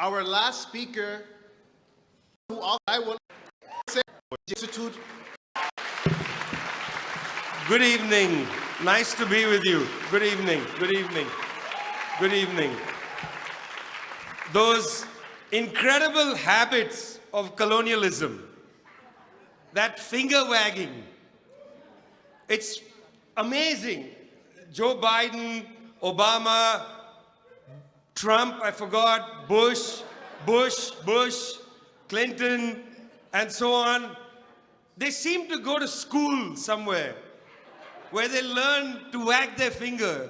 our last speaker, who I will say, Institute. Good evening. Nice to be with you. Good evening. Good evening. Good evening. Those incredible habits of colonialism, that finger wagging, it's amazing. Joe Biden, Obama, Trump, I forgot, Bush, Clinton, and so on. They seem to go to school somewhere where they learn to wag their finger.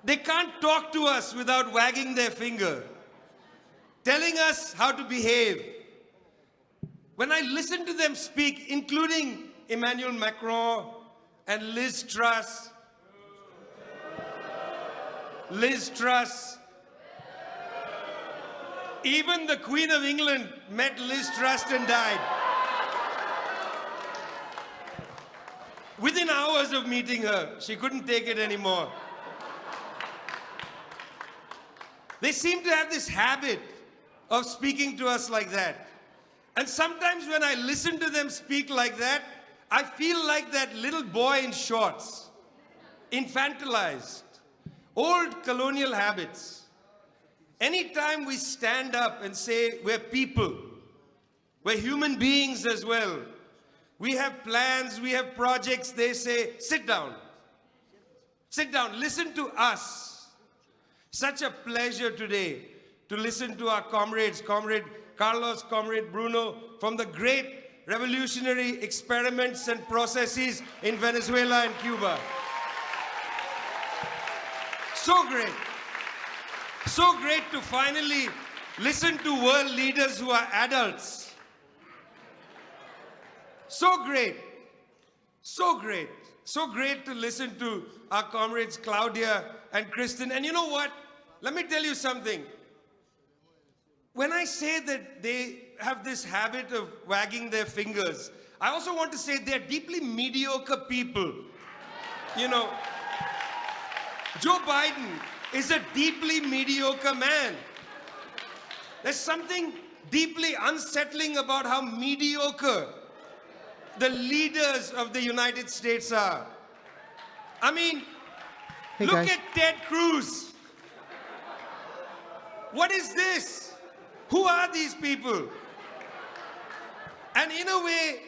They can't talk to us without wagging their finger, telling us how to behave. When I listen to them speak, including Emmanuel Macron and Liz Truss, even the Queen of England met Liz Truss and died. Within hours of meeting her, she couldn't take it anymore. They seem to have this habit of speaking to us like that. And sometimes when I listen to them speak like that, I feel like that little boy in shorts, infantilized, old colonial habits. Anytime we stand up and say we're people, we're human beings as well, we have plans, we have projects, they say, sit down. Sit down, listen to us. Such a pleasure today to listen to our comrades, Comrade Carlos, Comrade Bruno, from the great revolutionary experiments and processes in Venezuela and Cuba. So great. So great to finally listen to world leaders who are adults. So great. So great. So great to listen to our comrades Claudia and Kristen. And you know what? Let me tell you something. When I say that they have this habit of wagging their fingers, I also want to say they're deeply mediocre people. You know, Joe Biden is a deeply mediocre man. There's something deeply unsettling about how mediocre the leaders of the United States are. I mean, look at Ted Cruz. What is this? Who are these people? And in a way,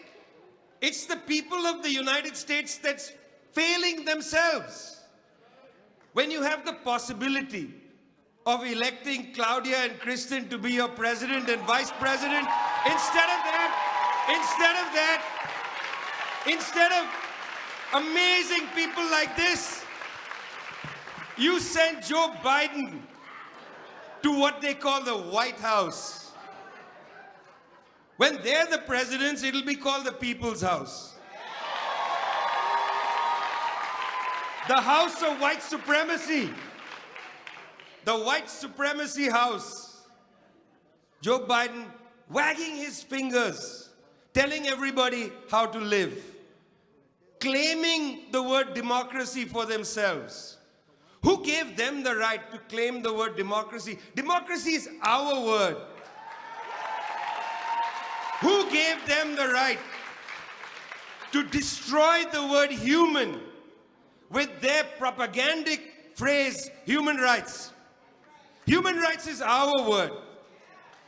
it's the people of the United States that's failing themselves. When you have the possibility of electing Claudia and Kristen to be your president and vice president, instead of amazing people like this, you send Joe Biden to what they call the White House. When they're the presidents, it'll be called the People's House. The House of White Supremacy. The White Supremacy House. Joe Biden wagging his fingers, telling everybody how to live, claiming the word democracy for themselves. Who gave them the right to claim the word democracy? Democracy is our word. Who gave them the right to destroy the word human with their propagandic phrase, human rights? Human rights is our word.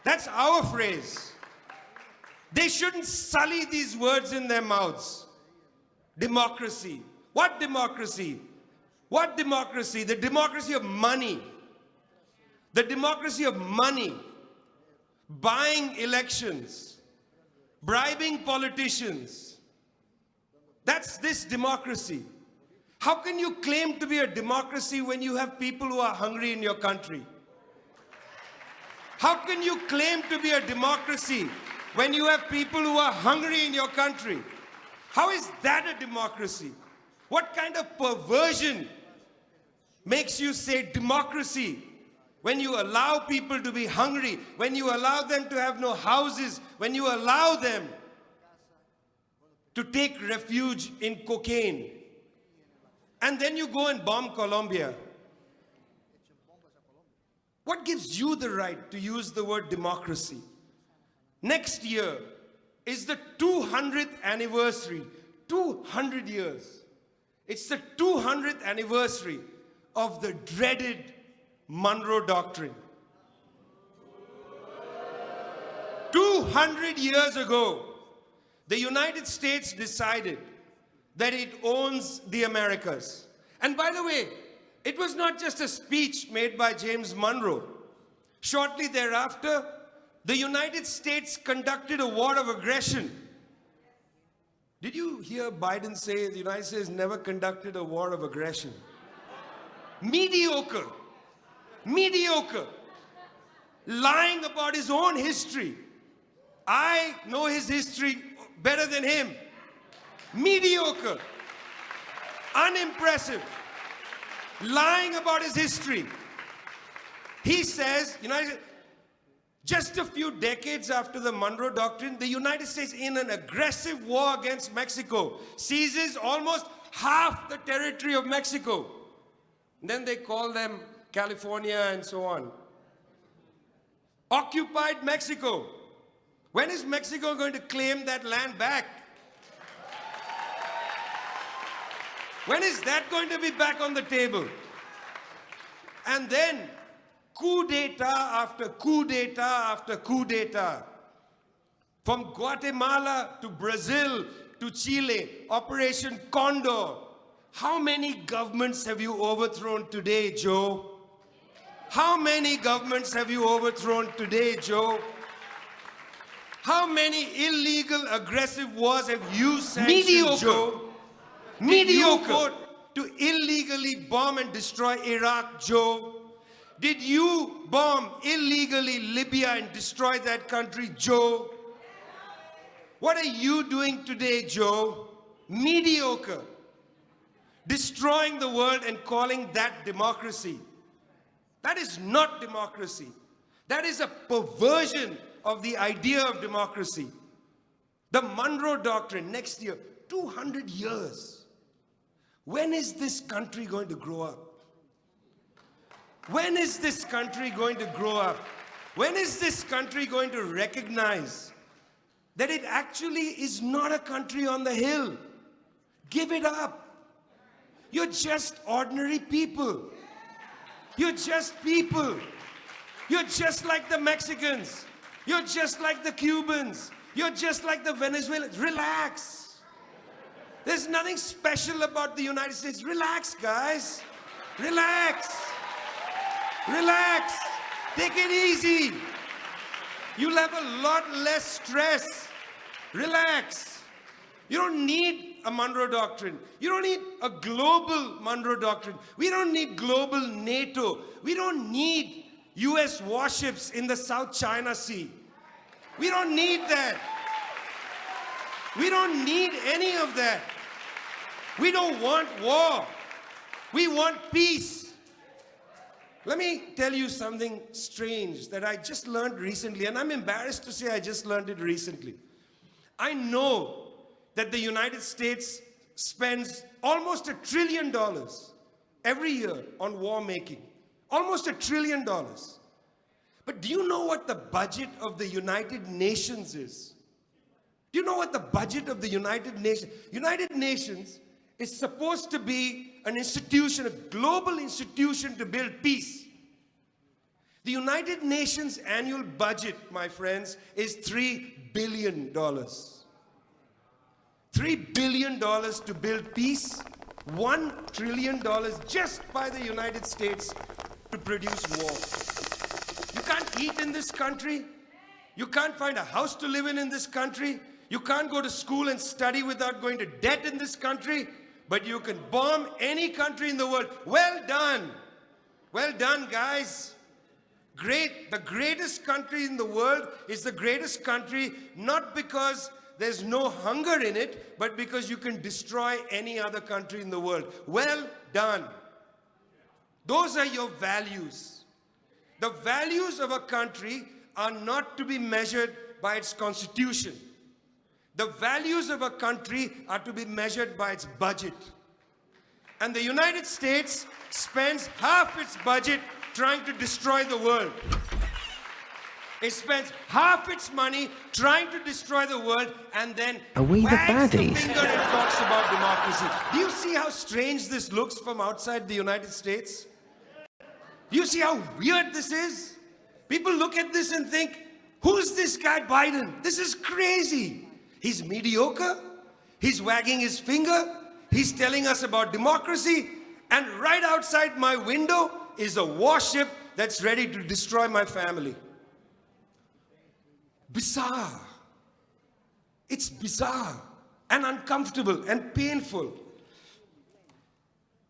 That's our phrase. They shouldn't sully these words in their mouths. Democracy. What democracy? What democracy? The democracy of money. The democracy of money. Buying elections. Bribing politicians. That's this democracy. How can you claim to be a democracy when you have people who are hungry in your country? How can you claim to be a democracy when you have people who are hungry in your country? How is that a democracy? What kind of perversion makes you say democracy when you allow people to be hungry, when you allow them to have no houses, when you allow them to take refuge in cocaine? And then you go and bomb Colombia. What gives you the right to use the word democracy? Next year is the 200th anniversary, 200 years. It's the 200th anniversary of the dreaded Monroe Doctrine. 200 years ago, the United States decided that it owns the Americas. And by the way, it was not just a speech made by James Monroe. Shortly thereafter, the United States conducted a war of aggression. Did you hear Biden say the United States never conducted a war of aggression? Mediocre. Mediocre. Lying about his own history. I know his history better than him. Mediocre. Unimpressive. Lying about his history. He says, just a few decades after the Monroe Doctrine, the United States, in an aggressive war against Mexico, seizes almost half the territory of Mexico. And then they call them California and so on. Occupied Mexico. When is Mexico going to claim that land back? When is that going to be back on the table? And then, coup d'etat after coup d'etat after coup d'etat. From Guatemala to Brazil to Chile, Operation Condor. How many governments have you overthrown today, Joe? How many governments have you overthrown today, Joe? How many illegal, aggressive wars have you sanctioned, Joe? Mediocre. To illegally bomb and destroy Iraq, Joe? Did you bomb illegally Libya and destroy that country, Joe? What are you doing today, Joe? Mediocre. Destroying the world and calling that democracy. That is not democracy. That is a perversion of the idea of democracy. The Monroe Doctrine, next year, 200 years. When is this country going to grow up? When is this country going to grow up? When is this country going to recognize that it actually is not a country on the hill? Give it up. You're just ordinary people. You're just people. You're just like the Mexicans. You're just like the Cubans. You're just like the Venezuelans. Relax. There's nothing special about the United States. Relax, guys. Relax. Relax. Take it easy. You'll have a lot less stress. Relax. You don't need a Monroe Doctrine. You don't need a global Monroe Doctrine. We don't need global NATO. We don't need US warships in the South China Sea. We don't need that. We don't need any of that. We don't want war. We want peace. Let me tell you something strange that I just learned recently, and I'm embarrassed to say I just learned it recently. I know that the United States spends almost $1 trillion every year on war making. Almost $1 trillion. But do you know what the budget of the United Nations is? Do you know what the budget of the United Nations? United Nations is supposed to be an institution, a global institution to build peace. The United Nations annual budget, my friends, is $3 billion. $3 billion to build peace, $1 trillion just by the United States to produce war. You can't eat in this country. You can't find a house to live in this country. You can't go to school and study without going to debt in this country. But you can bomb any country in the world. Well done. Well done, guys. Great. The greatest country in the world is the greatest country, not because there's no hunger in it, but because you can destroy any other country in the world. Well done. Those are your values. The values of a country are not to be measured by its constitution. The values of a country are to be measured by its budget. And the United States spends half its budget trying to destroy the world. It spends half its money trying to destroy the world and then Are we the wags the baddies? finger and talks about democracy. Do you see how strange this looks from outside the United States? Do you see how weird this is? People look at this and think, who's this guy Biden? This is crazy. He's mediocre. He's wagging his finger. He's telling us about democracy. And right outside my window is a warship that's ready to destroy my family. Bizarre. It's bizarre and uncomfortable and painful.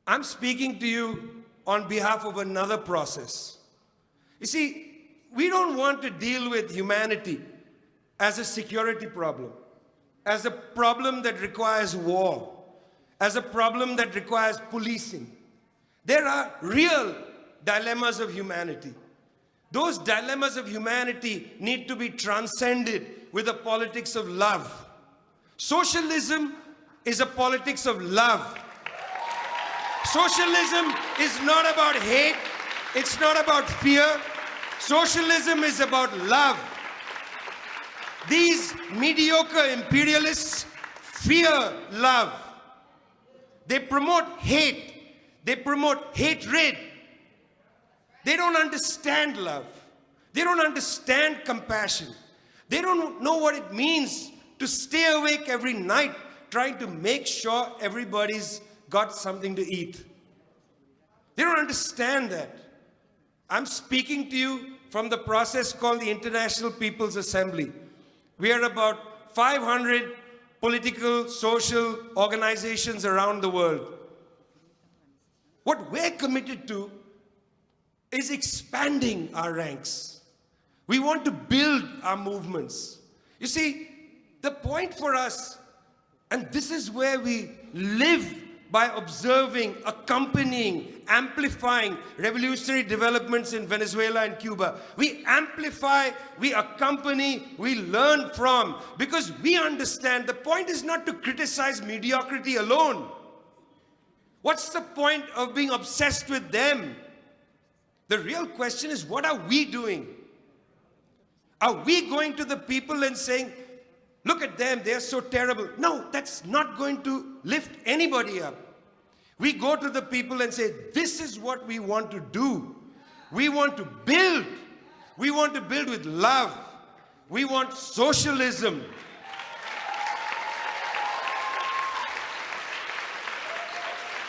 I'm speaking to you on behalf of another process. You see, we don't want to deal with humanity as a security problem, as a problem that requires war, as a problem that requires policing. There are real dilemmas of humanity. Those dilemmas of humanity need to be transcended with a politics of love. Socialism is a politics of love. Socialism is not about hate. It's not about fear. Socialism is about love. These mediocre imperialists fear love. They promote hate. They promote hatred. They don't understand love. They don't understand compassion. They don't know what it means to stay awake every night trying to make sure everybody's got something to eat. They don't understand that. I'm speaking to you from the process called the International People's Assembly. We are about 500 political, social organizations around the world. What we're committed to is expanding our ranks. We want to build our movements. You see, the point for us, and this is where we live by observing, accompanying, amplifying revolutionary developments in Venezuela and Cuba. We amplify, we accompany, we learn from, because we understand the point is not to criticize mediocrity alone. What's the point of being obsessed with them? The real question is, what are we doing? Are we going to the people and saying, look at them, they're so terrible? No, that's not going to lift anybody up. We go to the people and say, this is what we want to do. We want to build. We want to build with love. We want socialism.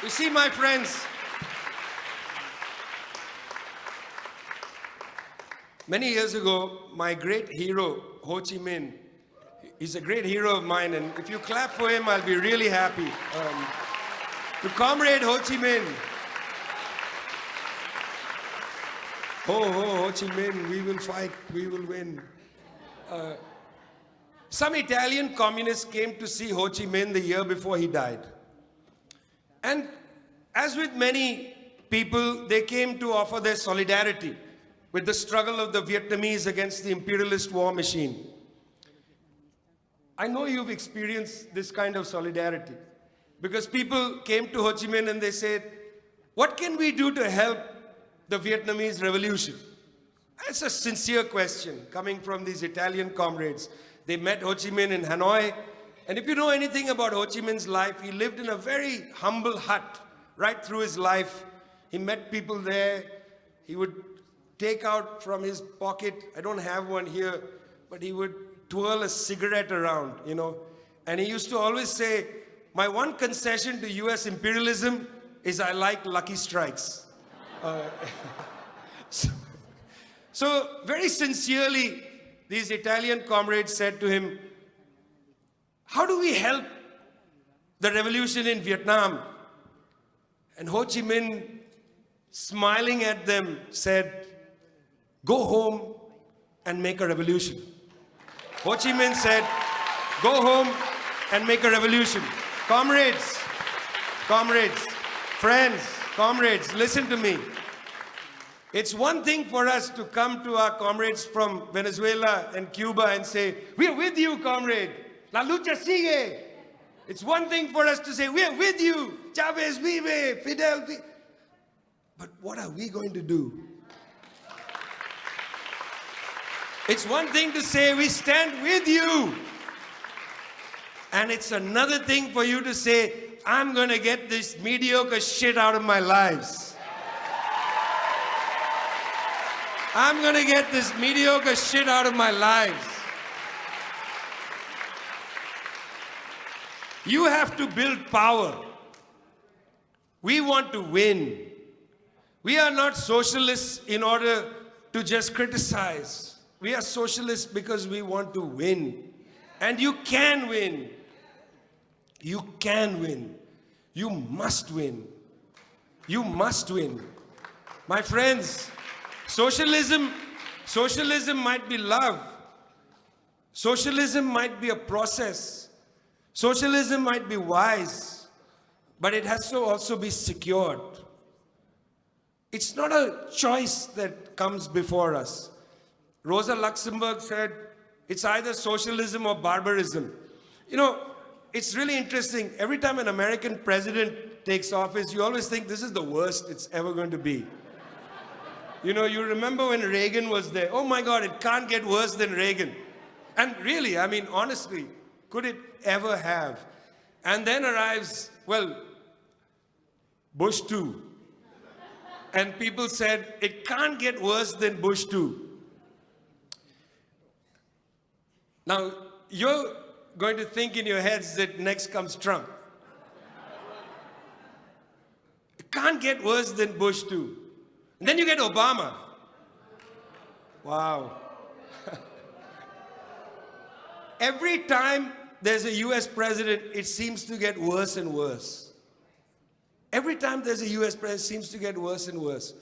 You see, my friends, many years ago, my great hero, Ho Chi Minh, he's a great hero of mine, and if you clap for him, I'll be really happy. To Comrade Ho Chi Minh. Ho, ho, Ho Chi Minh, we will fight, we will win. Some Italian communists came to see Ho Chi Minh the year before he died. And as with many people, they came to offer their solidarity with the struggle of the Vietnamese against the imperialist war machine. I know you've experienced this kind of solidarity because people came to Ho Chi Minh and they said, what can we do to help the Vietnamese revolution? That's a sincere question coming from these Italian comrades. They met Ho Chi Minh in Hanoi. And if you know anything about Ho Chi Minh's life, he lived in a very humble hut right through his life. He met people there. He would take out from his pocket, I don't have one here, but he would twirl a cigarette around, you know. And he used to always say, my one concession to US imperialism is I like Lucky Strikes. So very sincerely, these Italian comrades said to him, how do we help the revolution in Vietnam? And Ho Chi Minh, smiling at them, said, go home and make a revolution. Ho Chi Minh said, go home and make a revolution. Comrades, friends, comrades, listen to me. It's one thing for us to come to our comrades from Venezuela and Cuba and say, we are with you, comrade. La lucha sigue. It's one thing for us to say, we are with you. Chavez vive, Fidel vive. But what are we going to do? It's one thing to say, we stand with you. And it's another thing for you to say, I'm going to get this mediocre shit out of my lives. I'm going to get this mediocre shit out of my lives. You have to build power. We want to win. We are not socialists in order to just criticize. We are socialists because we want to win. And you can win. You can win. You must win. You must win. My friends, socialism might be love. Socialism might be a process. Socialism might be wise, but it has to also be secured. It's not a choice that comes before us. Rosa Luxemburg said, it's either socialism or barbarism. You know, it's really interesting. Every time an American president takes office, you always think this is the worst it's ever going to be. You know, you remember when Reagan was there. Oh my God, it can't get worse than Reagan. And really, I mean, honestly, could it ever have? And then arrives, well, Bush 2. And people said, it can't get worse than Bush 2. Now, you're going to think in your heads that next comes Trump. It can't get worse than Bush 2. And then you get Obama. Wow. Every time there's a US president, it seems to get worse and worse. Every time there's a US president, it seems to get worse and worse.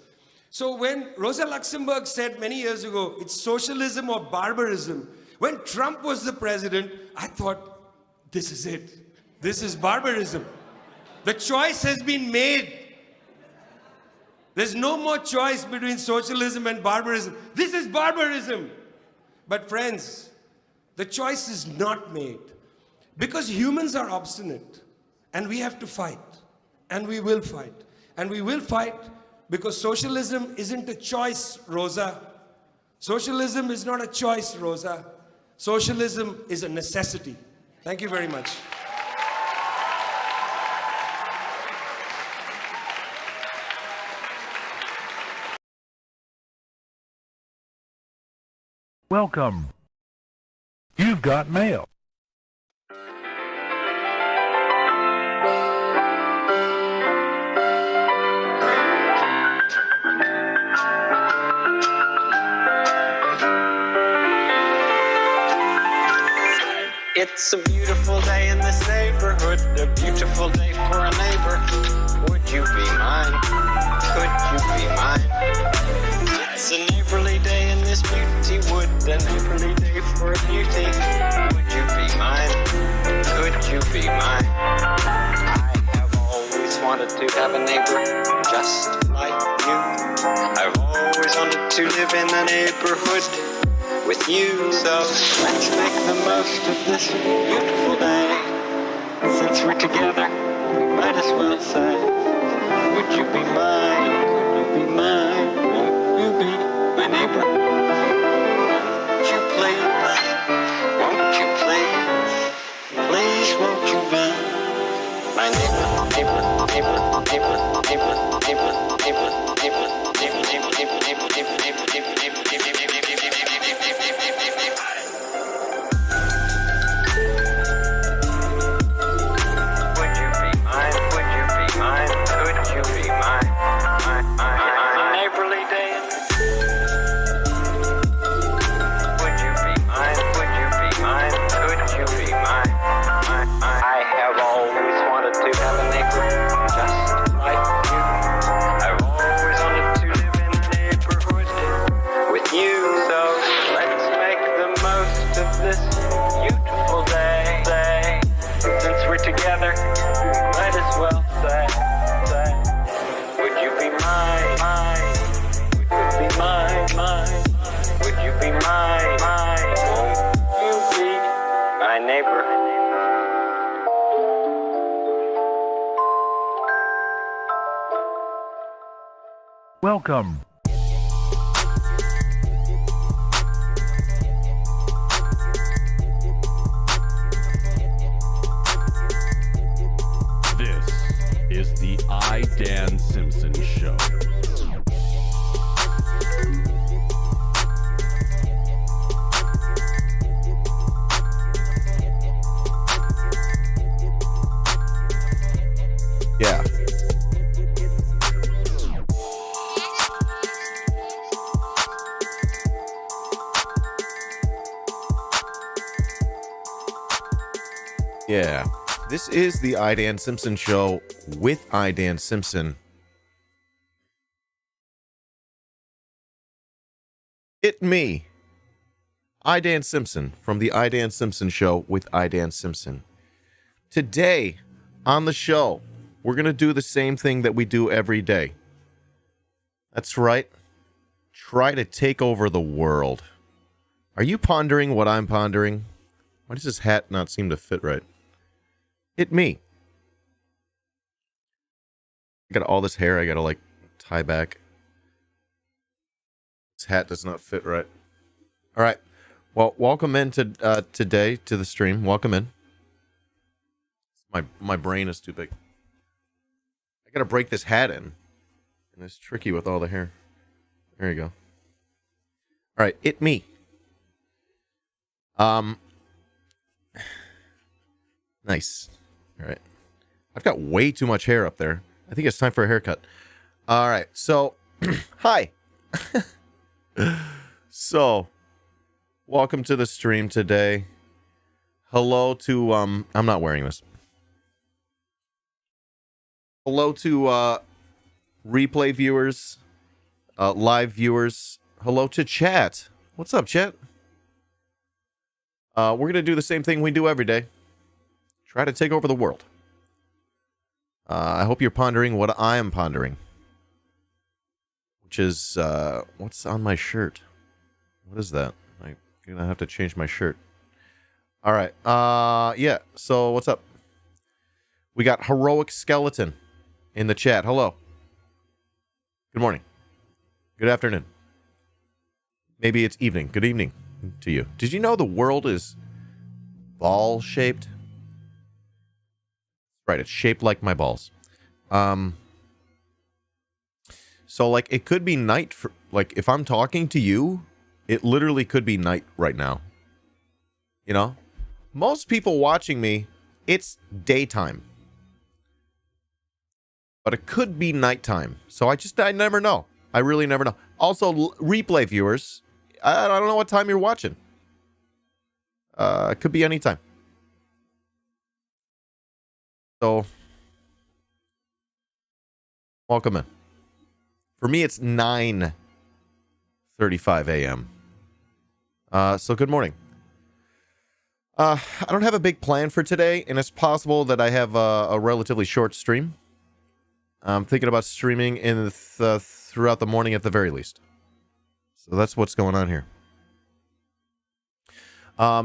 So when Rosa Luxemburg said many years ago, it's socialism or barbarism, when Trump was the president, I thought, this is it. This is barbarism. The choice has been made. There's no more choice between socialism and barbarism. This is barbarism. But friends, the choice is not made. Because humans are obstinate. And we have to fight. And we will fight. And we will fight because socialism isn't a choice, Rosa. Socialism is not a choice, Rosa. Socialism is a necessity. Thank you very much. Welcome. You've got mail. It's a beautiful day in this neighborhood, a beautiful day for a neighbor. Would you be mine? Could you be mine? It's a neighborly day in this beauty wood, a neighborly day for a beauty. Would you be mine? Could you be mine? I have always wanted to have a neighbor just like you. I've always wanted to live in a neighborhood with you, so let's make the most of this beautiful day. Since we're together, might as well say, would you be mine? Could you be mine? Would you be my neighbor? Won't you please? Won't you please? Please won't you be my neighbor? Neighbor, neighbor, neighbor, neighbor, neighbor, neighbor, neighbor, neighbor, neighbor, neighbor, neighbor, neighbor, neighbor, neighbor, neighbor, neighbor. Welcome. Yeah. This is the Dan Simpson Show with Dan Simpson. It me. Dan Simpson from the Dan Simpson Show with Dan Simpson. Today on the show, we're going to do the same thing that we do every day. That's right. Try to take over the world. Are you pondering what I'm pondering? Why does this hat not seem to fit right? It me. I got all this hair I got to tie back. This hat does not fit right. All right. Well, welcome in to today to the stream. Welcome in. My brain is too big. I got to break this hat in. And it's tricky with all the hair. There you go. All right, it me. Nice. All right. I've got way too much hair up there. I think it's time for a haircut. All right. So, hi. So, welcome to the stream today. Hello to I'm not wearing this. Hello to replay viewers, live viewers. Hello to chat. What's up, chat? We're going to do the same thing we do every day. Try to take over the world. I hope you're pondering what I am pondering. Which is, what's on my shirt? What is that? I'm going to have to change my shirt. All right. Yeah. So, what's up? We got Heroic Skeleton in the chat. Hello. Good morning. Good afternoon. Maybe it's evening. Good evening to you. Did you know the world is ball-shaped? Right, it's shaped like my balls. So, it could be night for, if I'm talking to you, it literally could be night right now. You know? Most people watching me, it's daytime. But it could be nighttime. So I never know. I really never know. Also, replay viewers, I don't know what time you're watching. It could be any time. So, welcome in. For me, it's 9:35 a.m. So, good morning. I don't have a big plan for today, and it's possible that I have a relatively short stream. I'm thinking about streaming throughout the morning at the very least. So that's what's going on here.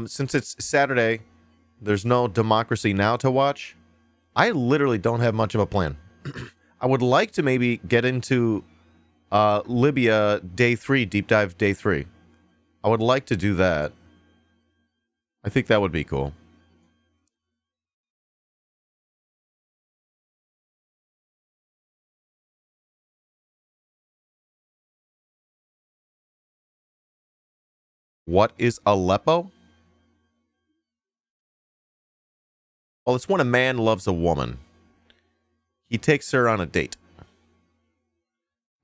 Since it's Saturday, there's no Democracy Now! To watch. I literally don't have much of a plan. I would like to maybe get into Libya Day 3, Deep Dive Day 3. I would like to do that. I think that would be cool. What is Aleppo? Well, it's when a man loves a woman. He takes her on a date.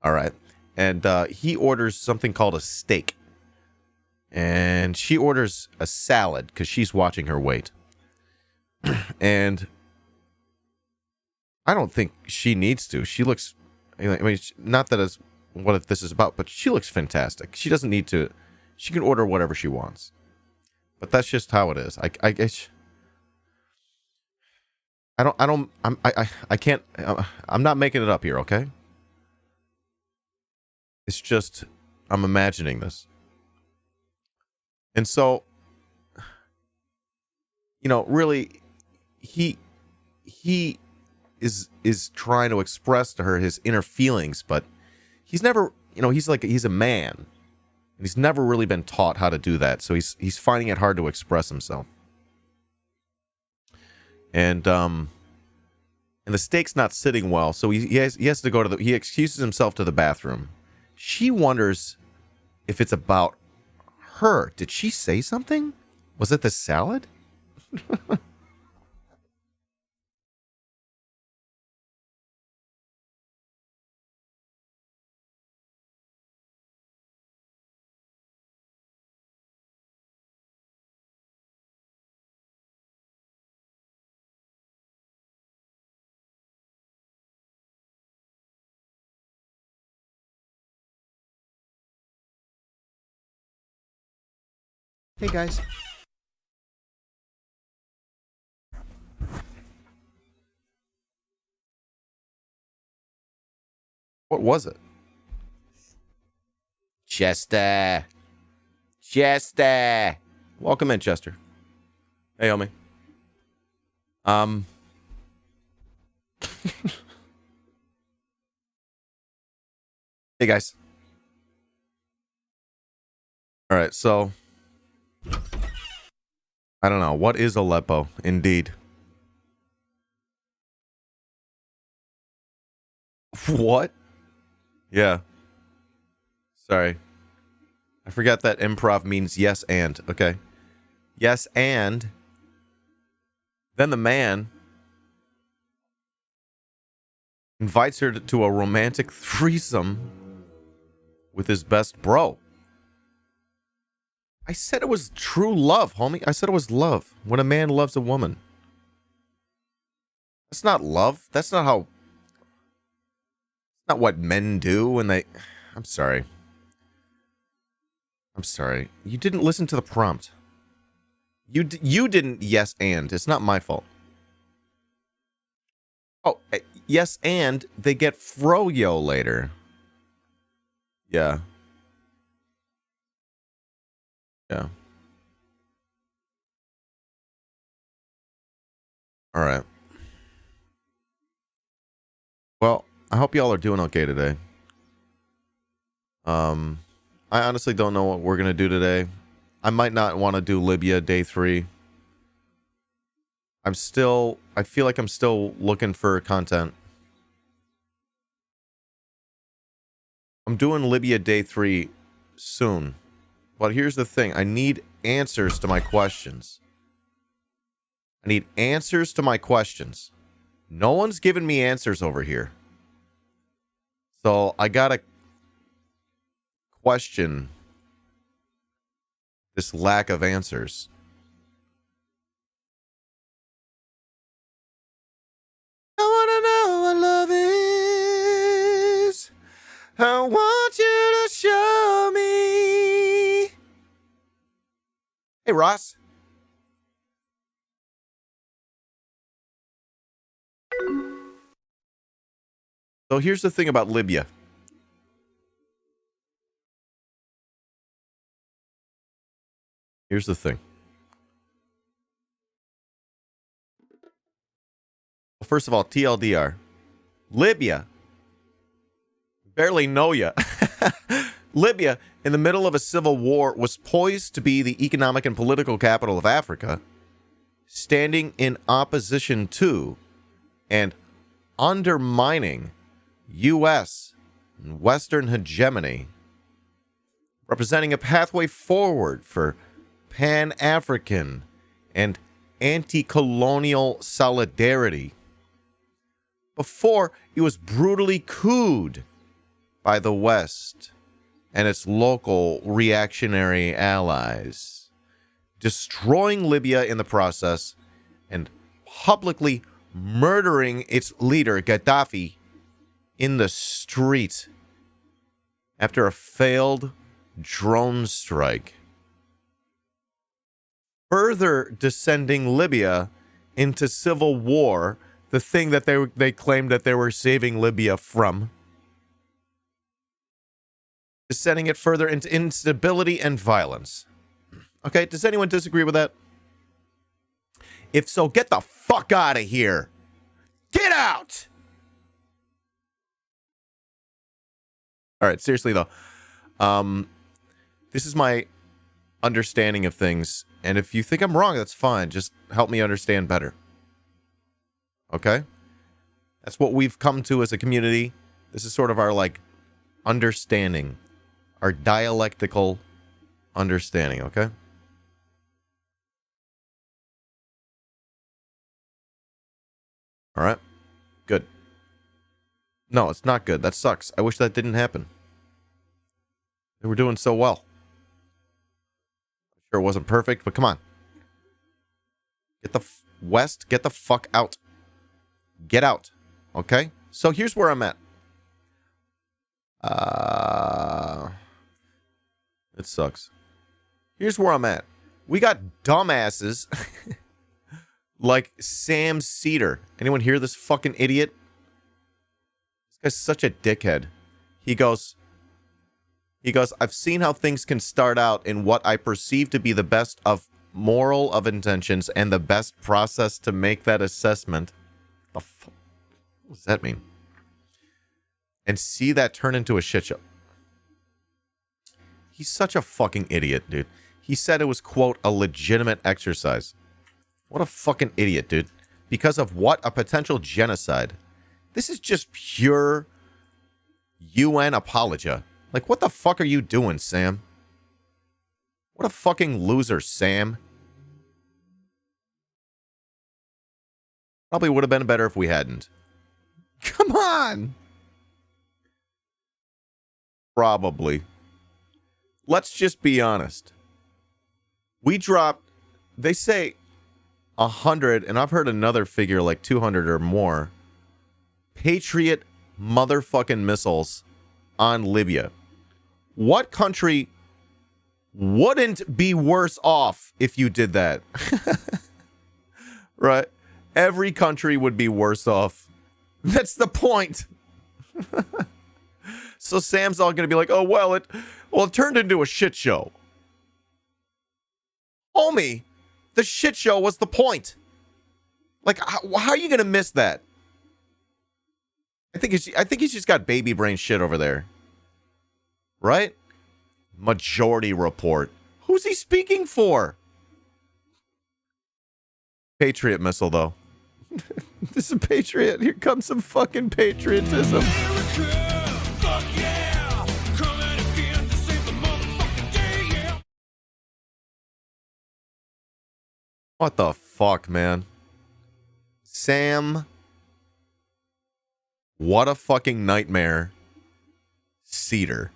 All right. And he orders something called a steak. And she orders a salad because she's watching her weight. And I don't think she needs to. She looks, I mean, not that it's what this is about, but she looks fantastic. She doesn't need to. She can order whatever she wants. But that's just how it is. I can't, I'm not making it up here, okay? It's just, I'm imagining this. And so, really, he is trying to express to her his inner feelings, but he's never, he's a man. And he's never really been taught how to do that, so he's finding it hard to express himself. And the steak's not sitting well, so he has to go to he excuses himself to the bathroom. She wonders if it's about her. Did she say something? Was it the salad? Hey, guys. What was it? Chester. Chester. Welcome in, Chester. Hey, homie. Hey, guys. All right, so I don't know. What is Aleppo? Indeed. What? Yeah. Sorry. I forgot that improv means yes and. Okay. Yes and. Then the man invites her to a romantic threesome with his best bro. I said it was true love, homie. I said it was love. When a man loves a woman. That's not love. That's not how... not what men do when they... I'm sorry. I'm sorry. You didn't listen to the prompt. You didn't yes and. It's not my fault. Oh, yes and they get froyo later. Yeah. Yeah. All right. Well, I hope y'all are doing okay today. I honestly don't know what we're going to do today. I might not want to do Libya day 3. I feel like I'm still looking for content. I'm doing Libya day 3 soon. But here's the thing. I need answers to my questions. I need answers to my questions. No one's giving me answers over here. So I gotta question this lack of answers. I wanna know what love is. I want you to show me. Hey, Ross. So here's the thing about Libya. Here's the thing. Well, first of all, TLDR. Libya. Barely know ya. Libya, in the middle of a civil war, was poised to be the economic and political capital of Africa, standing in opposition to and undermining U.S. and Western hegemony, representing a pathway forward for Pan-African and anti-colonial solidarity, before it was brutally couped by the West and its local reactionary allies, destroying Libya in the process and publicly murdering its leader, Gaddafi, in the street after a failed drone strike, further descending Libya into civil war, the thing that they claimed that they were saving Libya from, descending it further into instability and violence. Okay, does anyone disagree with that? If so, get the fuck out of here. Get out! All right, seriously though, this is my understanding of things, and if you think I'm wrong, that's fine. Just help me understand better. Okay? That's what we've come to as a community. This is sort of our, like, understanding. Our dialectical understanding, okay? All right. Good. No, it's not good. That sucks. I wish that didn't happen. They were doing so well. Sure, it wasn't perfect, but come on. Get the West, get the fuck out. Get out. Okay? So here's where I'm at. It sucks. Here's where I'm at. We got dumbasses like Sam Cedar. Anyone hear this fucking idiot? This guy's such a dickhead. He goes, I've seen how things can start out in what I perceive to be the best of moral of intentions and the best process to make that assessment. What does that mean? And see that turn into a shit show. He's such a fucking idiot, dude. He said it was, quote, a legitimate exercise. What a fucking idiot, dude. Because of what? A potential genocide. This is just pure UN apologia. Like, what the fuck are you doing, Sam? What a fucking loser, Sam. Probably would have been better if we hadn't. Come on! Probably. Let's just be honest. We dropped, they say 100, and I've heard another figure like 200 or more, Patriot motherfucking missiles on Libya. What country wouldn't be worse off if you did that? Right? Every country would be worse off. That's the point. So Sam's all going to be like, oh, well, it turned into a shit show. Homie, the shit show was the point. Like, how are you going to miss that? I think he's just got baby brain shit over there. Right? Majority Report. Who's he speaking for? Patriot missile, though. This is a patriot. Here comes some fucking patriotism. Fuck yeah! Coming again to save the motherfucking day, yeah! What the fuck, man? Sam. What a fucking nightmare. Cedar.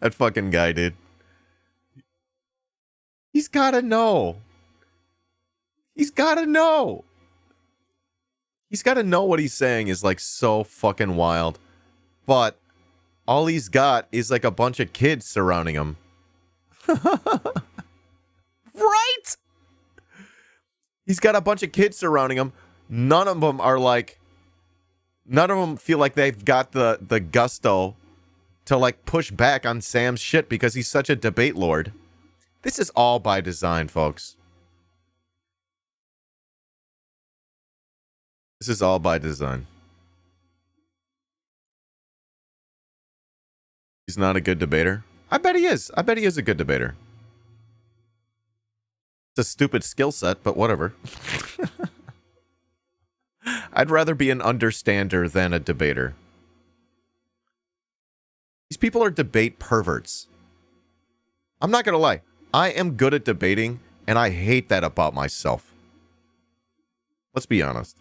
That fucking guy, dude. He's gotta know. He's gotta know. He's gotta know what he's saying is like so fucking wild. But all he's got is like a bunch of kids surrounding him. Right? He's got a bunch of kids surrounding him. None of them feel like they've got the gusto to like push back on Sam's shit because he's such a debate lord. This is all by design, folks. This is all by design. He's not a good debater. I bet he is. I bet he is a good debater. It's a stupid skill set, but whatever. I'd rather be an understander than a debater. These people are debate perverts. I'm not going to lie. I am good at debating, and I hate that about myself. Let's be honest.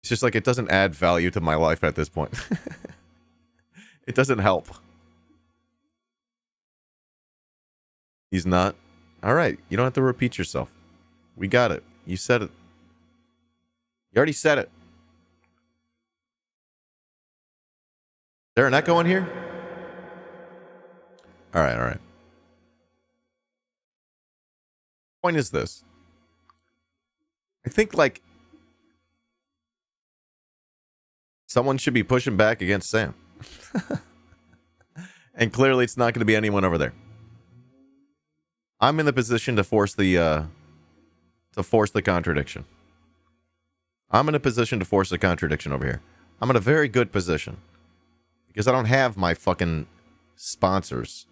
It's just like it doesn't add value to my life at this point. It doesn't help. He's not? All right. You don't have to repeat yourself. We got it. You said it. You already said it. Is there an echo in here? All right, all right. Point is this. I think, like, someone should be pushing back against Sam. And clearly it's not going to be anyone over there. I'm in the position to force the contradiction. I'm in a position to force the contradiction over here. I'm in a very good position. Because I don't have my fucking sponsors.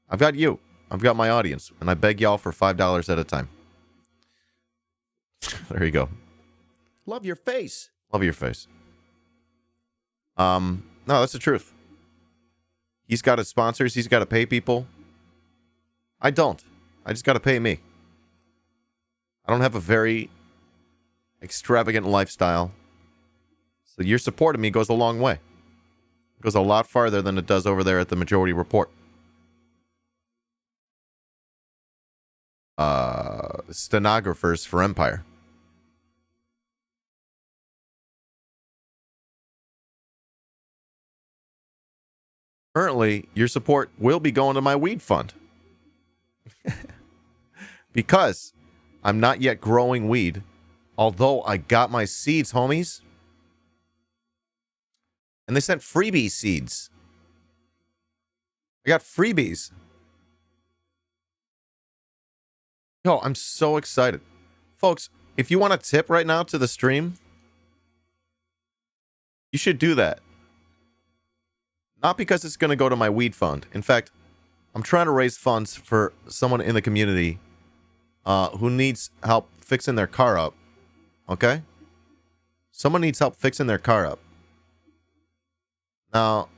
I've got you. I've got my audience. And I beg y'all for $5 at a time. There you go. Love your face. Love your face. No, that's the truth. He's got his sponsors. He's got to pay people. I don't. I just got to pay me. I don't have a very extravagant lifestyle. So your support of me goes a long way. It goes a lot farther than it does over there at the Majority Report. Stenographers for Empire. Currently, your support will be going to my weed fund. Because I'm not yet growing weed, although I got my seeds, homies. And they sent freebie seeds. I got freebies. Yo, I'm so excited. Folks, if you want a tip right now to the stream, you should do that. Not because it's going to go to my weed fund. In fact, I'm trying to raise funds for someone in the community who needs help fixing their car up. Okay? Someone needs help fixing their car up. Now,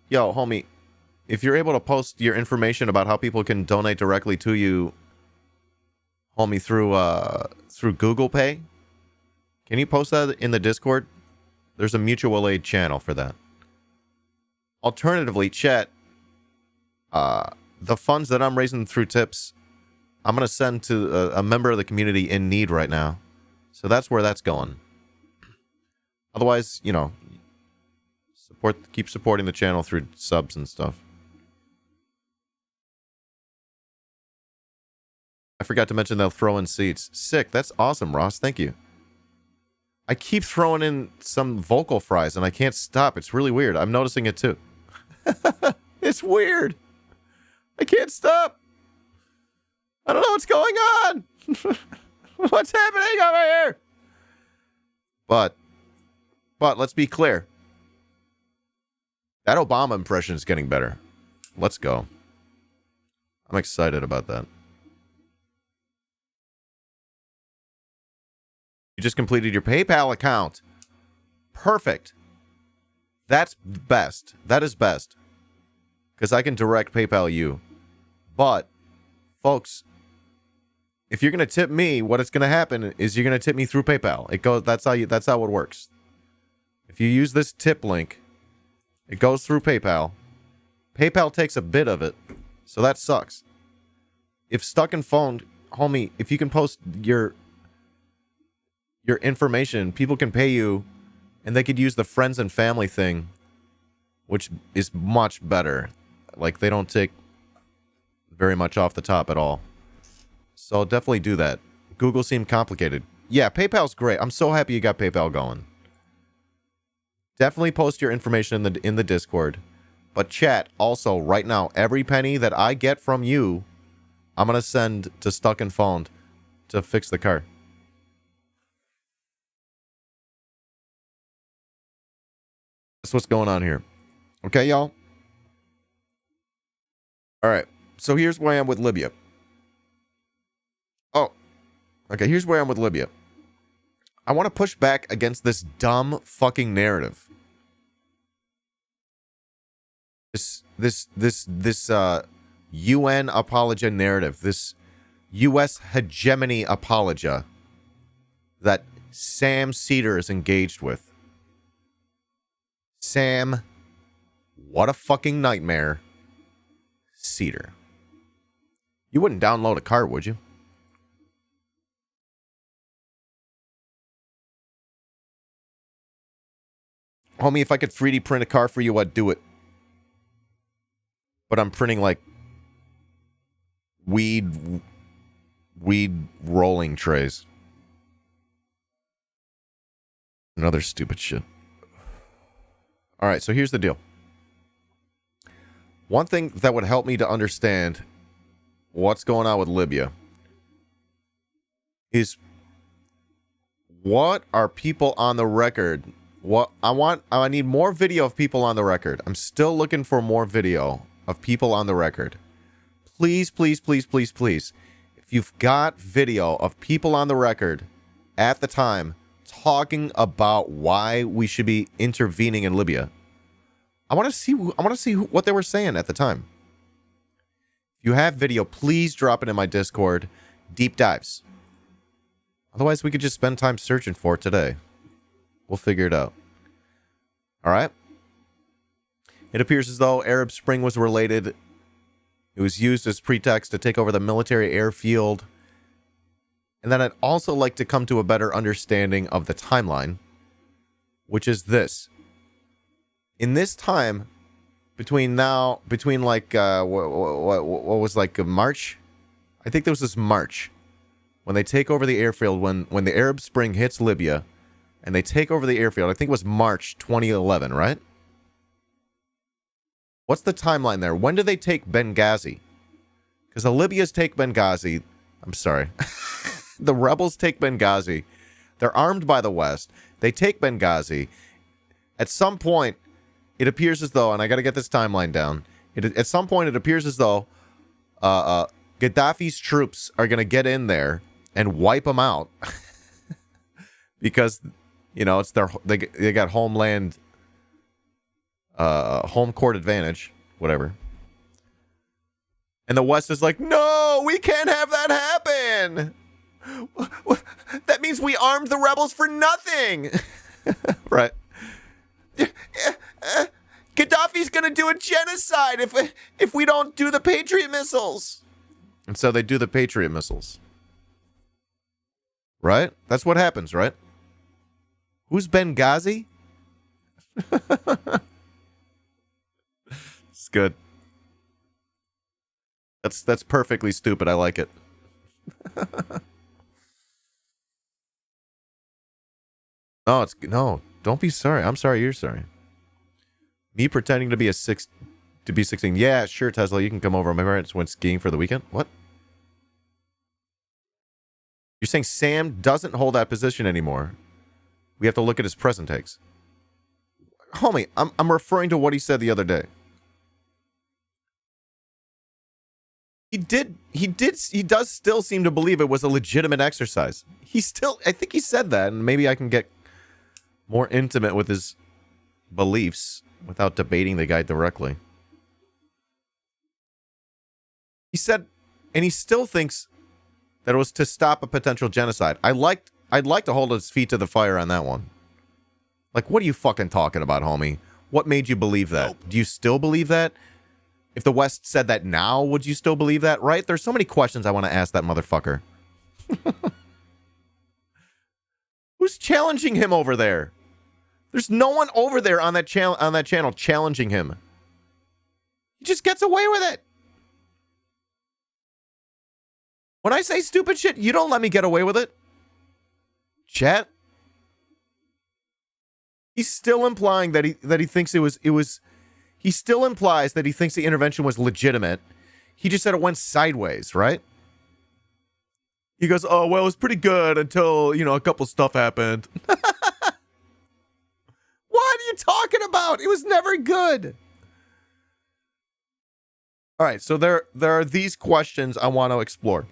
yo, homie, if you're able to post your information about how people can donate directly to you, homie, through Google Pay, can you post that in the Discord? There's a mutual aid channel for that. Alternatively, chat, the funds that I'm raising through tips, I'm going to send to a member of the community in need right now. So that's where that's going. Otherwise, you know, keep supporting the channel through subs and stuff. I forgot to mention they'll throw in seats. Sick. That's awesome, Ross. Thank you. I keep throwing in some vocal fries and I can't stop. It's really weird. I'm noticing it too. It's weird. I can't stop. I don't know what's going on. What's happening over here? But let's be clear. That Obama impression is getting better. Let's go. I'm excited about that. You just completed your PayPal account. Perfect. That's best. That is best. Because I can direct PayPal you. But, folks, if you're going to tip me, what is going to happen is you're going to tip me through PayPal. That's how it works. If you use this tip link, it goes through PayPal. PayPal takes a bit of it. So that sucks. If stuck and phoned, homie, if you can post your information, people can pay you, and they could use the friends and family thing, which is much better. Like, they don't take very much off the top at all. So definitely do that. Google seemed complicated. Yeah, PayPal's great. I'm so happy you got PayPal going. Definitely post your information in the Discord. But chat, also, right now, every penny that I get from you, I'm going to send to Stuck and Phoned to fix the car. That's what's going on here. Okay, y'all? Alright, so here's where I am with Libya. Oh, okay, here's where I am with Libya. I want to push back against this dumb fucking narrative. This UN apologia narrative, this US hegemony apologia that Sam Cedar is engaged with. Sam, what a fucking nightmare. Cedar. You wouldn't download a car, would you? Homie, if I could 3D print a car for you, I'd do it. But I'm printing like weed rolling trays. And other stupid shit. Alright, so here's the deal. One thing that would help me to understand what's going on with Libya is what are people on the record? What I need more video of people on the record. I'm still looking for more video of people on the record. Please, please, please, please, please. If you've got video of people on the record at the time talking about why we should be intervening in Libya, I want to see what they were saying at the time. If you have video, please drop it in my Discord. Deep dives. Otherwise, we could just spend time searching for it today. We'll figure it out. All right? It appears as though Arab Spring was related. It was used as pretext to take over the military airfield. And then I'd also like to come to a better understanding of the timeline, which is this. In this time, between like, what was like March? I think there was this March when they take over the airfield, when the Arab Spring hits Libya and they take over the airfield. I think it was March 2011, right? What's the timeline there? When do they take Benghazi? Because the Libyans take Benghazi. I'm sorry. The rebels take Benghazi. They're armed by the West. They take Benghazi. At some point, it appears as though, and I got to get this timeline down. At some point, it appears as though Gaddafi's troops are going to get in there and wipe them out because, you know, it's they got homeland, home court advantage, whatever. And the West is like, no, we can't have that happen. That means we armed the rebels for nothing. Right. Gaddafi's going to do a genocide if we don't do the Patriot missiles. And so they do the Patriot missiles. Right? That's what happens, right? Who's Benghazi? It's good. That's perfectly stupid. I like it. No, don't be sorry. I'm sorry you're sorry. Me pretending to be 16. Yeah, sure, Tesla, you can come over. My parents went skiing for the weekend. What? You're saying Sam doesn't hold that position anymore. We have to look at his present takes. Homie, I'm referring to what he said the other day. He does still seem to believe it was a legitimate exercise. I think he said that, and maybe I can get more intimate with his beliefs without debating the guy directly. He said, and he still thinks that it was to stop a potential genocide. I'd like to hold his feet to the fire on that one. Like, what are you fucking talking about, homie? What made you believe that? Nope. Do you still believe that? If the West said that now, would you still believe that? Right? There's so many questions I want to ask that motherfucker. Who's challenging him over there? There's no one over there on that channel challenging him. He just gets away with it. When I say stupid shit, you don't let me get away with it. Chat. He's still implying that he thinks it was. He still implies that he thinks the intervention was legitimate. He just said it went sideways, right? He goes, oh, well, it was pretty good until, a couple stuff happened. What are you talking about? It was never good. All right, so there are these questions I want to explore.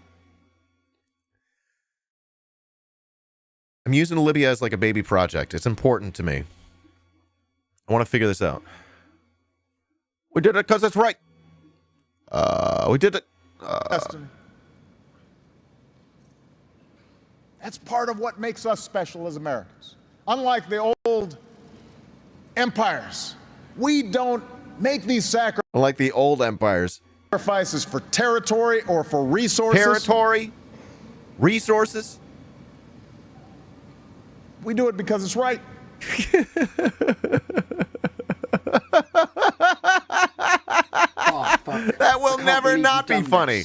I'm using Libya as like a baby project. It's important to me. I want to figure this out. We did it because it's right. We did it. That's part of what makes us special as Americans. Unlike the old empires, we don't make these sacrifices. Unlike the old empires. Sacrifices for territory or for resources. Territory, resources. We do it because it's right. Oh, fuck. That will never not be funny.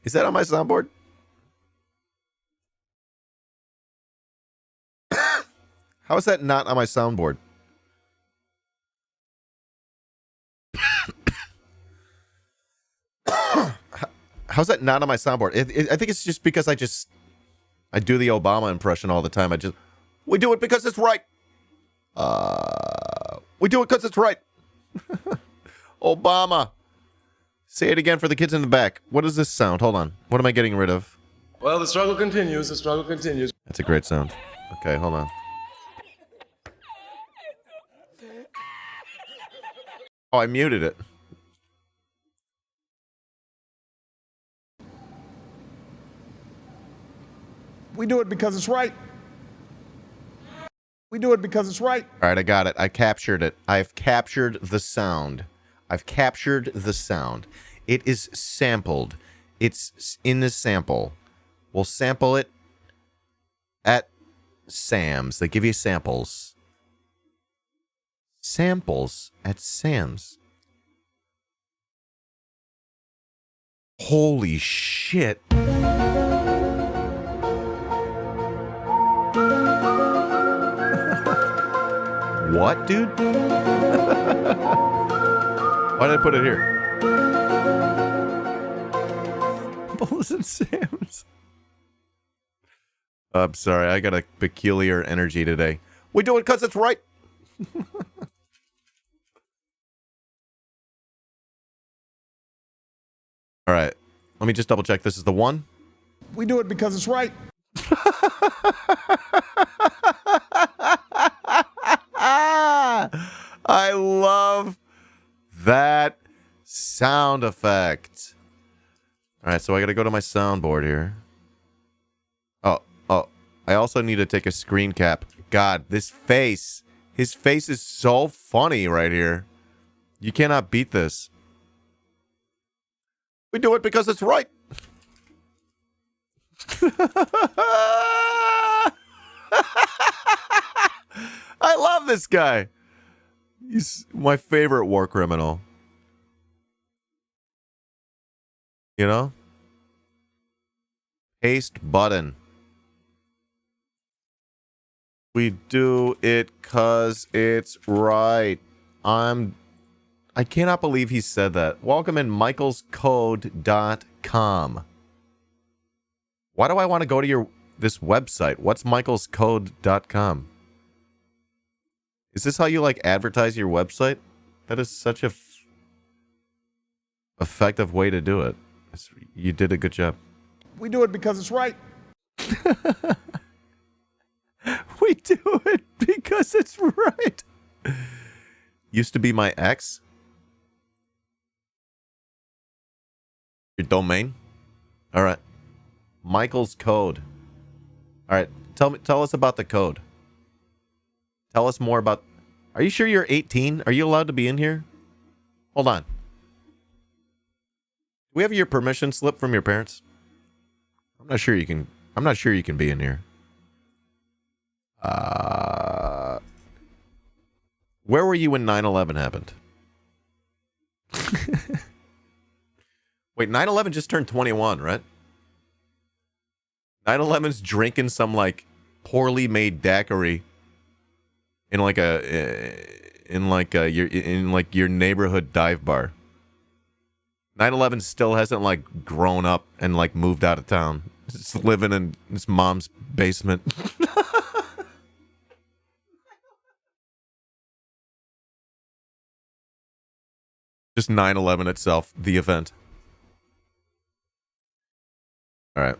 Is that on my soundboard? How is that not on my soundboard? How's that not on my soundboard? I think it's just because I do the Obama impression all the time. We do it because it's right. We do it because it's right. Obama. Say it again for the kids in the back. What does this sound? Hold on. What am I getting rid of? Well, the struggle continues. The struggle continues. That's a great sound. Okay, hold on. Oh, I muted it. We do it because it's right. We do it because it's right. All right, I got it. I captured it. I've captured the sound. I've captured the sound. It is sampled. It's in the sample. We'll sample it at Sam's. They give you samples. samples at Sam's. Holy shit. What, dude? Why did I put it here? Samples at Sam's. I'm sorry, I got a peculiar energy today. We do it because it's right. All right, let me just double check. This is the one. We do it because it's right. I love that sound effect. All right, so I got to go to my soundboard here. Oh, I also need to take a screen cap. God, this face. His face is so funny right here. You cannot beat this. We do it because it's right. I love this guy. He's my favorite war criminal. You know? Paste button. We do it 'cause it's right. I cannot believe he said that. Welcome in michaelscode.com. Why do I want to go to this website? What's michaelscode.com? Is this how you like advertise your website? That is such a effective way to do it. You did a good job. We do it because it's right. We do it because it's right. Used to be my ex. Your domain. All right. Michael's code. All right. Tell us about the code. Tell us more about... Are you sure you're 18? Are you allowed to be in here? Hold on. Do we have your permission slip from your parents? I'm not sure you can be in here. Where were you when 9/11 happened? Wait, 9/11 just turned 21, right? 9/11's drinking some like poorly made daiquiri in your neighborhood dive bar. 9/11 still hasn't like grown up and like moved out of town. Just living in his mom's basement. Just 9/11 itself, the event. All right.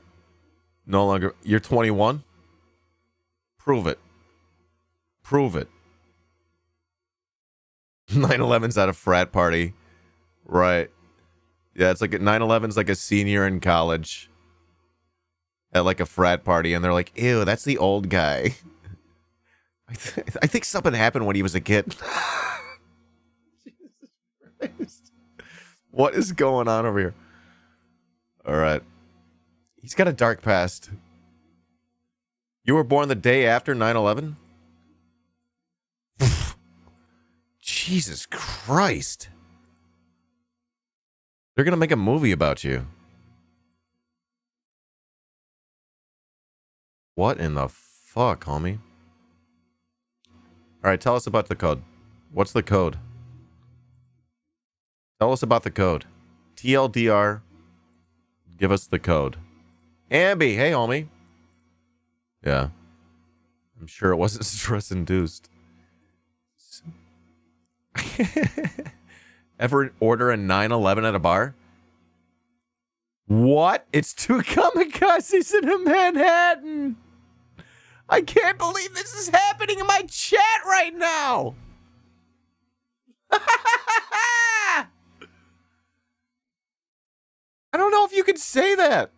No longer. You're 21? Prove it. Prove it. 9/11's at a frat party. Right. Yeah, it's like 9/11's like a senior in college at like a frat party, and they're like, ew, that's the old guy. I think something happened when he was a kid. Jesus Christ. What is going on over here? All right. He's got a dark past. You were born the day after 9/11? Jesus Christ. They're going to make a movie about you. What in the fuck, homie? All right, tell us about the code. What's the code? Tell us about the code. TLDR. Give us the code. Ambi, hey, homie. Yeah. I'm sure it wasn't stress-induced. Ever order a 9/11 at a bar? What? It's 2 kamikazes in a Manhattan. I can't believe this is happening in my chat right now. I don't know if you could say that.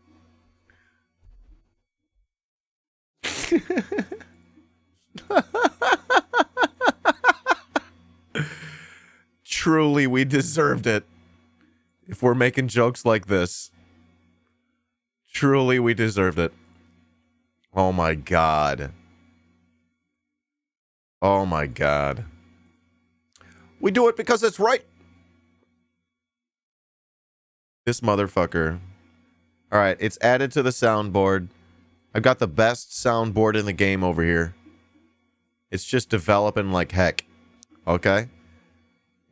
Truly, we deserved it. If we're making jokes like this. Truly, we deserved it. Oh my God. Oh my God. We do it because it's right. This motherfucker. All right, it's added to the soundboard. I've got the best soundboard in the game over here. It's just developing like heck. Okay?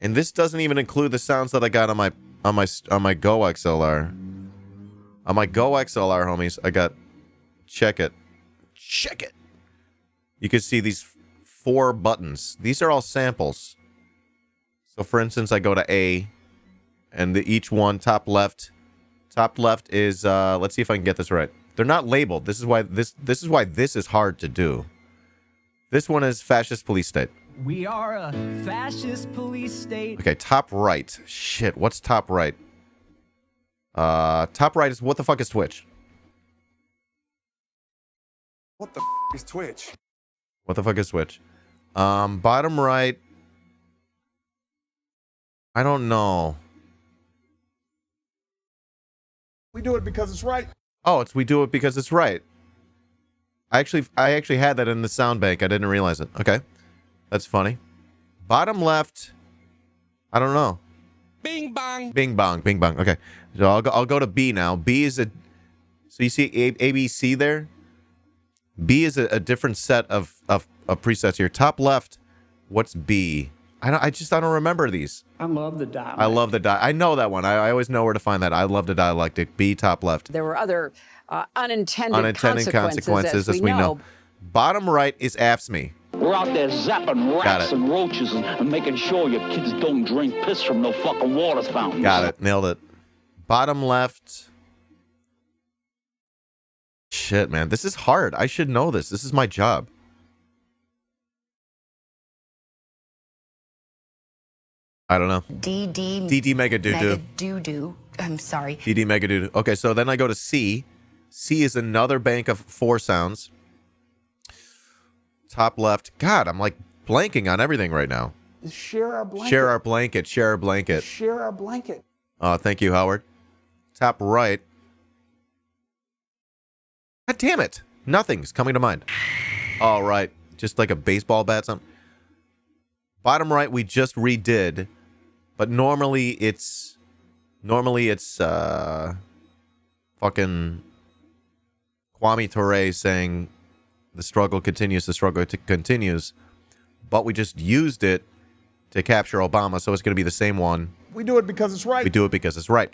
And this doesn't even include the sounds that I got on my Go XLR. On my Go XLR, homies, I got check it. Check it. You can see these 4 buttons. These are all samples. So for instance, I go to A, and each one top left is let's see if I can get this right. They're not labeled. This is why this is hard to do. This one is fascist police state. We are a fascist police state. Okay, top right. Shit, what's top right? Top right is what the fuck is Twitch? What the is Twitch? What the fuck is Twitch? Bottom right. I don't know. We do it because it's right. Oh, we do it because it's right. I actually had that in the sound bank. I didn't realize it. Okay. That's funny. Bottom left. I don't know. Bing bong. Bing bong. Bing bong. Okay. So I'll go to B now. B is a... So you see A, B, C there? B is a different set of presets here. Top left. What's B? I don't remember these. I love the dialect. I love the I know that one. I always know where to find that. I love the dialectic. B, top left. There were other unintended consequences as we know. Bottom right is AFSME. We're out there zapping rats and roaches and making sure your kids don't drink piss from no fucking water fountains. Got it. Nailed it. Bottom left. Shit, man. This is hard. I should know this. This is my job. I don't know. DD Mega Doo-Doo. I'm sorry. DD Mega Doo-Doo. Okay, so then I go to C. C is another bank of 4 sounds. Top left. God, I'm like blanking on everything right now. Share our blanket. Share our blanket. Share our blanket. Share our blanket. Thank you, Howard. Top right. God damn it. Nothing's coming to mind. All right. Just like a baseball bat. Something. Bottom right, we just redid. But normally it's fucking Kwame Ture saying the struggle continues, continues. But we just used it to capture Obama, so it's going to be the same one. We do it because it's right. We do it because it's right.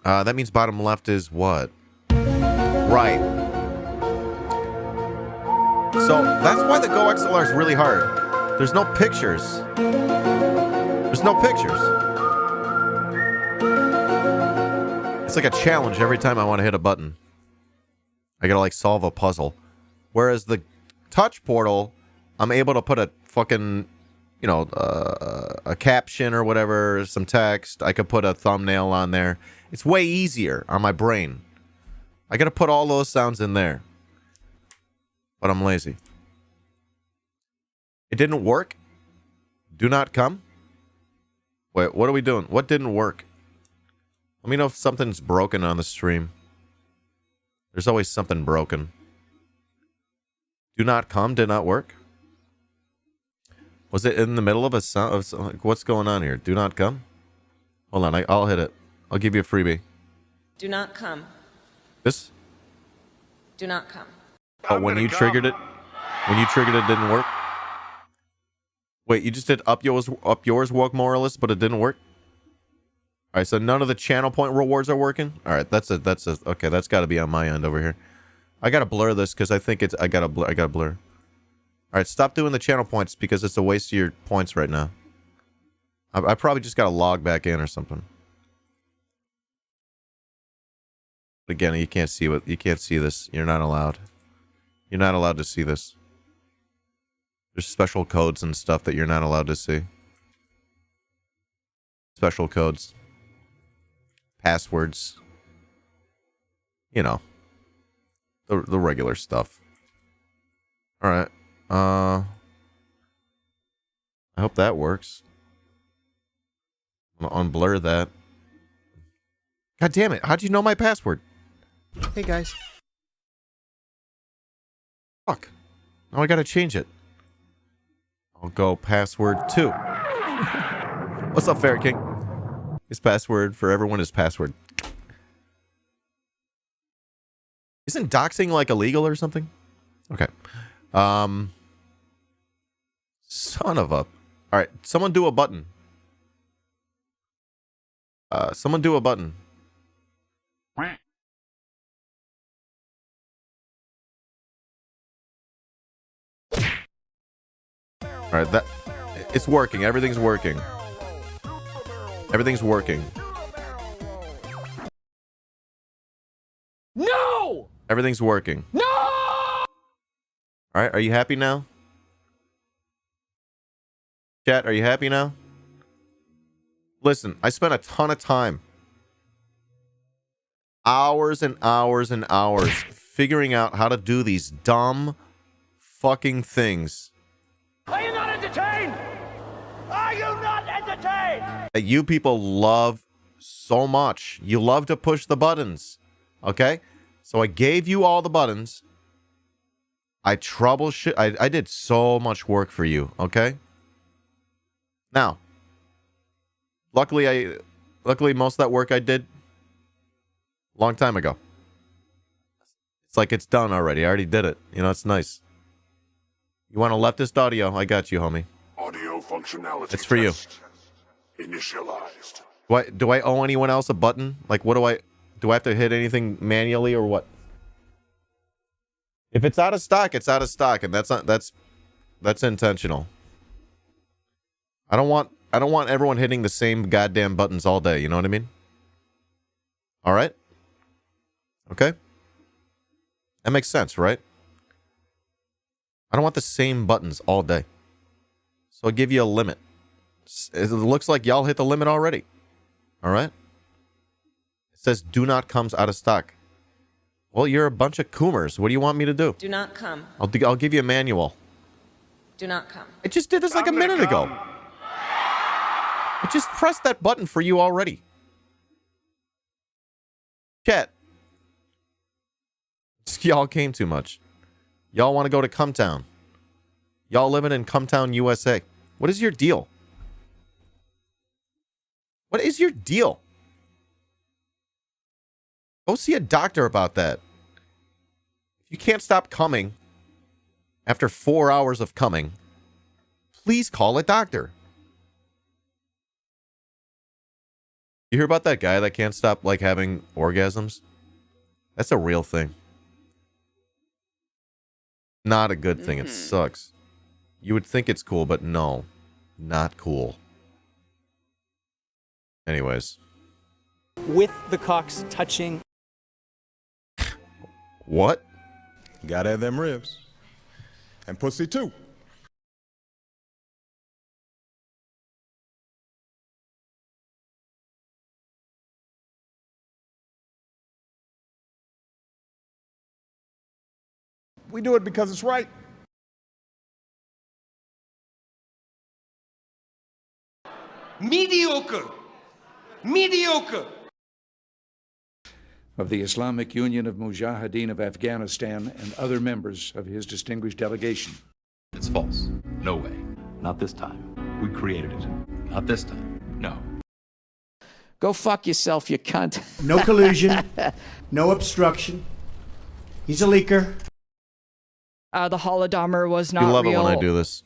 That means bottom left is what? Right. So that's why the Go XLR is really hard. There's no pictures. There's no pictures. It's like a challenge every time I want to hit a button. I gotta like solve a puzzle. Whereas the touch portal, I'm able to put a fucking, you know, a caption or whatever, some text. I could put a thumbnail on there. It's way easier on my brain. I gotta put all those sounds in there. But I'm lazy. It didn't work? Do not come? Wait, what are we doing? What didn't work? Let me know if something's broken on the stream. There's always something broken. Do not come did not work? Was it in the middle of a sound? What's going on here? Do not come? Hold on, I'll hit it. I'll give you a freebie. Do not come. This? Do not come. Oh, when you triggered it? When you triggered it, didn't work? Wait, you just did up yours woke moralist, but it didn't work? Alright, so none of the channel point rewards are working? Alright, okay, that's gotta be on my end over here. I gotta blur this because I think I gotta blur. Alright, stop doing the channel points because it's a waste of your points right now. I probably just gotta log back in or something. But again, you can't see this. You're not allowed. You're not allowed to see this. There's special codes and stuff that you're not allowed to see. Special codes. Passwords. You know. The regular stuff. Alright. I hope that works. I'm gonna unblur that. God damn it. How'd you know my password? Hey guys. Fuck. Now I gotta change it. I'll go password 2. What's up, Ferret King? His password for everyone is password. Isn't doxing like illegal or something? Okay. Son of a... All right, someone do a button. Someone do a button. All right, that it's working. Everything's working. Everything's working. No! Everything's working. No! All right, are you happy now? Chat, are you happy now? Listen, I spent a ton of time. Hours and hours and hours figuring out how to do these dumb fucking things. Are you not entertained? Are you not entertained? That you people love so much. You love to push the buttons. Okay? So I gave you all the buttons. I troubleshoot. I did so much work for you. Okay? Now, luckily most of that work I did a long time ago. It's like it's done already. I already did it. You know, it's nice. You want a leftist audio? I got you, homie. Audio functionality. It's for you. Initialized. Do I owe anyone else a button? Like, what do I have to hit anything manually or what? If it's out of stock, it's out of stock, and that's intentional. I don't want everyone hitting the same goddamn buttons all day. You know what I mean? All right. Okay. That makes sense, right? I don't want the same buttons all day. So I'll give you a limit. It looks like y'all hit the limit already. All right? It says do not comes out of stock. Well, you're a bunch of coomers. What do you want me to do? Do not come. I'll give you a manual. Do not come. I just did this like a minute ago. I just pressed that button for you already. Chat. Y'all came too much. Y'all want to go to Cumtown. Y'all living in Cumtown, USA. What is your deal? What is your deal? Go see a doctor about that. If you can't stop coming after 4 hours of coming, please call a doctor. You hear about that guy that can't stop, like, having orgasms? That's a real thing. Not a good thing. It sucks. You would think it's cool, but no. Not cool. Anyways. With the cocks touching. What? Gotta have them ribs. And pussy too. We do it because it's right. Mediocre. Mediocre. Of the Islamic Union of Mujahideen of Afghanistan and other members of his distinguished delegation. It's false. No way. Not this time. We created it. Not this time. No. Go fuck yourself, you cunt. No collusion. No obstruction. He's a leaker. The Holodomor was not You love real. it when I do this.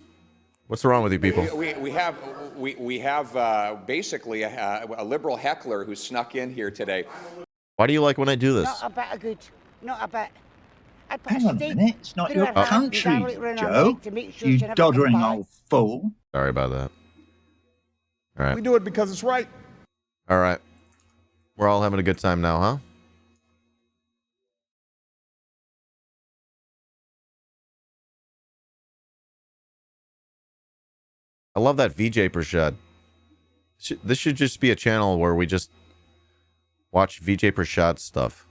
What's wrong with you people? We have basically a liberal heckler who snuck in here today. Why do you like when I do this? Not a bit of good. Not a bit. Hang on a minute. It's not your country, Joe. You doddering old fool. Sorry about that. All right. We do it because it's right. All right. We're all having a good time now, huh? I love that VJ Prashad. This should just be a channel where we just watch VJ Prashad stuff.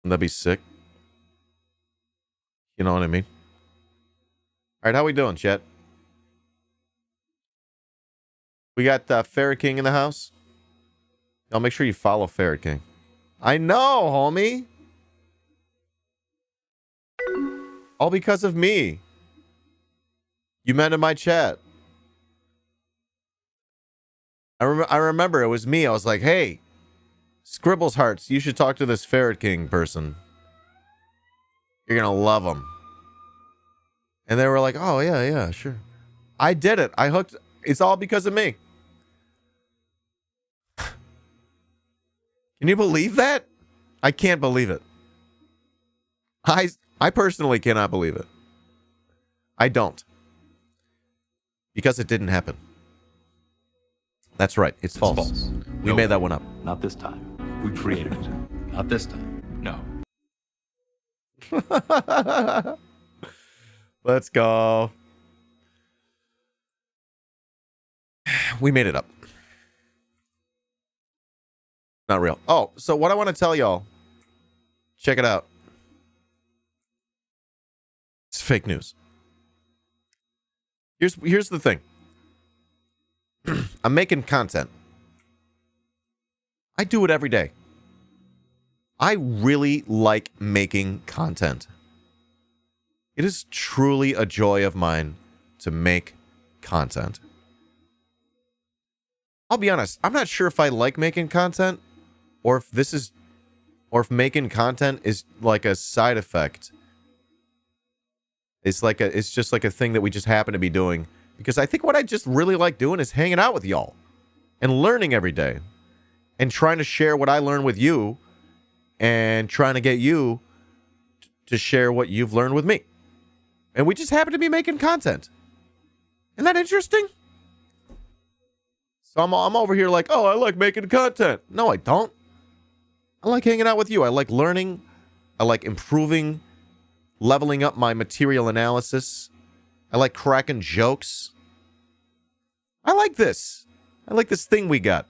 Wouldn't that be sick? You know what I mean? All right, how we doing, chat? We got Ferret King in the house. Y'all make sure you follow Ferret King. I know, homie. All because of me. You meant in my chat. I remember it was me. I was like, hey, Scribbles Hearts, you should talk to this Ferret King person. You're going to love him. And they were like, oh, yeah, sure. I did it. I hooked. It's all because of me. Can you believe that? I can't believe it. I personally cannot believe it. I don't. Because it didn't happen. That's right. It's false. We made that one up. Not this time. We created it. Not this time. No. Let's go. We made it up. Not real. Oh, so what I want to tell y'all, check it out. It's fake news. Here's the thing. I'm making content. I do it every day. I really like making content. It is truly a joy of mine to make content. I'll be honest, I'm not sure if I like making content or if making content is like a side effect. It's just like a thing that we just happen to be doing. Because I think what I just really like doing is hanging out with y'all and learning every day and trying to share what I learn with you and trying to get you to share what you've learned with me. And we just happen to be making content. Isn't that interesting? So I'm over here like, oh, I like making content. No, I don't. I like hanging out with you. I like learning. I like improving, leveling up my material analysis. I like cracking jokes. I like this. I like this thing we got.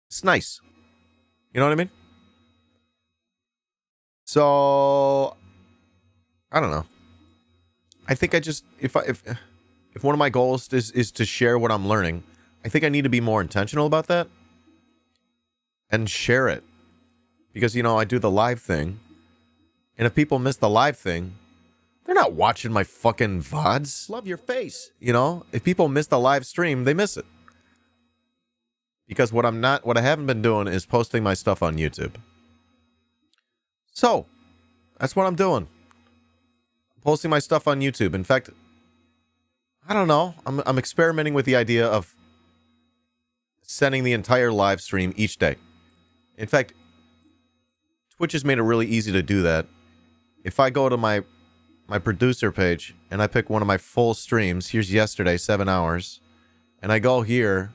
It's nice. You know what I mean? So, I don't know. I think I just, if one of my goals is to share what I'm learning, I think I need to be more intentional about that and share it. Because, you know, I do the live thing. And if people miss the live thing, they're not watching my fucking VODs. Love your face. You know, if people miss the live stream, they miss it. Because what I haven't been doing is posting my stuff on YouTube. So, that's what I'm doing. Posting my stuff on YouTube. In fact, I don't know. I'm experimenting with the idea of sending the entire live stream each day. In fact, Twitch has made it really easy to do that. If I go to my producer page and I pick one of my full streams, here's yesterday, 7 hours, and I go here,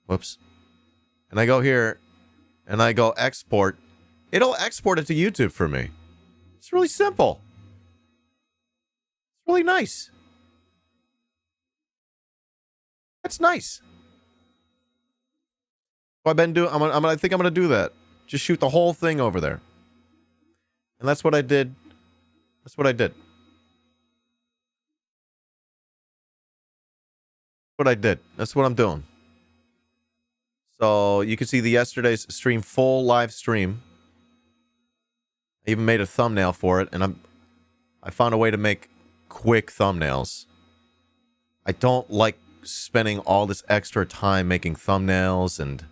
whoops, and I go here, and I go export, it'll export it to YouTube for me. It's really simple. It's really nice. That's nice. So I've been doing. I think I'm gonna do that. Just shoot the whole thing over there. And that's what I did. That's what I did. What I did. That's what I'm doing. So you can see the yesterday's stream, full live stream. I even made a thumbnail for it, and I found a way to make quick thumbnails. I don't like spending all this extra time making thumbnails and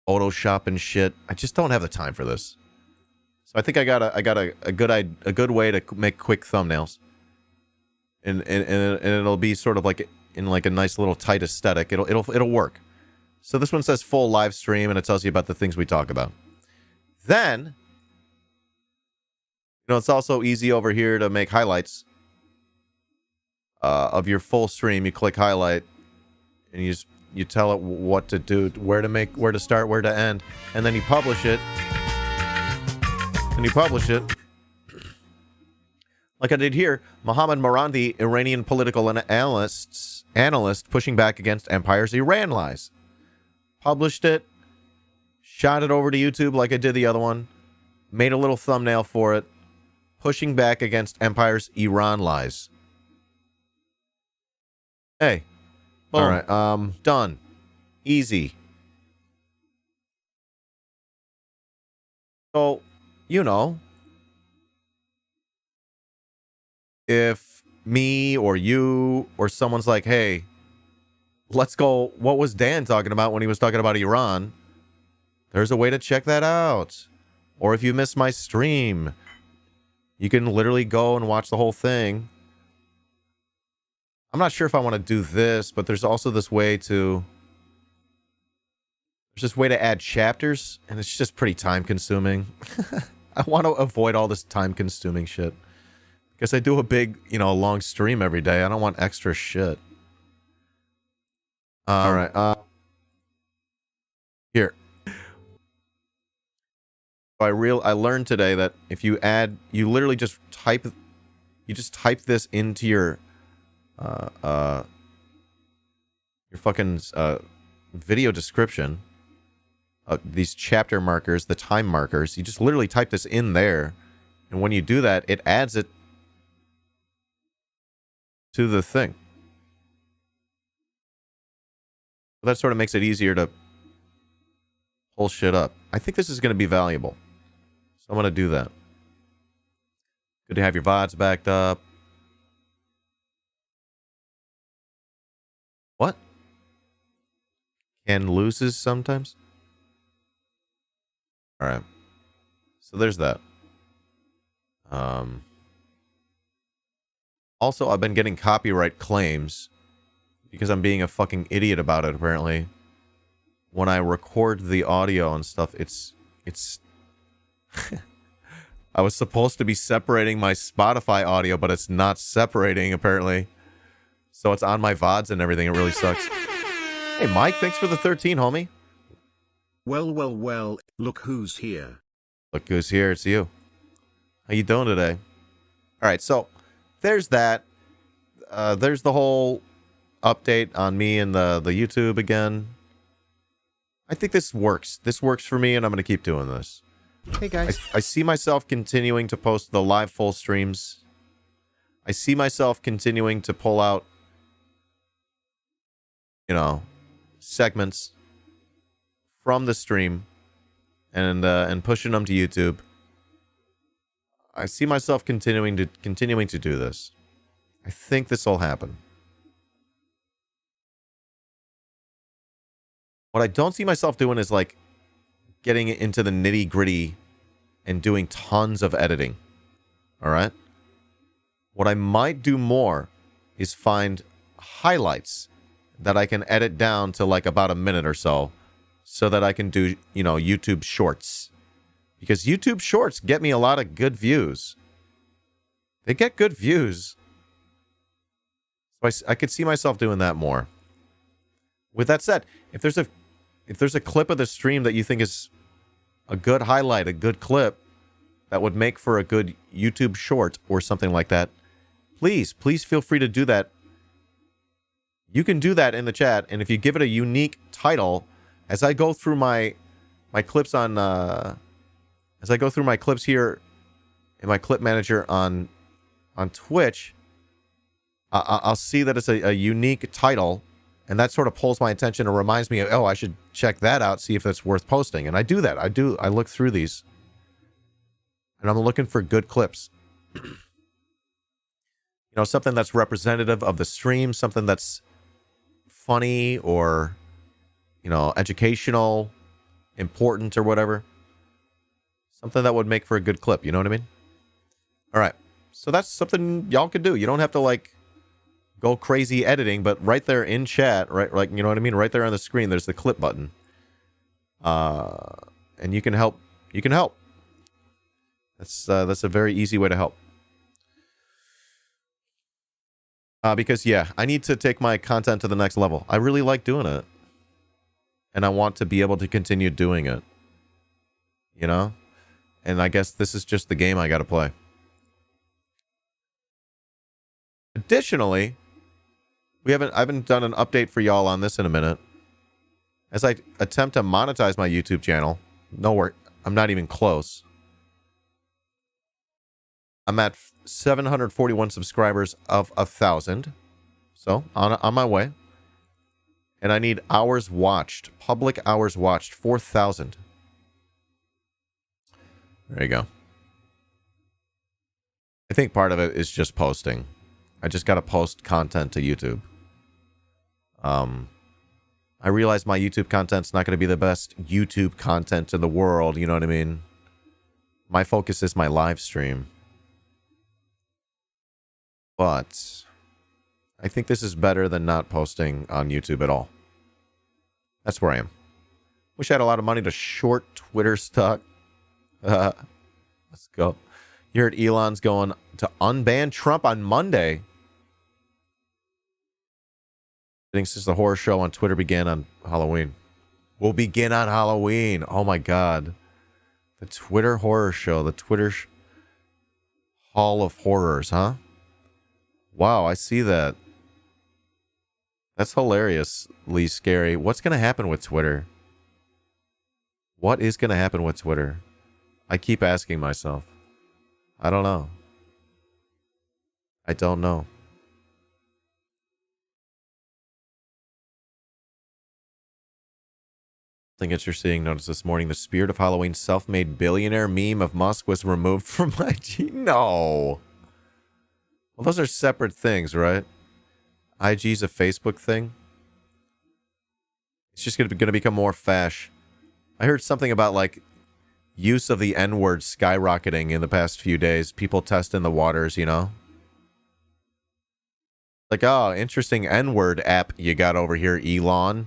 Photoshop and shit. I just don't have the time for this. So I think I got a good way to make quick thumbnails, and it'll be sort of like in like a nice little tight aesthetic. It'll work. So this one says full live stream, and it tells you about the things we talk about. Then, you know, it's also easy over here to make highlights of your full stream. You click highlight, and you tell it what to do, where to start, where to end, and then you publish it. And you publish it. Like I did here, Mohammad Morandi, Iranian political analyst pushing back against Empire's Iran lies. Published it, shot it over to YouTube like I did the other one, made a little thumbnail for it, pushing back against Empire's Iran lies. Hey. All right, done. Easy. So, you know, if me or you or someone's like, hey, let's go, what was Dan talking about when he was talking about Iran? There's a way to check that out. Or if you missed my stream, you can literally go and watch the whole thing. I'm not sure if I want to do this, but there's also this way to... There's this way to add chapters, and it's just pretty time-consuming. I want to avoid all this time-consuming shit. Because I do a big, you know, long stream every day. I don't want extra shit. Alright, here. I learned today that if you add... You literally just type... You just type this into your fucking video description, these chapter markers, the time markers, you just literally type this in there, and when you do that, it adds it to the thing. That sort of makes it easier to pull shit up. I think this is going to be valuable, so I'm going to do that. Good to have your VODs backed up. What? Ken loses sometimes? Alright. So there's that. Also, I've been getting copyright claims because I'm being a fucking idiot about it, apparently. When I record the audio and stuff, it's... I was supposed to be separating my Spotify audio, but it's not separating, apparently. So it's on my VODs and everything. It really sucks. Hey, Mike, thanks for the 13, homie. Well, look who's here. Look who's here. It's you. How you doing today? All right, so there's that. There's the whole update on me and the YouTube again. I think this works. This works for me, and I'm going to keep doing this. Hey, guys. I see myself continuing to post the live full streams. I see myself continuing to pull out, you know, segments from the stream and pushing them to YouTube. I see myself continuing to do this. I think this will happen. What I don't see myself doing is like getting into the nitty-gritty and doing tons of editing. All right? What I might do more is find highlights that I can edit down to like about a minute or so that I can do, you know, YouTube shorts. Because YouTube shorts get me a lot of good views. They get good views. So I could see myself doing that more. With that said, if there's a clip of the stream that you think is a good highlight, a good clip that would make for a good YouTube short or something like that, please feel free to do that. You can do that in the chat, and if you give it a unique title, as I go through my clips on as I go through my clips here in my clip manager on Twitch, I'll see that it's a unique title, and that sort of pulls my attention and reminds me, oh, I should check that out, see if it's worth posting. And I do that. I look through these, and I'm looking for good clips. You know, something that's representative of the stream, something that's funny or, you know, educational, important or whatever. Something that would make for a good clip, you know what I mean? All right. So that's something y'all could do. You don't have to, like, go crazy editing, but right there in chat, right, like, you know what I mean? Right there on the screen, there's the clip button. And you can help. You can help. That's a very easy way to help. Because, yeah, I need to take my content to the next level. I really like doing it. And I want to be able to continue doing it. You know? And I guess this is just the game I got to play. Additionally, I haven't done an update for y'all on this in a minute. As I attempt to monetize my YouTube channel, nowhere, I'm not even close. I'm at 741 subscribers of 1,000. So, on my way. And I need hours watched, public hours watched, 4,000. There you go. I think part of it is just posting. I just got to post content to YouTube. I realize my YouTube content's not going to be the best YouTube content in the world, you know what I mean? My focus is my live stream. But I think this is better than not posting on YouTube at all. That's where I am. Wish I had a lot of money to short Twitter stock. Let's go. You heard Elon's going to unban Trump on Monday. Since the horror show on Twitter began on Halloween. Will begin on Halloween. Oh my God. The Twitter horror show. The Twitter Hall of Horrors, huh? Wow, I see that. That's hilariously scary. What's going to happen with Twitter? What is going to happen with Twitter? I keep asking myself. I don't know. I don't know. Interesting. Notice this morning the Spirit of Halloween self-made billionaire meme of Musk was removed from IG. No. Well, those are separate things, right? IG's a Facebook thing. It's just going to become more fash. I heard something about like use of the N-word skyrocketing in the past few days. People testing the waters, you know? Like, oh, interesting N-word app you got over here, Elon.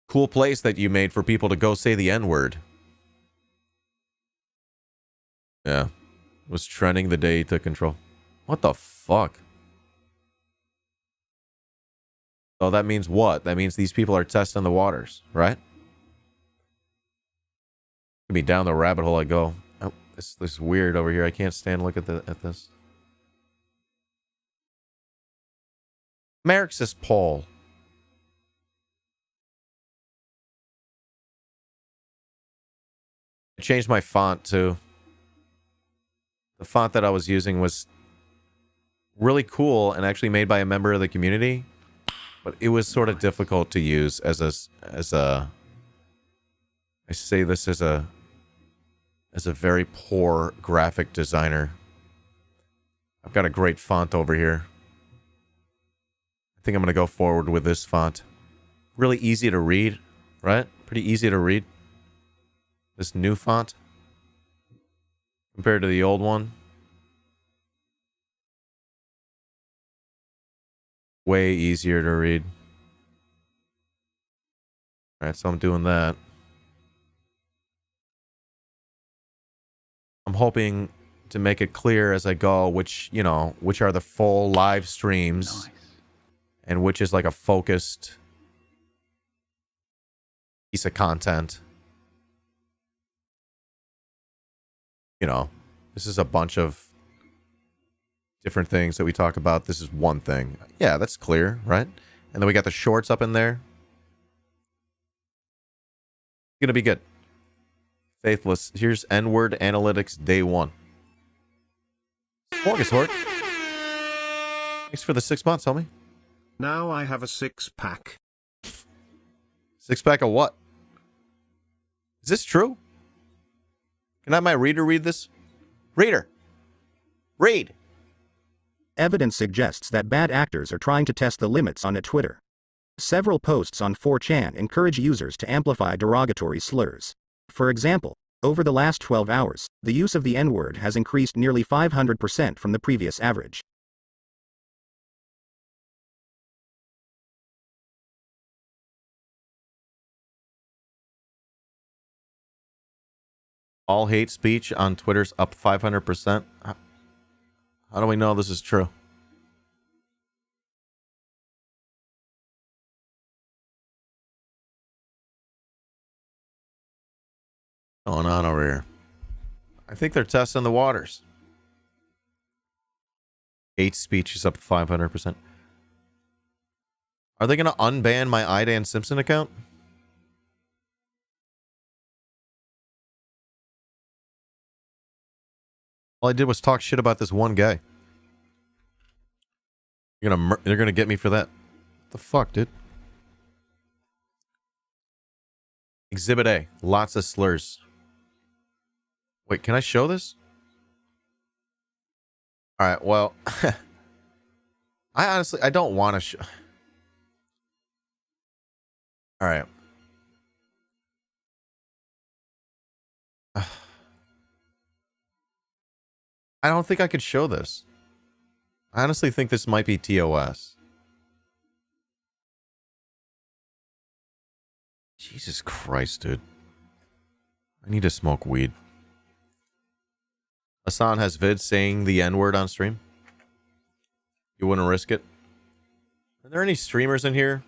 Cool place that you made for people to go say the N-word. Yeah. Was trending the day he took control. What the fuck? Oh, that means what? That means these people are testing the waters, right? Could be down the rabbit hole I go. Oh, this is weird over here. I can't stand look at this. Marxist poll. I changed my font too. The font that I was using was really cool and actually made by a member of the community, but it was sort of difficult to use as a I say this as a very poor graphic designer. I've got a great font over here. I think I'm going to go forward with this font. Really easy to read, right? Pretty easy to read. This new font compared to the old one. Way easier to read. All right, so I'm doing that. I'm hoping to make it clear as I go which are the full live streams and which is like a focused piece of content. You know, this is a bunch of different things that we talk about. This is one thing. Yeah, that's clear, right? And then we got the shorts up in there. It's going to be good. Faithless. Here's N-word analytics day 1. August Hort. Thanks for the 6 months, homie. Now I have a 6-pack. 6-pack of what? Is this true? Can I have my reader read this? Reader! Read! Evidence suggests that bad actors are trying to test the limits on Twitter. Several posts on 4chan encourage users to amplify derogatory slurs. For example, over the last 12 hours, the use of the N-word has increased nearly 500% from the previous average. All hate speech on Twitter's up 500%. How do we know this is true? What's going on over here? I think they're testing the waters. Hate speech is up 500%. Are they going to unban my IDAN Simpson account? All I did was talk shit about this one guy. They're gonna get me for that. The fuck, dude? Exhibit A. Lots of slurs. Wait, can I show this? Alright, well... I don't want to show... Alright. I don't think I could show this. I honestly think this might be TOS. Jesus Christ, dude. I need to smoke weed. Hassan has vids saying the N-word on stream. You wouldn't risk it? Are there any streamers in here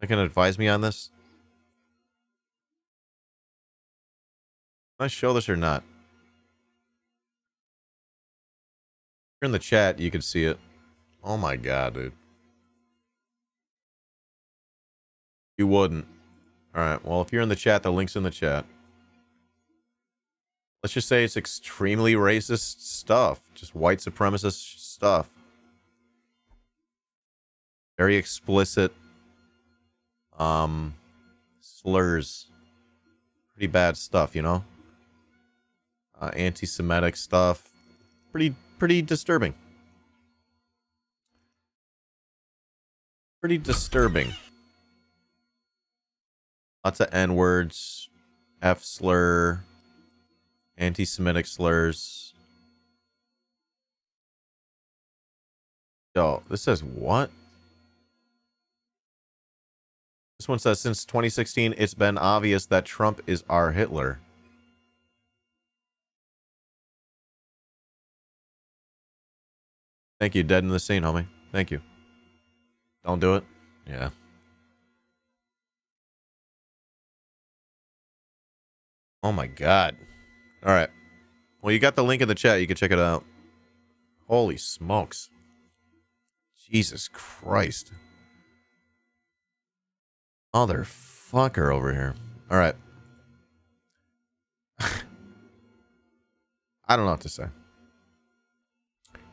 that can advise me on this? Can I show this or not? If you're in the chat, you can see it. Oh my god, dude. You wouldn't. Alright, well, if you're in the chat, the link's in the chat. Let's just say it's extremely racist stuff. Just white supremacist stuff. Very explicit. Slurs. Pretty bad stuff, you know? Anti-Semitic stuff. Pretty disturbing. Pretty disturbing. Lots of N-words. F-slur. Anti-Semitic slurs. Yo, this says what? This one says, since 2016, it's been obvious that Trump is our Hitler. Thank you, Dead in the Scene, homie. Thank you. Don't do it? Yeah. Oh my god. Alright. Well, you got the link in the chat. You can check it out. Holy smokes. Jesus Christ. Motherfucker over here. Alright. I don't know what to say.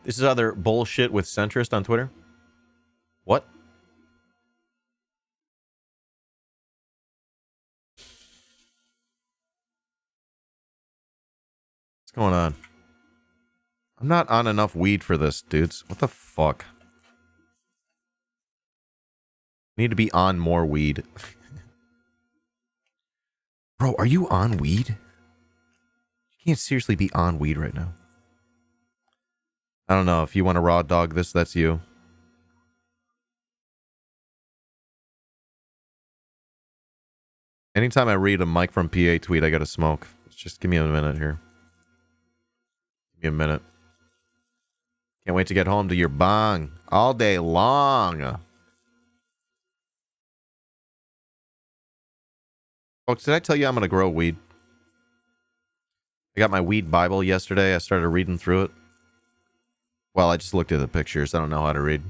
This is other bullshit with centrist on Twitter. What? What's going on? I'm not on enough weed for this, dudes. What the fuck? Need to be on more weed. Bro, are you on weed? You can't seriously be on weed right now. I don't know. If you want to raw dog this, that's you. Anytime I read a Mike from PA tweet, I gotta smoke. Just give me a minute here. Give me a minute. Can't wait to get home to your bong all day long. Folks, did I tell you I'm gonna grow weed? I got my weed Bible yesterday. I started reading through it. Well, I just looked at the pictures. I don't know how to read.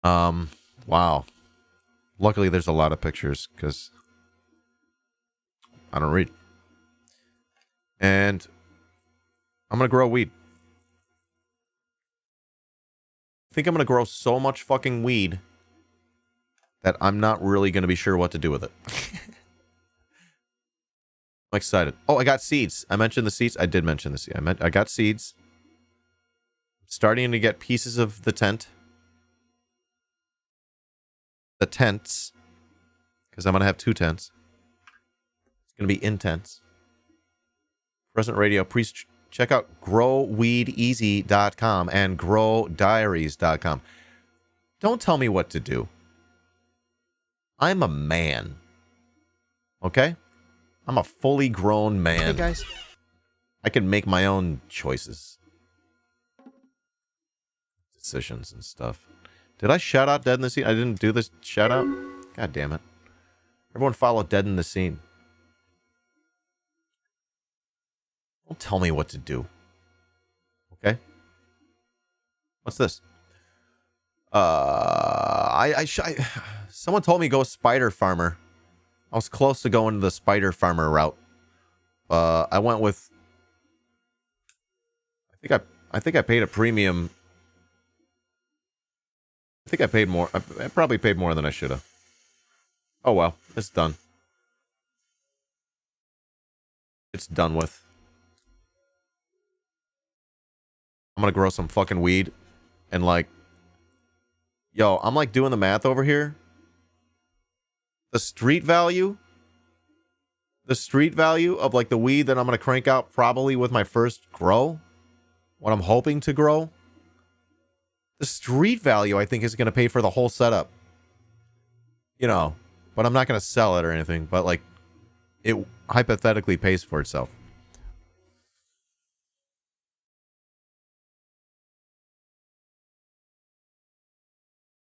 Wow. Luckily, there's a lot of pictures, because I don't read. And I'm going to grow weed. I think I'm going to grow so much fucking weed that I'm not really going to be sure what to do with it. I'm excited. Oh, I got seeds. I mentioned the seeds. I did mention the seeds. I got seeds. Starting to get pieces of the tent. The tents. Because I'm going to have 2 tents. It's going to be intense. Present Radio. Please check out growweedeasy.com and growdiaries.com. Don't tell me what to do. I'm a man. Okay? I'm a fully grown man. Hey, guys. I can make my own choices. Decisions and stuff. Did I shout out Dead in the Scene? I didn't do this shout out? God damn it. Everyone follow Dead in the Scene. Don't tell me what to do. Okay? What's this? Someone told me go Spider Farmer. I was close to going the Spider Farmer route. I went with... I think I paid a premium I think I paid more. I probably paid more than I should have. Oh well, it's done. It's done with. I'm gonna grow some fucking weed. And like, yo, I'm like doing the math over here. The street value of like the weed that I'm gonna crank out probably with my first grow, what I'm hoping to grow, the street value I think is gonna pay for the whole setup. You know, but I'm not gonna sell it or anything, but like it hypothetically pays for itself.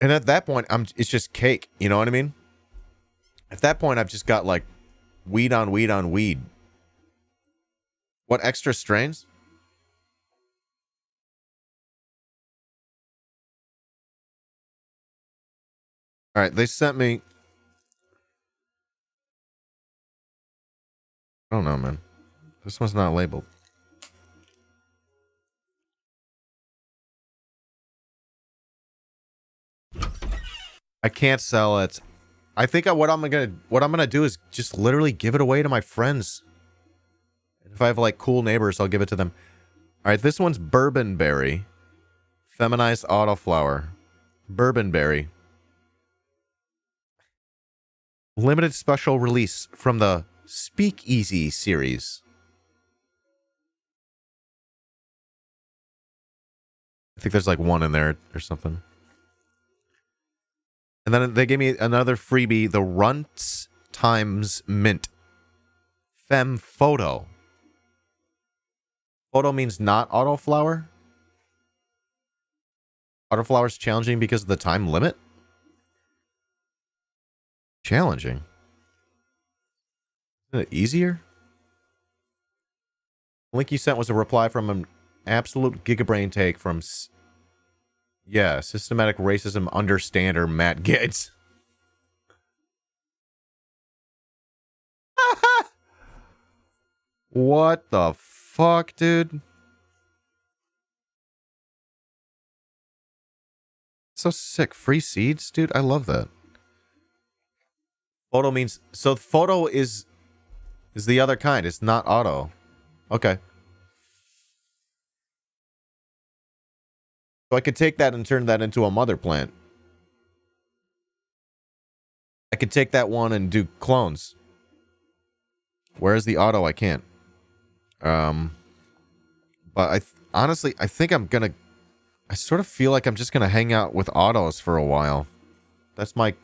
And at that point, it's just cake. You know what I mean? At that point, I've just got like weed on weed on weed. What extra strains? All right, they sent me. I don't know, man. This one's not labeled. I can't sell it. I think what I'm gonna do is just literally give it away to my friends. If I have like cool neighbors, I'll give it to them. All right, this one's bourbon berry, feminized autoflower, bourbon berry, limited special release from the Speakeasy series. I think there's like one in there or something. And then they gave me another freebie, the Runts Times Mint. Femme Photo. Photo means not autoflower? Autoflower's challenging because of the time limit? Challenging? Isn't it easier? The link you sent was a reply from an absolute gigabrain take from... Yeah, systematic racism understander Matt Gates. What the fuck, dude? So sick. Free seeds, dude. I love that. Photo means... So photo is the other kind. It's not auto. Okay. So I could take that and turn that into a mother plant. I could take that one and do clones. Whereas the auto, I can't. But honestly, I think I'm gonna... I sort of feel like I'm just gonna hang out with autos for a while. That's my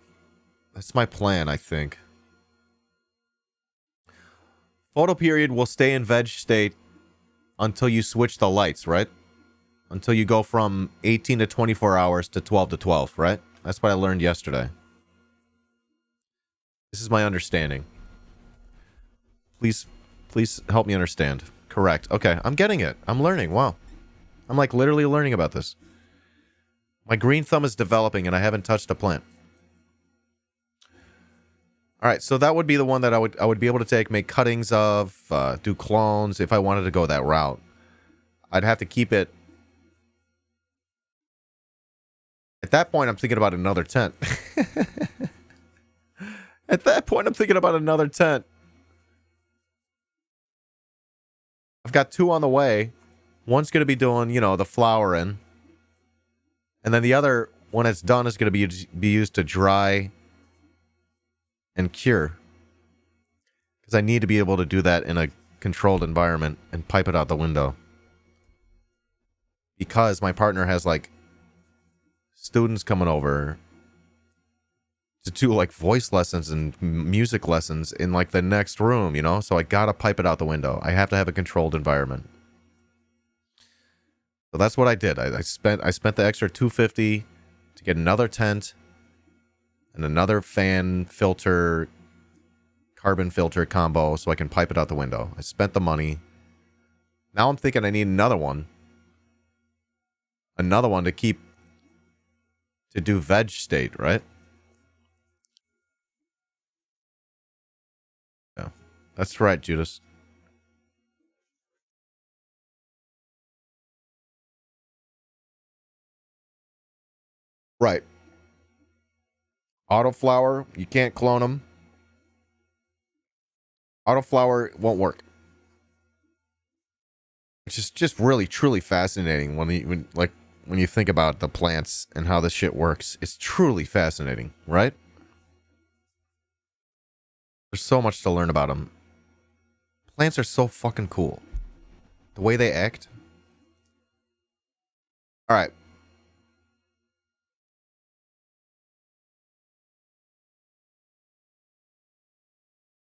plan, I think. Photo period will stay in veg state until you switch the lights, right? Until you go from 18 to 24 hours to 12 to 12, right? That's what I learned yesterday. This is my understanding. Please help me understand. Correct. Okay, I'm getting it. I'm learning. Wow. I'm like literally learning about this. My green thumb is developing and I haven't touched a plant. All right, so that would be the one that I would be able to take, make cuttings of, do clones if I wanted to go that route. I'd have to keep it. At that point, I'm thinking about another tent. At that point, I'm thinking about another tent. I've got two on the way. One's going to be doing, you know, the flowering. And then the other, when it's done, is going to be used to dry and cure. Because I need to be able to do that in a controlled environment and pipe it out the window. Because my partner has, like, students coming over to do, like, voice lessons and music lessons in, like, the next room, you know? So I gotta pipe it out the window. I have to have a controlled environment. So that's what I did. I spent the extra $250 to get another tent and another fan filter, carbon filter combo so I can pipe it out the window. I spent the money. Now I'm thinking I need another one. Another one to keep, to do veg state, right? Yeah, that's right, Judas. Right. Autoflower, you can't clone them. Autoflower won't work. Which is just really, truly fascinating when you think about the plants and how this shit works. It's truly fascinating, right? There's so much to learn about them. Plants are so fucking cool. The way they act. All right.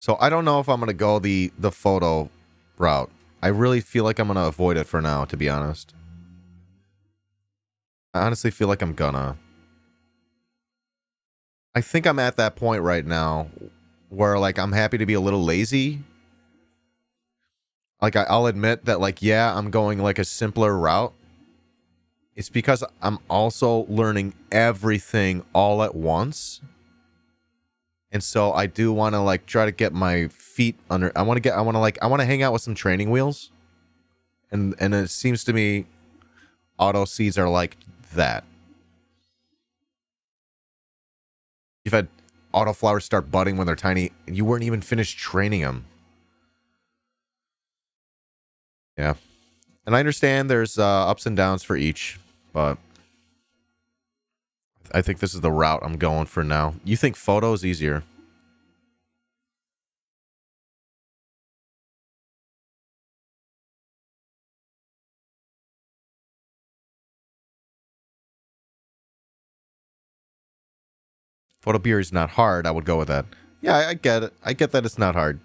So I don't know if I'm going to go the photo route. I really feel like I'm going to avoid it for now, to be honest. I honestly feel like I'm gonna. I think I'm at that point right now where, like, I'm happy to be a little lazy. Like, I'll admit that, like, yeah, I'm going, like, a simpler route. It's because I'm also learning everything all at once. And so I do want to, like, try to get my feet under... I want to hang out with some training wheels. And it seems to me auto seeds are like that. You've had autoflowers start budding when they're tiny, and you weren't even finished training them. Yeah. And I understand there's ups and downs for each, but I think this is the route I'm going for now. You think photo's easier? Photo beer is not hard. I would go with that. Yeah, I get it. I get that it's not hard.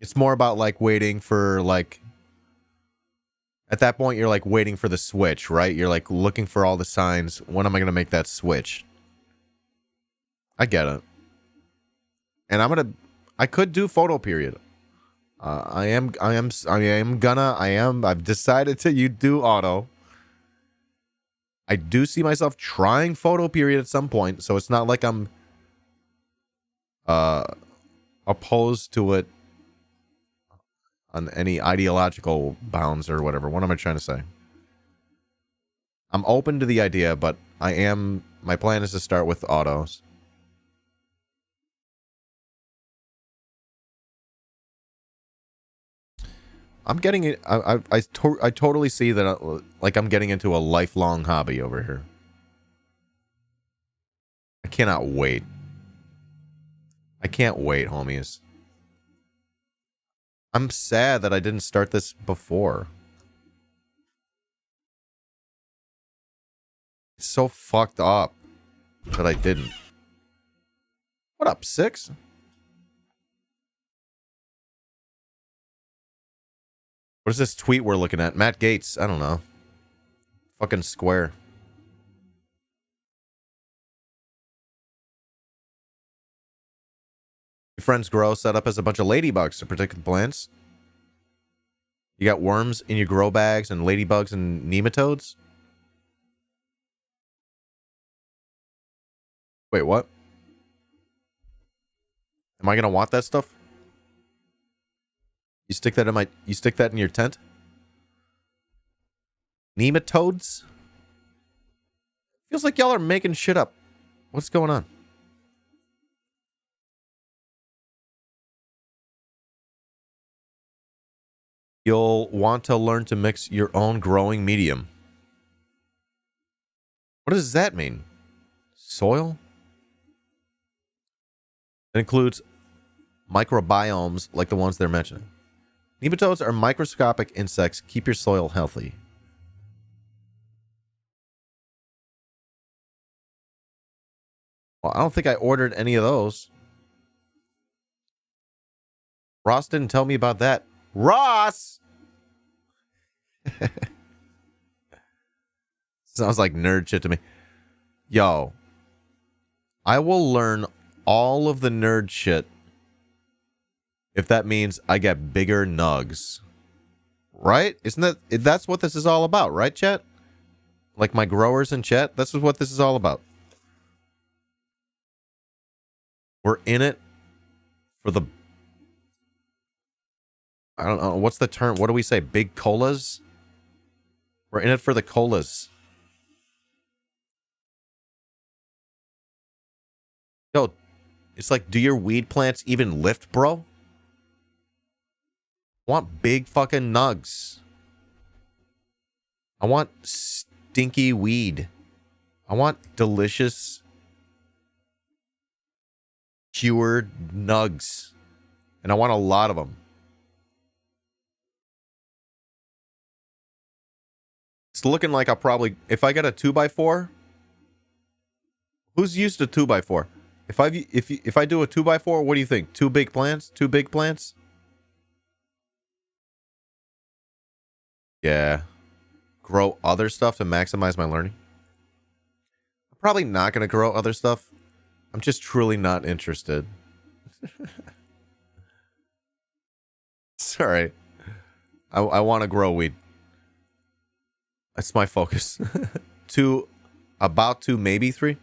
It's more about, like, waiting for, like... At that point, you're, like, waiting for the switch, right? You're, like, looking for all the signs. When am I going to make that switch? I get it. And I could do photo period. I've decided to do auto. I do see myself trying photo period at some point, so it's not like I'm opposed to it on any ideological bounds or whatever. What am I trying to say? I'm open to the idea, but my plan is to start with autos. I'm getting it. I totally see that, like, I'm getting into a lifelong hobby over here. I cannot wait. I can't wait, homies. I'm sad that I didn't start this before. It's so fucked up that I didn't. What up, 6? What is this tweet we're looking at? Matt Gates. I don't know. Fucking square. Your friends grow set up as a bunch of ladybugs to protect the plants. You got worms in your grow bags and ladybugs and nematodes? Wait, what? Am I gonna want that stuff? You stick that in your tent? Nematodes? Feels like y'all are making shit up. What's going on? You'll want to learn to mix your own growing medium. What does that mean? Soil? It includes microbiomes like the ones they're mentioning. Nematodes are microscopic insects. Keep your soil healthy. Well, I don't think I ordered any of those. Ross didn't tell me about that. Ross! Sounds like nerd shit to me. Yo. I will learn all of the nerd shit if that means I get bigger nugs. Right? That's what this is all about, right, chat? Like my growers in chat? That's what this is all about. We're in it for the... I don't know. What's the term? What do we say? Big colas? We're in it for the colas. Yo, it's like, do your weed plants even lift, bro? I want big fucking nugs. I want stinky weed. I want delicious cured nugs. And I want a lot of them. It's looking like I'll probably, if I get a 2x4, who's used a 2x4? If I do a 2x4, what do you think? Two big plants? Two big plants? Yeah. Grow other stuff to maximize my learning. I'm probably not going to grow other stuff. I'm just truly not interested. Sorry. I want to grow weed. That's my focus. About two, maybe 3.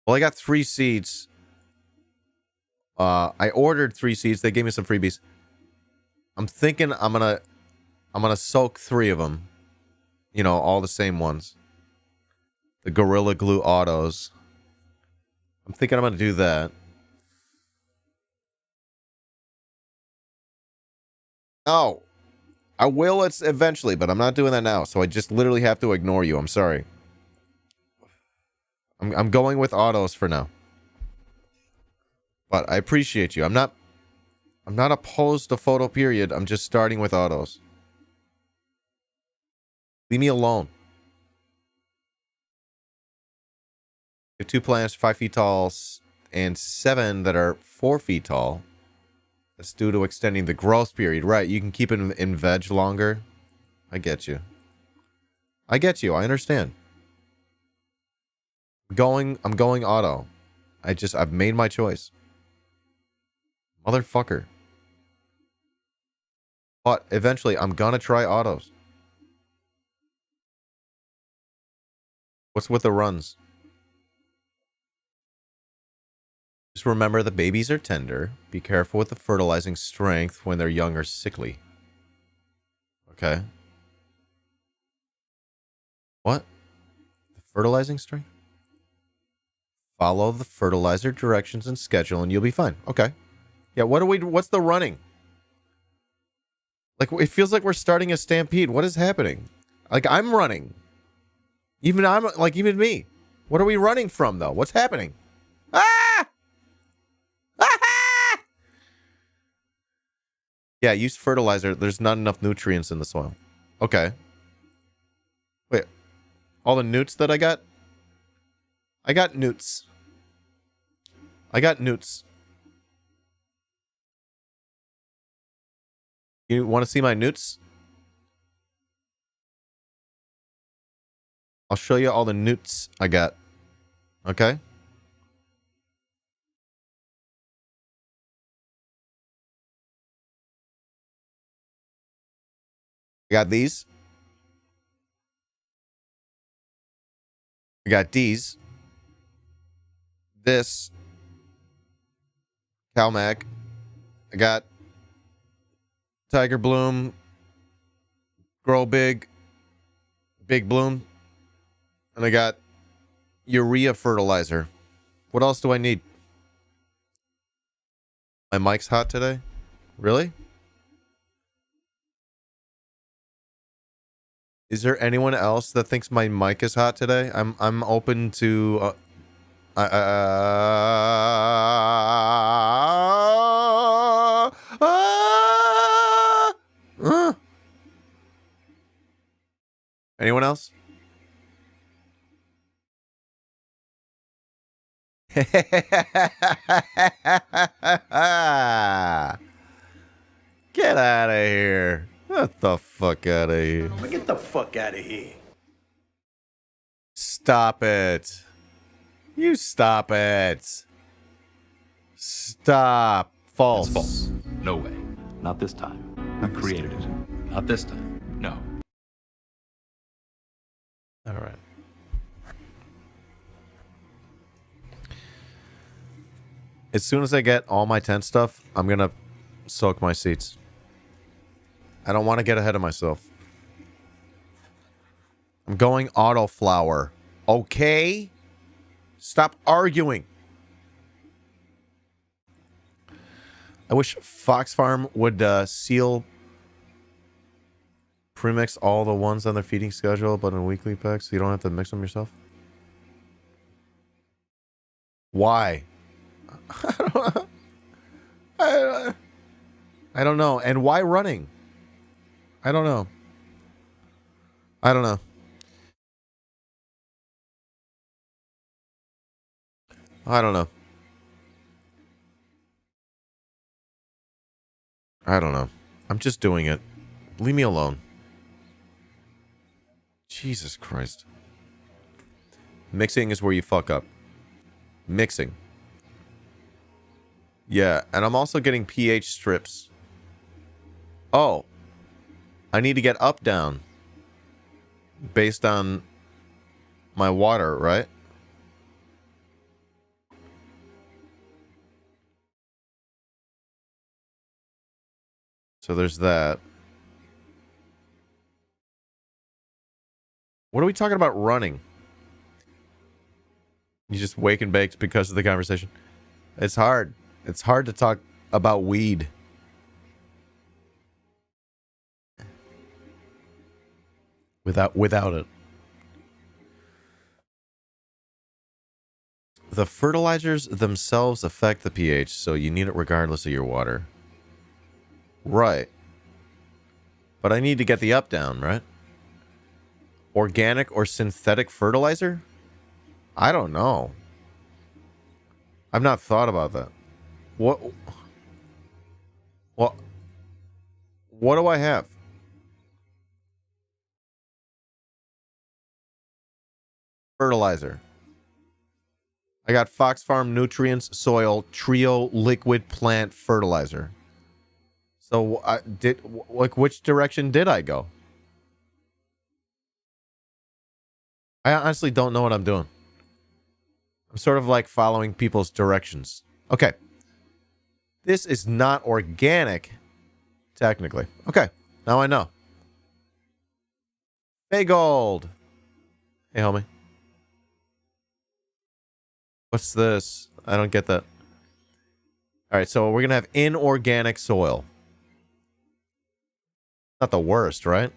Well, I got 3 seeds. I ordered 3 seeds. They gave me some freebies. I'm thinking I'm gonna soak 3 of them. You know, all the same ones. The Gorilla Glue autos. I'm thinking I'm gonna do that. Oh, I will eventually, but I'm not doing that now. So I just literally have to ignore you. I'm sorry. I'm going with autos for now. But I appreciate you. I'm not opposed to photo period. I'm just starting with autos. Leave me alone. We have 2 plants 5 feet tall and 7 that are 4 feet tall. That's due to extending the growth period. Right, you can keep it in veg longer. I get you. I get you. I understand. I'm going auto. I've made my choice. Motherfucker. But eventually, I'm gonna try autos. What's with the runs? Just remember the babies are tender. Be careful with the fertilizing strength when they're young or sickly. Okay. What? The fertilizing strength? Follow the fertilizer directions and schedule and you'll be fine. Okay. Yeah, what's the running? Like, it feels like we're starting a stampede. What is happening? Like, I'm running. Even me. What are we running from, though? What's happening? Ah! Ah! Yeah, use fertilizer. There's not enough nutrients in the soil. Okay. Wait. All the newts that I got? I got newts. You want to see my newts? I'll show you all the newts I got. Okay? I got these. I got these. This. CalMag. I got Tiger Bloom. Grow Big. Big Bloom. And I got urea fertilizer. What else do I need? My mic's hot today? Really? Is there anyone else that thinks my mic is hot today? I'm open to anyone else? Get out of here. Get the fuck out of here. Get the fuck out of here. Stop it. You stop it. Stop. False. It's false. No way. Not this time. We created it. Not this time. No. All right. As soon as I get all my tent stuff, I'm going to soak my seats. I don't want to get ahead of myself. I'm going auto flower. Okay? Stop arguing. I wish Fox Farm would seal premix all the ones on their feeding schedule, but in weekly packs, so you don't have to mix them yourself. Why? I don't know. And why running? I don't know. I don't know. I don't know. I don't know. I'm just doing it. Leave me alone. Jesus Christ. Mixing is where you fuck up. Mixing. Yeah, and I'm also getting pH strips. Oh. I need to get up down. Based on my water, right? So there's that. What are we talking about running? You just wake and baked because of the conversation. It's hard. It's hard to talk about weed. Without it. The fertilizers themselves affect the pH, so you need it regardless of your water. Right. But I need to get the up down, right? Organic or synthetic fertilizer? I don't know. I've not thought about that. What do I have? Fertilizer. I got Fox Farm Nutrients Soil Trio Liquid Plant Fertilizer. So which direction did I go? I honestly don't know what I'm doing. I'm sort of like following people's directions. Okay. This is not organic, technically. Okay. Now I know. Hey, Gold. Hey, homie. What's this? I don't get that. All right, so we're going to have inorganic soil. Not the worst, right?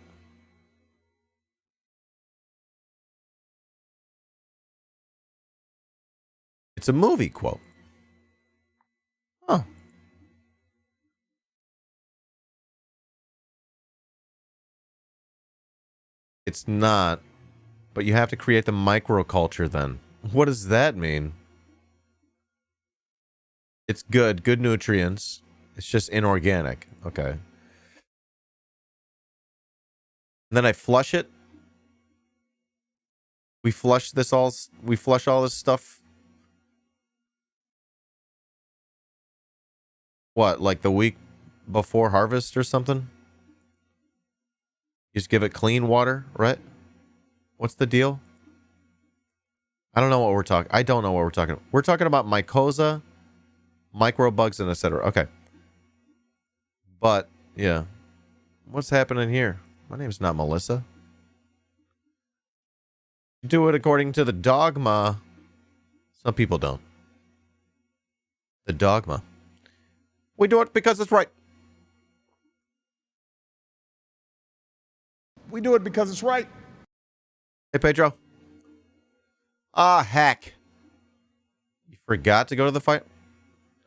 It's a movie quote. Oh. It's not. But you have to create the microculture then. What does that mean? It's good. Good nutrients. It's just inorganic. Okay. And then I flush it. We flush all this stuff. What, like the week before harvest or something? You just give it clean water, right? What's the deal? I don't know what we're talking. I don't know what we're talking about. We're talking about mycosa, microbugs, and etc. Okay. But, yeah. What's happening here? My name's not Melissa. Do it according to the dogma. Some people don't. The dogma. We do it because it's right. We do it because it's right. Hey, Pedro. Ah, heck. You forgot to go to the fight?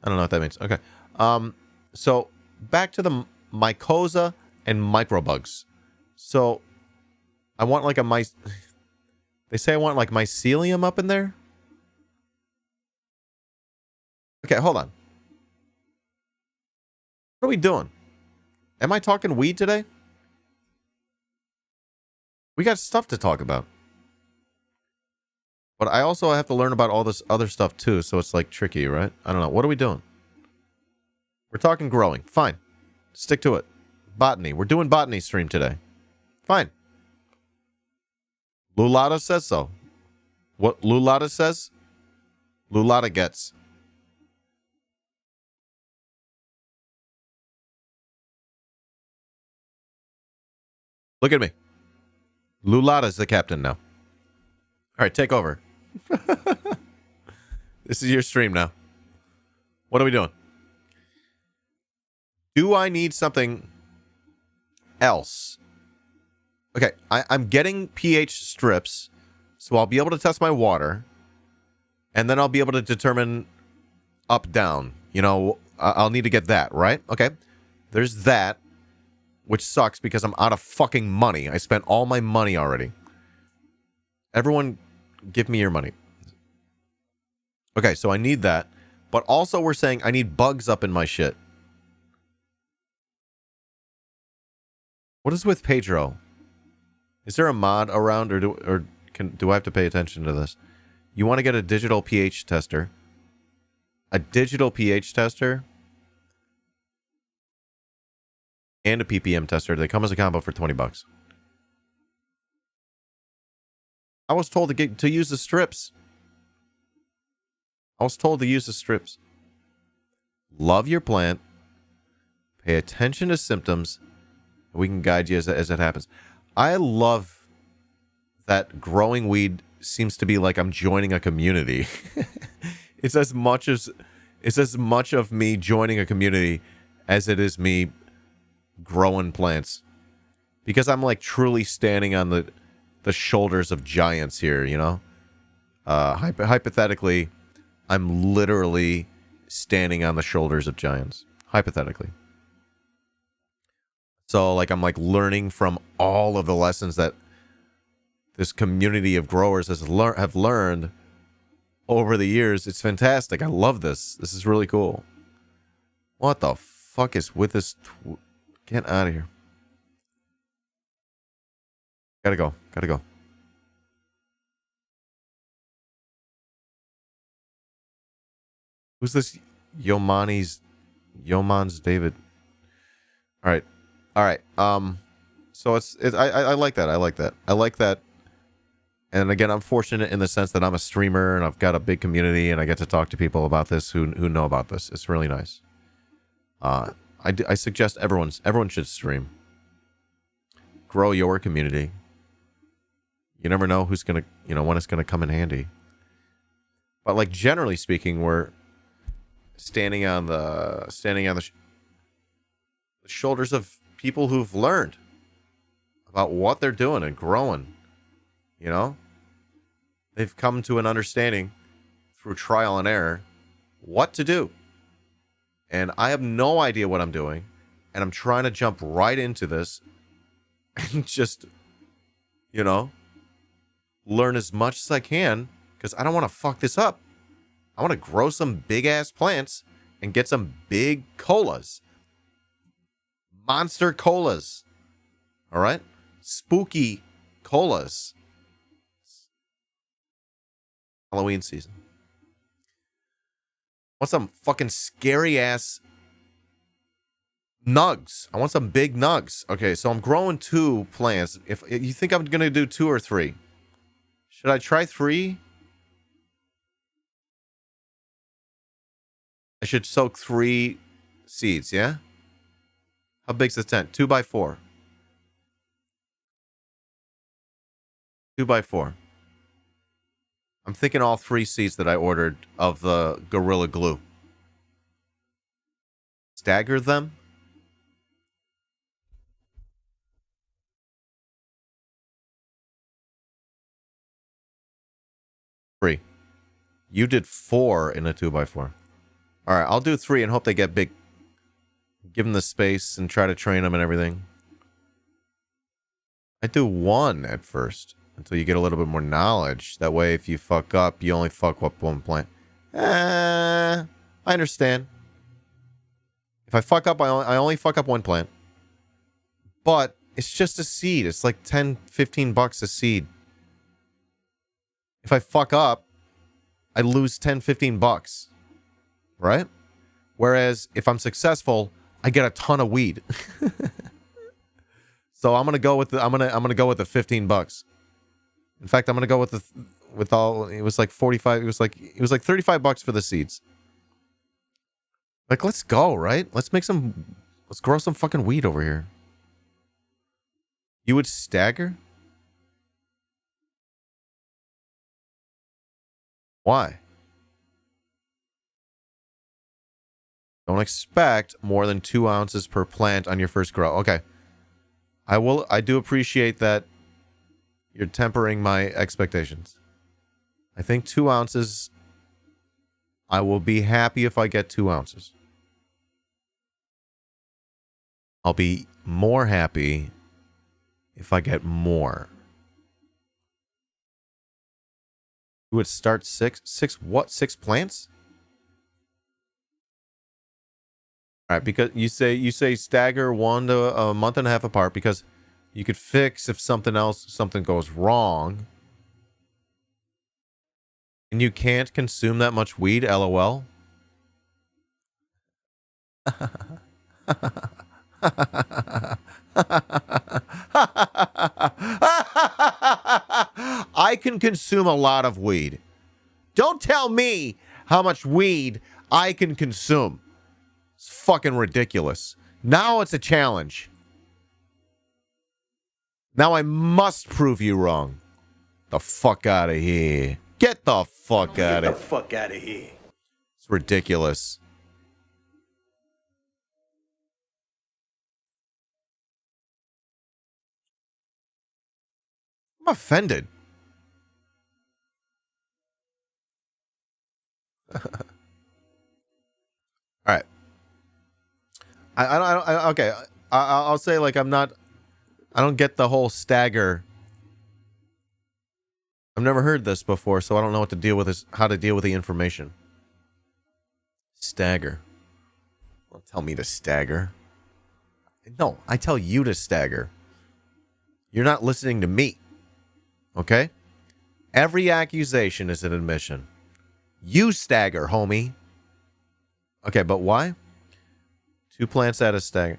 I don't know what that means. Okay. So, back to the mycosa and microbugs. So, I want like a They say I want like mycelium up in there? Okay, hold on. What are we doing? Am I talking weed today? We got stuff to talk about. But I also have to learn about all this other stuff too, so it's like tricky, right? I don't know. What are we doing? We're talking growing. Fine. Stick to it. Botany. We're doing botany stream today. Fine. Lulata says so. What Lulata says, Lulata gets. Look at me. Lulata's the captain now. All right, take over. This is your stream now. What are we doing? Do I need something else? Okay, I'm getting pH strips, so I'll be able to test my water, and then I'll be able to determine up, down. You know, I'll need to get that, right? Okay, there's that, which sucks because I'm out of fucking money. I spent all my money already. Everyone, give me your money. Okay, so I need that, but also we're saying I need bugs up in my shit. What is with Pedro? Is there a mod around, or do I have to pay attention to this? You want to get a digital pH tester. A digital pH tester and a ppm tester. They come as a combo for $20. I was told to use the strips. I was told to use the strips. Love your plant. Pay attention to symptoms. We can guide you as it happens. I love that growing weed seems to be like I'm joining a community. It's as much of me joining a community as it is me growing plants. Because I'm like truly standing on the shoulders of giants here, you know? Hypothetically, I'm literally standing on the shoulders of giants. Hypothetically. So, like, I'm like learning from all of the lessons that this community of growers have learned over the years. It's fantastic. I love this. This is really cool. What the fuck is with this? Get out of here. Gotta go. Gotta go. Who's this? Yoman's David. All right. All right. So I like that. I like that. I like that. And again, I'm fortunate in the sense that I'm a streamer and I've got a big community and I get to talk to people about this who know about this. It's really nice. I suggest everyone should stream. Grow your community. You never know who's gonna, when it's gonna come in handy. But like generally speaking, we're standing on the shoulders of people who've learned about what they're doing and growing. You know, they've come to an understanding through trial and error what to do. And I have no idea what I'm doing. And I'm trying to jump right into this and just, learn as much as I can because I don't want to fuck this up. I want to grow some big ass plants and get some big colas. Monster colas. All right? Spooky colas. Halloween season. I want some fucking scary ass nugs. I want some big nugs. Okay, so I'm growing 2 plants. If you think I'm going to do 2 or 3, should I try 3? I should soak 3 seeds, yeah? How big's the tent? 2x4. 2x4. I'm thinking all 3 seeds that I ordered of the Gorilla Glue. Stagger them? Three. You did 4 in a 2x4. All right, I'll do 3 and hope they get big. Give them the space and try to train them and everything. I do 1 at first until you get a little bit more knowledge. That way, if you fuck up, you only fuck up 1 plant. I understand. If I fuck up, I only fuck up 1 plant. But it's just a seed. It's like 10, 15 bucks a seed. If I fuck up, I lose 10, 15 bucks. Right? Whereas if I'm successful, I get a ton of weed. So I'm gonna go with the 15 bucks. In fact, I'm gonna go with it was like 45. It was like 35 bucks for the seeds. Like, let's go, right? Let's grow some fucking weed over here. You would stagger? Why? Don't expect more than 2 ounces per plant on your first grow. Okay. I do appreciate that you're tempering my expectations. I think 2 ounces, I will be happy if I get 2 ounces. I'll be more happy if I get more. Would start 6 what? 6 plants? All right, because you say stagger 1 to a month and a half apart because you could fix if something goes wrong. And you can't consume that much weed, LOL. I can consume a lot of weed. Don't tell me how much weed I can consume. It's fucking ridiculous. Now it's a challenge. Now I must prove you wrong. The fuck out of here. Get the fuck out of here. Get the fuck out of here. It's ridiculous. I'm offended. All right. Okay. I'll say like I don't get the whole stagger. I've never heard this before, so I don't know what to deal with this. How to deal with the information. Stagger. Don't tell me to stagger. No, I tell you to stagger. You're not listening to me. Okay? Every accusation is an admission. You stagger, homie. Okay, but why? 2 plants at a stagger.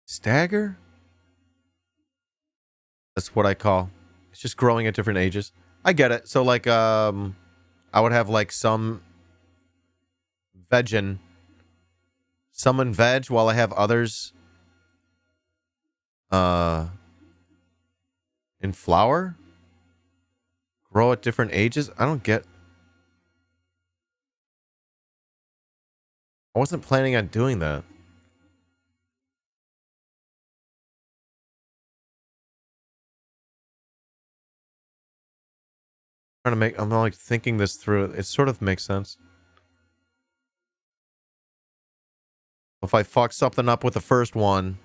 Stagger? That's what I call. It's just growing at different ages. I get it. So like I would have like some in veg while I have others in flower. Grow at different ages. I don't get. I wasn't planning on doing that. I'm like thinking this through. It sort of makes sense. If I fuck something up with the first one,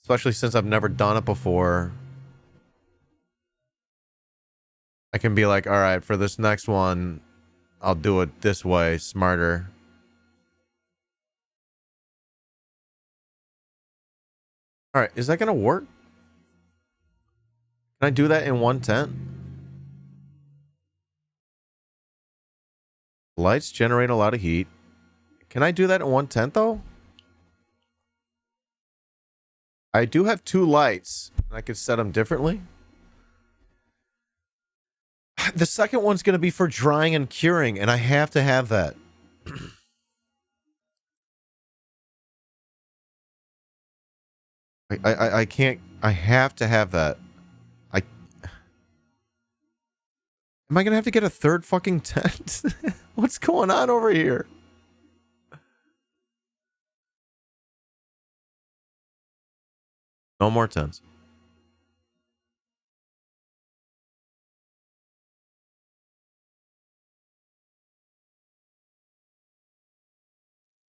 especially since I've never done it before, I can be like, all right, for this next one, I'll do it this way, smarter. All right, is that gonna work? Can I do that in 1 tent? Lights generate a lot of heat. Can I do that in 1 tent though? I do have 2 lights. I could set them differently. The second one's going to be for drying and curing, and I have to have that. I can't. I have to have that. Am I going to have to get a 3rd fucking tent? What's going on over here? No more tents.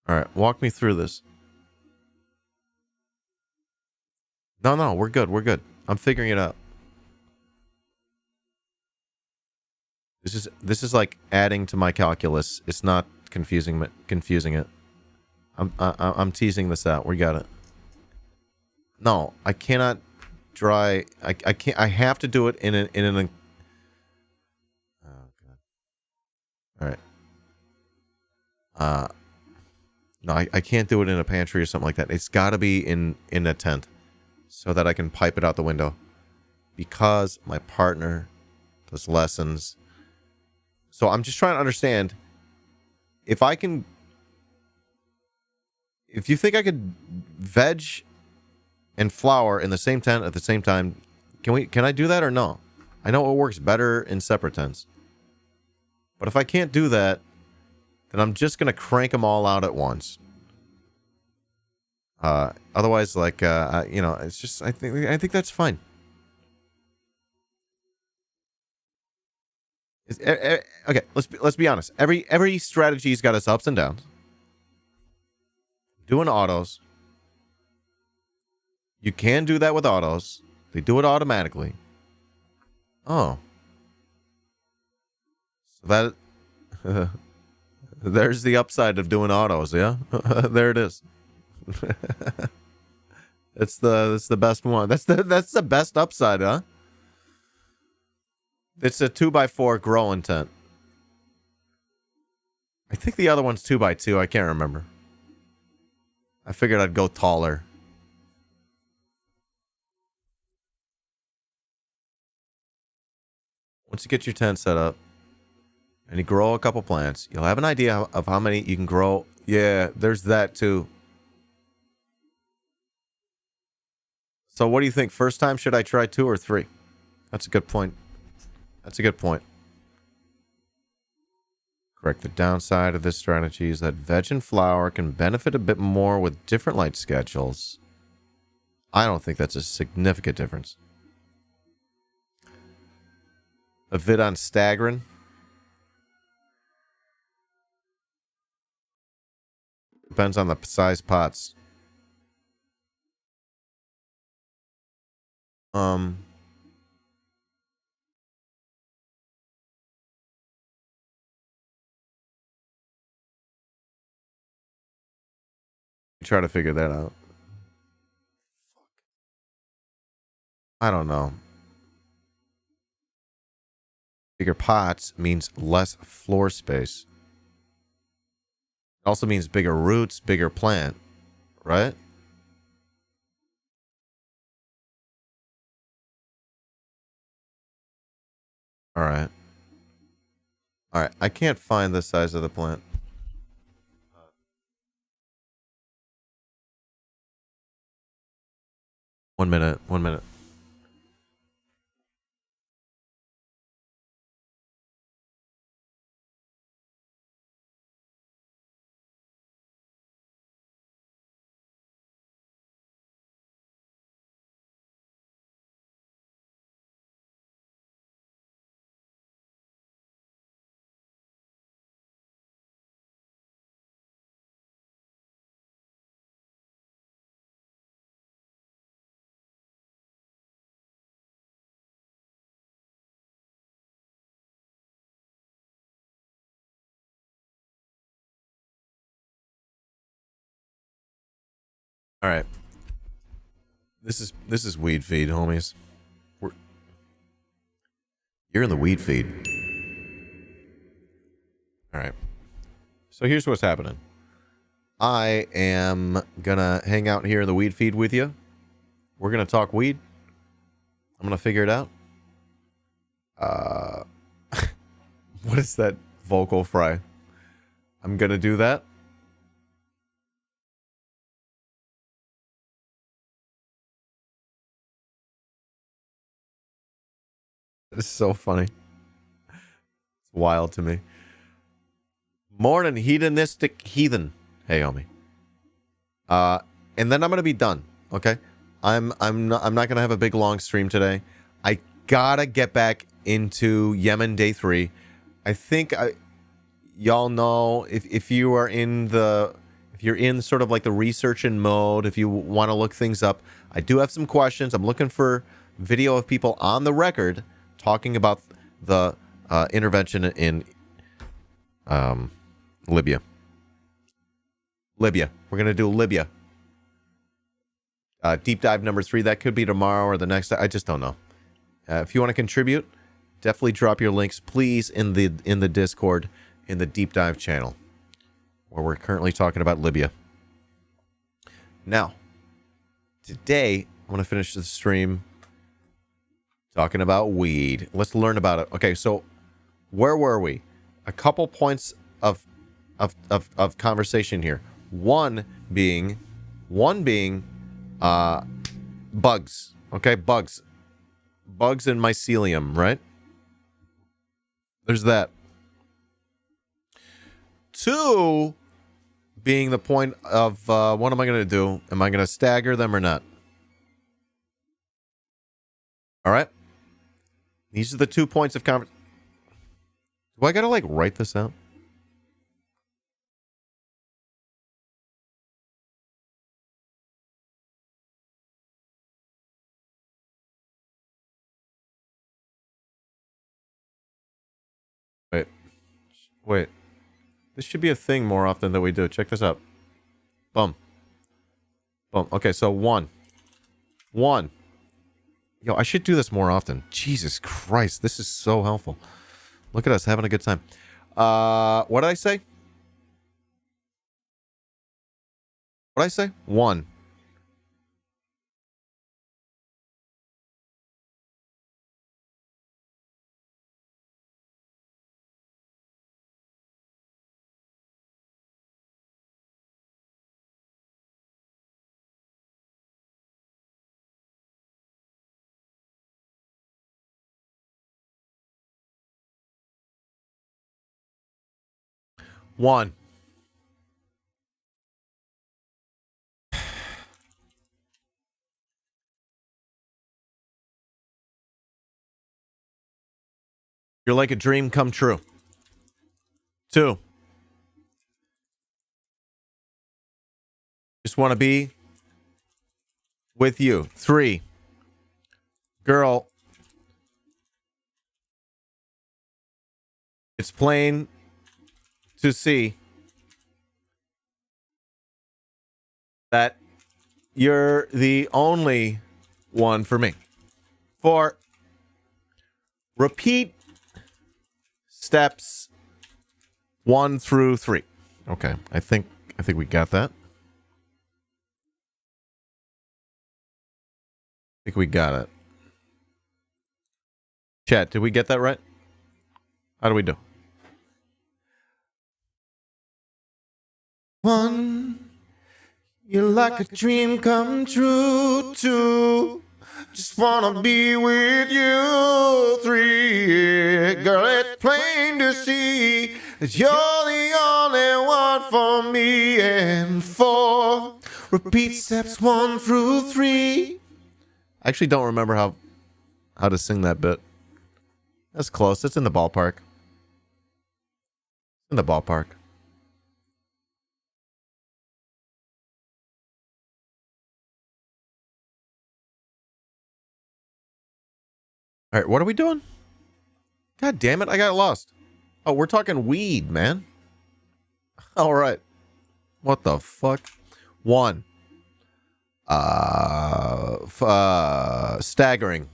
All right, walk me through this. No, we're good. We're good. I'm figuring it out. This is like adding to my calculus. It's not confusing it. I'm teasing this out. We got it. No, I cannot dry. I can't. I have to do it in an. Oh god. All right. No, I can't do it in a pantry or something like that. It's got to be in a tent, so that I can pipe it out the window. Because my partner does lessons. So I'm just trying to understand if I can. If you think I could veg and flower in the same tent at the same time, can I do that or no? I know it works better in separate tents. But if I can't do that, then I'm just going to crank them all out at once. Otherwise, like, it's just, I think that's fine. Okay, let's be honest. Every strategy's got its ups and downs. Doing autos. You can do that with autos. They do it automatically. Oh. So that there's the upside of doing autos, yeah? There it is. It's the best one. That's the best upside, huh? It's a 2x4 grow intent. I think the other one's 2x2. I can't remember. I figured I'd go taller. Once you get your tent set up and you grow a couple plants, you'll have an idea of how many you can grow. Yeah, there's that too. So what do you think? First time, should I try 2 or 3? That's a good point. That's a good point. Correct. The downside of this strategy is that veg and flower can benefit a bit more with different light schedules. I don't think that's a significant difference. A vid on staggering. Depends on the size pots. Try to figure that out. I don't know. Bigger pots means less floor space. Also means bigger roots, bigger plant, right? All right. All right. I can't find the size of the plant. One minute. All right. This is weed feed, homies. You're in the weed feed. All right. So here's what's happening. I am gonna hang out here in the weed feed with you. We're gonna talk weed. I'm gonna figure it out. What is that vocal fry? I'm gonna do that. It's so funny. It's wild to me. Morning, hedonistic heathen. Hey, homie. And then I'm gonna be done. Okay. I'm not gonna have a big long stream today. I gotta get back into Yemen day 3. I think y'all know if you are if you're in sort of like the researching mode, if you want to look things up, I do have some questions. I'm looking for video of people on the record talking about the intervention in Libya. We're going to do Libya. Deep dive number 3. That could be tomorrow or the next. I just don't know. If you want to contribute, definitely drop your links, please, in the Discord, in the deep dive channel, where we're currently talking about Libya. Now, today, I'm going to finish the stream talking about weed. Let's learn about it. Okay, so where were we? A couple points of conversation here. One being bugs. Okay, bugs in mycelium, right? There's that. 2 being the point of what am I going to do? Am I going to stagger them or not? All right. These are the 2 points of conversation. Do I got to like write this out? Wait. This should be a thing more often than we do. Check this out. Boom. Boom. Okay, so 1. Yo, I should do this more often. Jesus Christ, this is so helpful. Look at us having a good time. What did I say? What did I say? 1. One. You're like a dream come true. 2. Just want to be with you. 3. Girl, it's plain to see that you're the only one for me. 4. Repeat steps 1 through 3. Okay, I think we got that. I think we got it. Chat, did we get that right? How do we do? 1. You're like a dream come true. 2. Just wanna be with you. 3. Girl, it's plain to see that you're the only one for me. And 4. Repeat steps 1 through 3. I actually don't remember how to sing that bit. That's close. It's in the ballpark. In the ballpark. All right, what are we doing? God damn it, I got lost. Oh, we're talking weed, man. All right. What the fuck? 1. Staggering.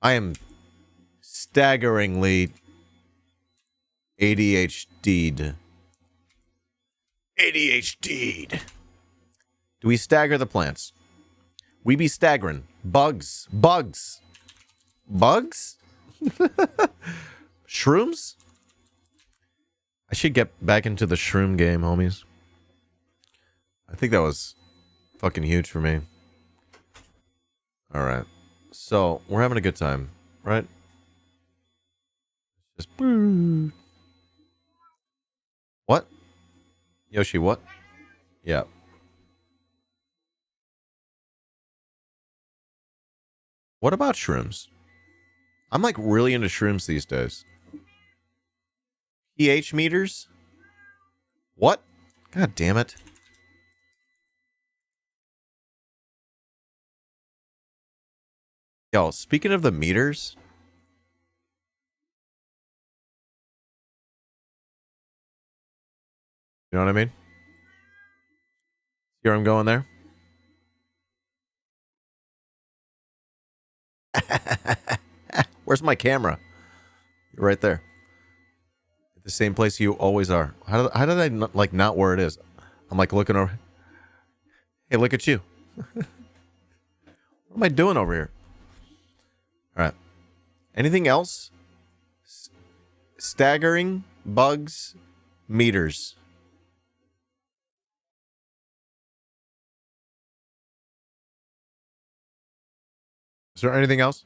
I am staggeringly ADHD'd. ADHD'd. Do we stagger the plants? We be staggering. Bugs. Bugs. Bugs? Shrooms? I should get back into the shroom game, homies. I think that was fucking huge for me. Alright. So, we're having a good time, right? Just... What? Yoshi, what? Yeah. What about shrooms? I'm like really into shrooms these days. pH meters? What? God damn it. Yo, speaking of the meters. You know what I mean? See where I'm going there? Where's my camera? You're right there. At the same place you always are. How did I not where it is? I'm like looking over. Hey, look at you. What am I doing over here? All right. Anything else? Staggering, bugs, meters. Is there anything else?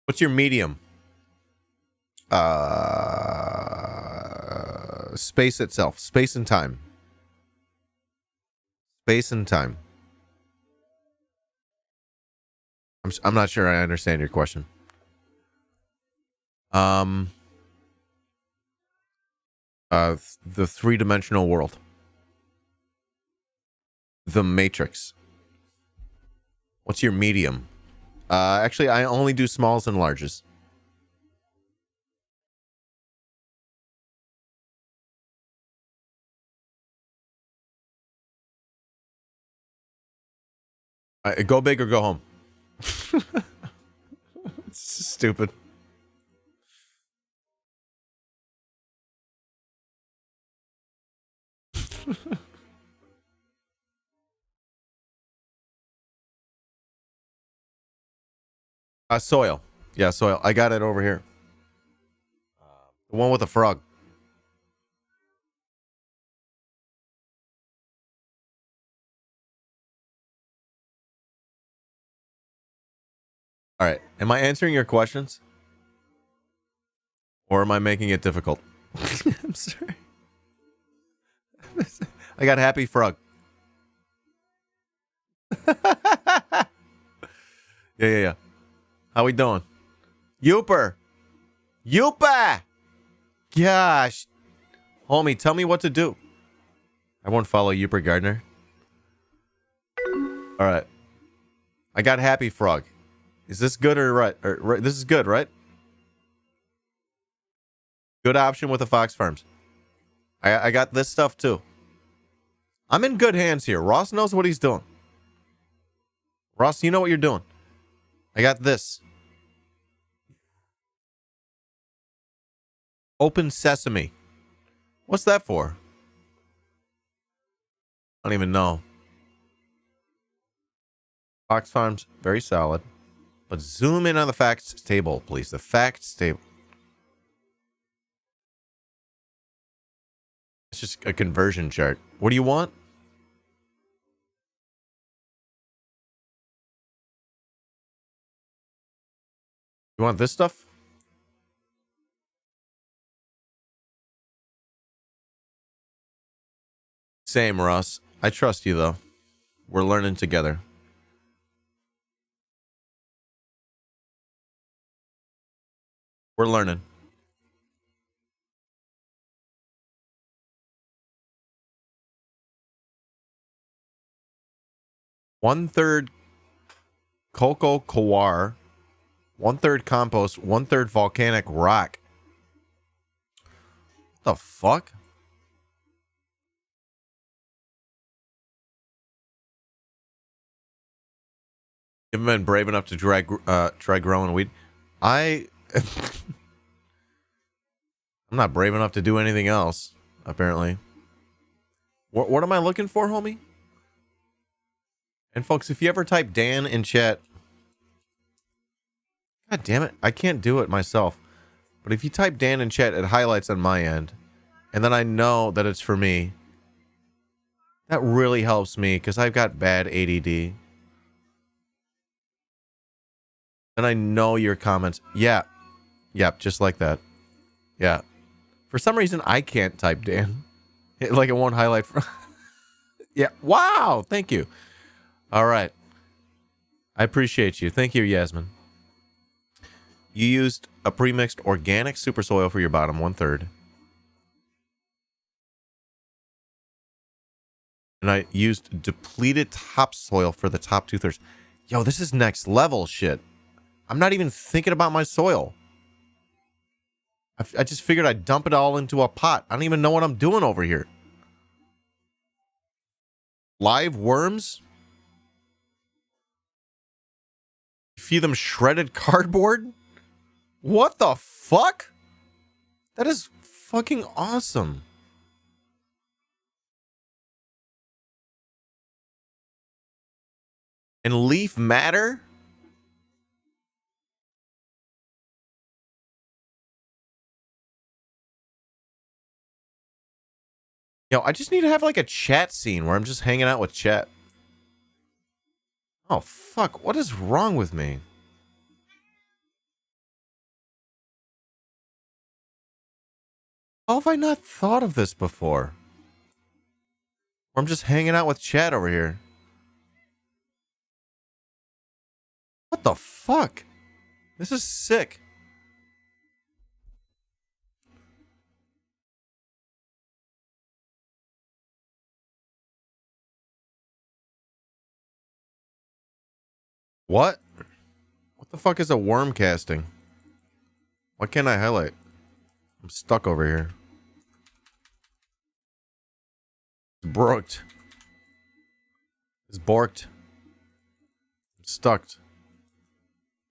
What's your medium? Space itself. Space and time. Space and time. I'm not sure I understand your question. The three-dimensional world. The Matrix. What's your medium? Actually, I only do smalls and larges. Go big or go home. It's stupid. Soil. Yeah, soil. I got it over here. The one with the frog. All right. Am I answering your questions? Or am I making it difficult? I'm sorry. I got happy frog. Yeah. How we doing? Youper. Gosh. Homie, tell me what to do. I won't follow Youper Gardner. All right. I got happy frog. Is this good or right? This is good, right? Good option with the Fox Farms. I got this stuff too. I'm in good hands here. Ross knows what he's doing. Ross, you know what you're doing. I got this. Open Sesame. What's that for? I don't even know. Fox Farms, very solid. But zoom in on the facts table, please. The facts table. It's just a conversion chart. What do you want? You want this stuff? Same, Ross. I trust you, though. We're learning together. We're learning. One-third cocoa coir, one-third compost, one-third volcanic rock. What the fuck? You haven't been brave enough to try growing weed. I'm not brave enough to do anything else, apparently. What am I looking for, homie? And folks, if you ever type Dan in chat, God damn it, I can't do it myself. But if you type Dan in chat, it highlights on my end. And then I know that it's for me. That really helps me because I've got bad ADD. And I know your comments. Yeah. Yep, just like that. Yeah. For some reason, I can't type Dan. It won't highlight. Yeah. Wow. Thank you. All right. I appreciate you. Thank you, Yasmin. You used a pre-mixed organic super soil for your bottom 1/3. And I used depleted topsoil for the top 2/3. Yo, this is next level shit. I'm not even thinking about my soil. I just figured I'd dump it all into a pot. I don't even know what I'm doing over here. Live worms? Feed them shredded cardboard? What the fuck? That is fucking awesome. And leaf matter? Yo, I just need to have like a chat scene where I'm just hanging out with chat. Oh, fuck. What is wrong with me? How have I not thought of this before? Or I'm just hanging out with chat over here. What the fuck? This is sick. What? What the fuck is a worm casting? Why can't I highlight? I'm stuck over here. It's brooked. It's borked. I'm stuck.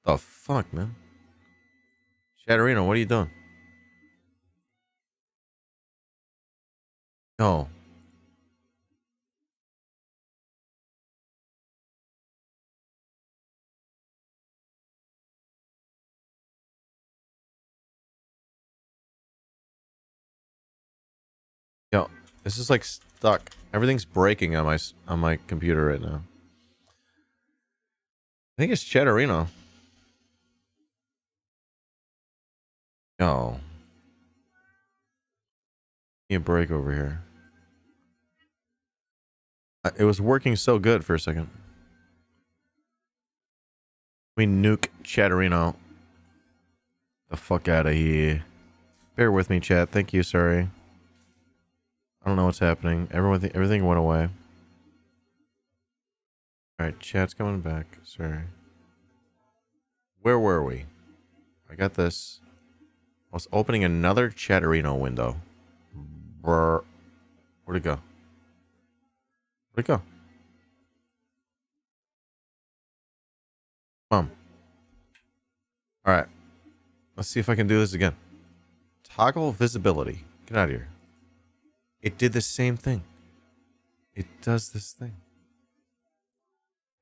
The fuck, man? Chatterino, what are you doing? No. Yo, this is like stuck. Everything's breaking on my computer right now. I think it's Chatterino. Yo. Give me a break over here. It was working so good for a second. We nuke Chatterino the fuck out of here. Bear with me, chat. Thank you, sorry. I don't know what's happening. Everything went away. Alright, chat's coming back. Sorry. Where were we? I got this. I was opening another Chatterino window. Brr. Where'd it go? Where'd it go? Alright. Let's see if I can do this again. Toggle visibility. Get out of here. It did the same thing. It does this thing.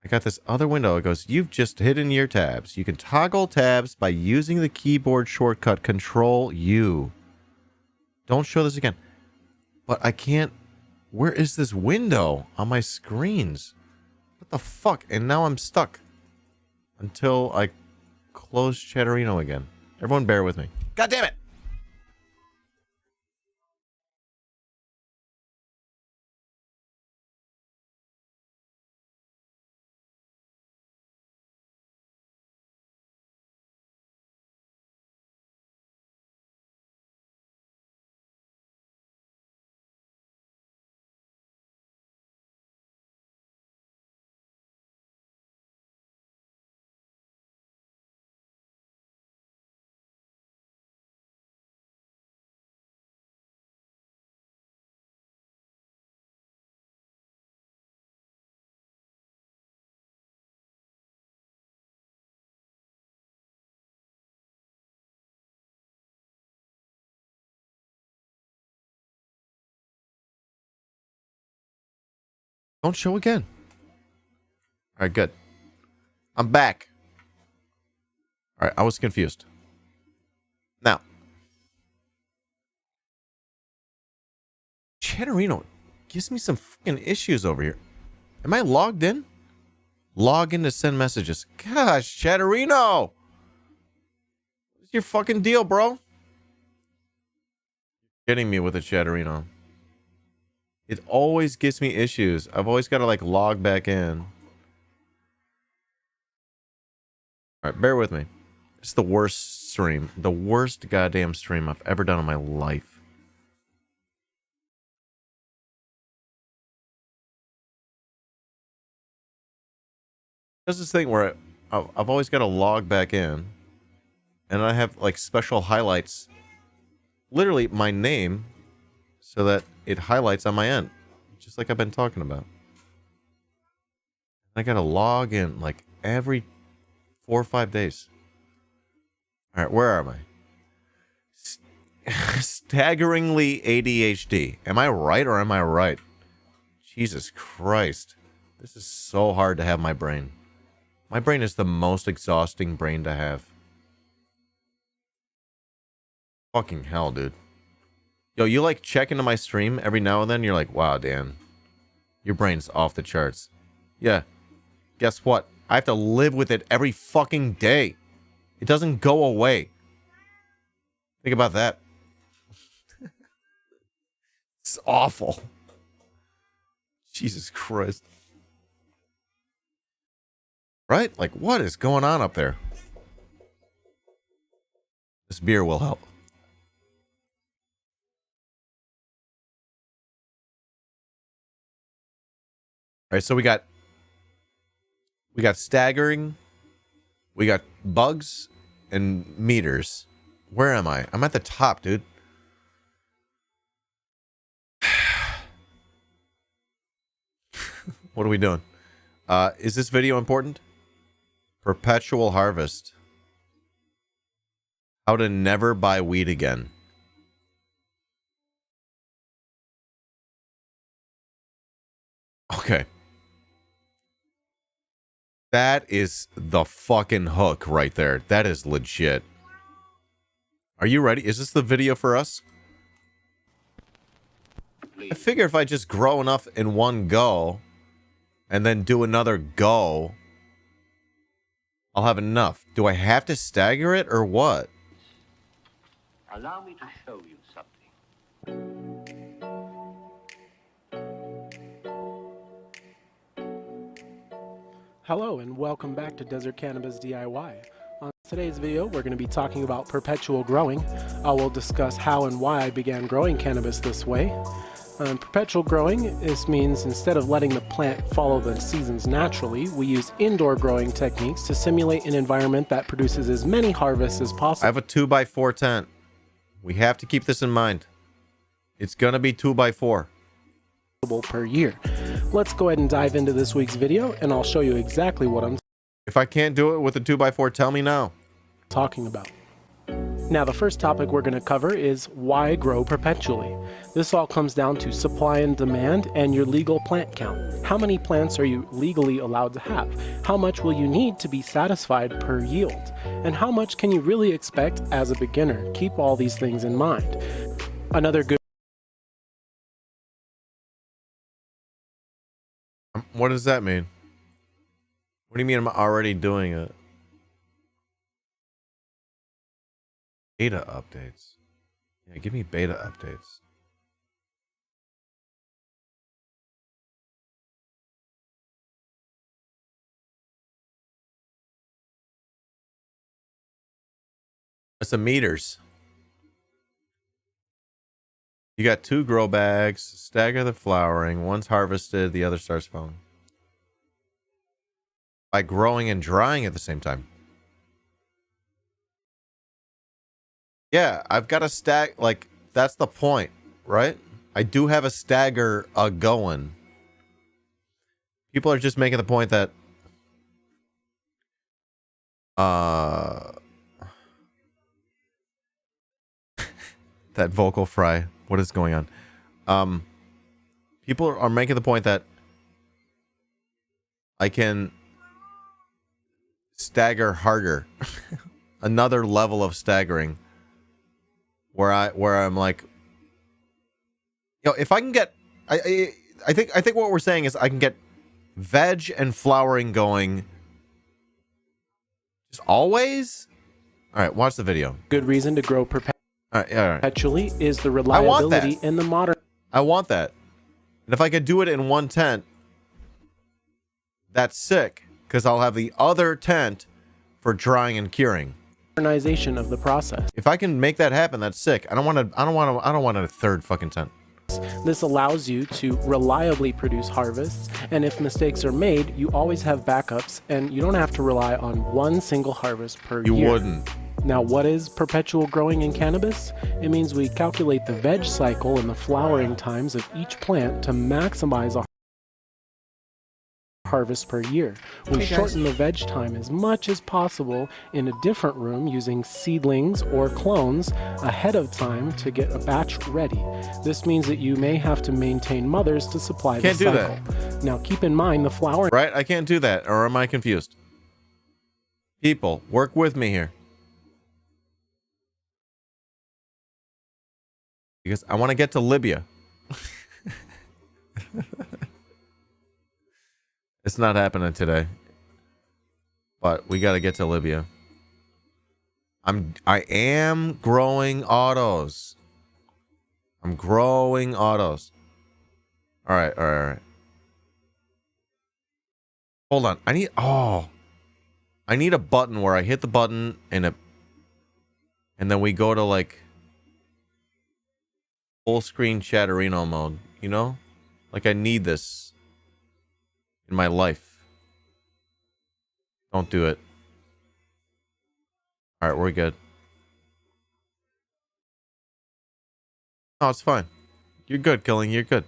I got this other window. It goes, you've just hidden your tabs. You can toggle tabs by using the keyboard shortcut Control U. Don't show this again. But I can't. Where is this window on my screens? What the fuck? And now I'm stuck. Until I close Chatterino again. Everyone bear with me. God damn it! Don't show again. Alright, good. I'm back. Alright, I was confused. Now. Chatterino gives me some fucking issues over here. Am I logged in? Log in to send messages. Gosh, Chatterino! What's your fucking deal, bro? You're kidding me with a Chatterino. It always gives me issues. I've always got to like log back in. Alright, bear with me. It's the worst stream. The worst goddamn stream I've ever done in my life. There's this thing where I've always got to log back in. And I have like special highlights. Literally my name. So that it highlights on my end. Just like I've been talking about. I gotta log in like every 4 or 5 days. Alright, where am I? Staggeringly ADHD. Am I right or am I right? Jesus Christ. This is so hard to have my brain. My brain is the most exhausting brain to have. Fucking hell, dude. Yo, you like check into my stream every now and then? You're like, wow, Dan. Your brain's off the charts. Yeah. Guess what? I have to live with it every fucking day. It doesn't go away. Think about that. It's awful. Jesus Christ. Right? Like, what is going on up there? This beer will help. All right, so we got staggering, we got bugs and meters. Where am I? I'm at the top, dude. What are we doing? Is this video important? Perpetual harvest. How to never buy weed again. Okay. That is the fucking hook right there. That is legit. Are you ready? Is this the video for us? I figure if I just grow enough in one go and then do another go, I'll have enough. Do I have to stagger it or what? Allow me to show you something. Hello and welcome back to Desert Cannabis DIY. On today's video, we're going to be talking about perpetual growing. I will discuss how and why I began growing cannabis this way. Perpetual growing, this means instead of letting the plant follow the seasons naturally, we use indoor growing techniques to simulate an environment that produces as many harvests as possible. I have a 2x4 tent. We have to keep this in mind. It's going to be 2x4 per year. Let's go ahead and dive into this week's video and I'll show you exactly what I'm If I can't do it with a 2x4, tell me now. Talking about. Now, the first topic we're going to cover is why grow perpetually. This all comes down to supply and demand and your legal plant count. How many plants are you legally allowed to have? How much will you need to be satisfied per yield? And how much can you really expect as a beginner? Keep all these things in mind. Another good What does that mean? What do you mean I'm already doing it? Beta updates. Yeah, give me beta updates. That's the meters. You got 2 grow bags, stagger the flowering. One's harvested, the other starts falling. By growing and drying at the same time. Yeah, I've got a stag, like, that's the point, right? I do have a stagger going. People are just making the point that that vocal fry. What is going on? People are making the point that I can stagger harder. Another level of staggering. Where I'm like, you know, if I can get, I think what we're saying is I can get veg and flowering going just always. All right, watch the video. good reason to grow perpetually is the reliability and the modern. I want that. And if I could do it in one tent, that's sick because I'll have the other tent for drying and curing. Modernization of the process. If I can make that happen, that's sick. I don't want a third fucking tent. This allows you to reliably produce harvests, and if mistakes are made, you always have backups, and you don't have to rely on one single harvest per year. You wouldn't. Now, what is perpetual growing in cannabis? It means we calculate the veg cycle and the flowering times of each plant to maximize a harvest per year. We shorten the veg time as much as possible in a different room using seedlings or clones ahead of time to get a batch ready. This means that you may have to maintain mothers to supply the cycle. Can't do that. Now keep in mind the flowering. Right? I can't do that, or am I confused? People, work with me here. Because I want to get to Libya. It's not happening today. But we got to get to Libya. I am growing autos. I'm growing autos. All right. Hold on. I need a button where I hit the button and then we go to like full screen Chatterino mode, you know? Like I need this in my life. Don't do it. All right, we're good. Oh, it's fine. You're good, Killing. You're good.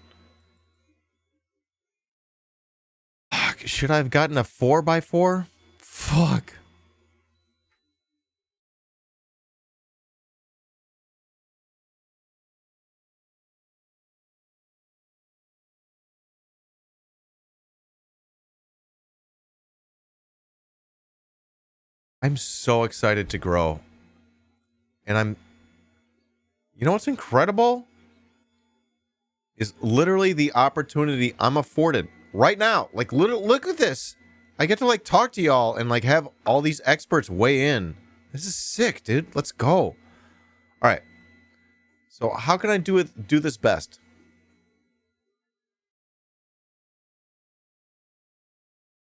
Fuck, should I have gotten a 4x4? Fuck. I'm so excited to grow. And you know what's incredible? Is literally the opportunity I'm afforded right now. Like, look at this. I get to like talk to y'all and like have all these experts weigh in. This is sick, dude. Let's go. All right. So how can I do this best?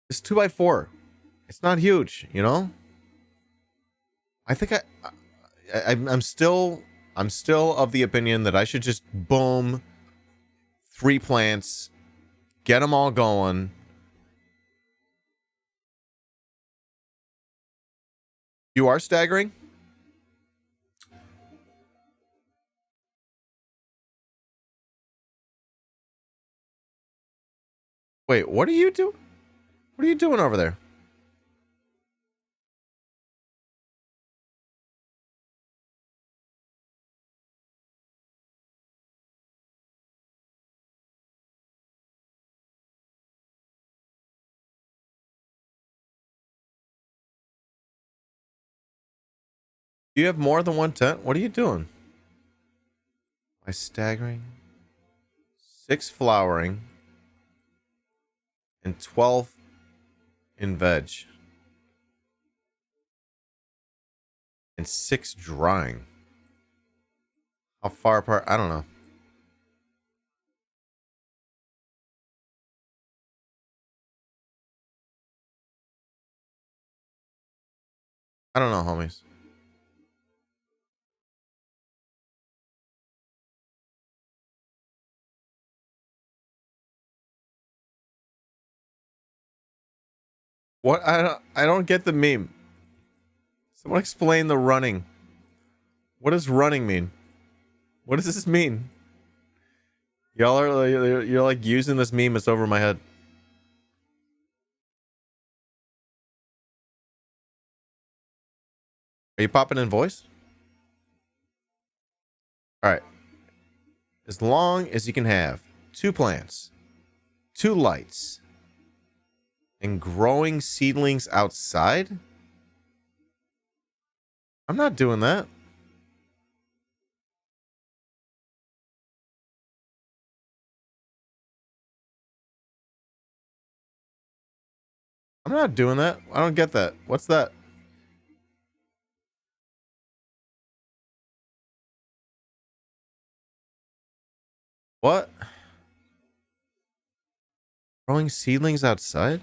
It's 2x4. It's not huge, you know? I think I'm still of the opinion that I should just boom 3 plants, get them all going. You are staggering? Wait, what are you doing? What are you doing over there? Do you have more than one tent? What are you doing? Am I staggering? 6 flowering and 12 in veg. And 6 drying. How far apart? I don't know. I don't know, homies. What? I don't get the meme. Someone explain the running. What does running mean? What does this mean? Y'all are you're like using this meme. It's over my head. Are you popping in voice? All right. As long as you can have 2 plants, 2 lights, and growing seedlings outside. I'm not doing that. I'm not doing that. I don't get that. What's that? What? Growing seedlings outside?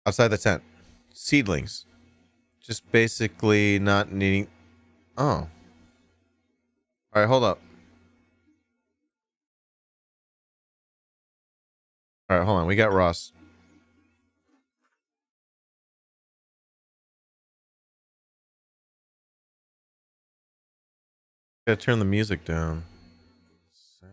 Outside the tent. Seedlings. Just basically not needing... Oh. Alright, hold up. Alright, hold on. We got Ross. Gotta turn the music down. Sad.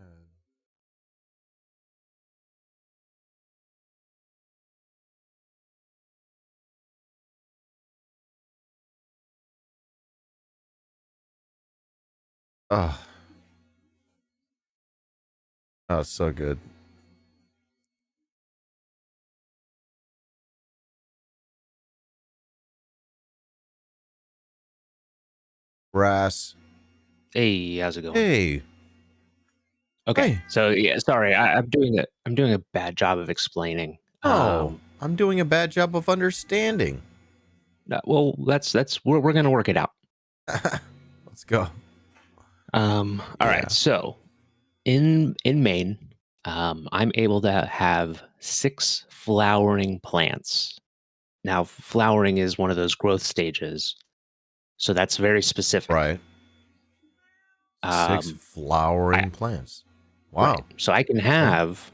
Oh. Oh, it's so good. Brass. Hey, how's it going? Hey. Okay. Hey. So yeah, sorry, I'm doing a bad job of explaining. I'm doing a bad job of understanding. Well, that's we're gonna work it out. Let's go. All right. So in Maine, I'm able to have 6 flowering plants. Now, flowering is one of those growth stages, so that's very specific. Right. 6 flowering plants. Wow. Right. So I can have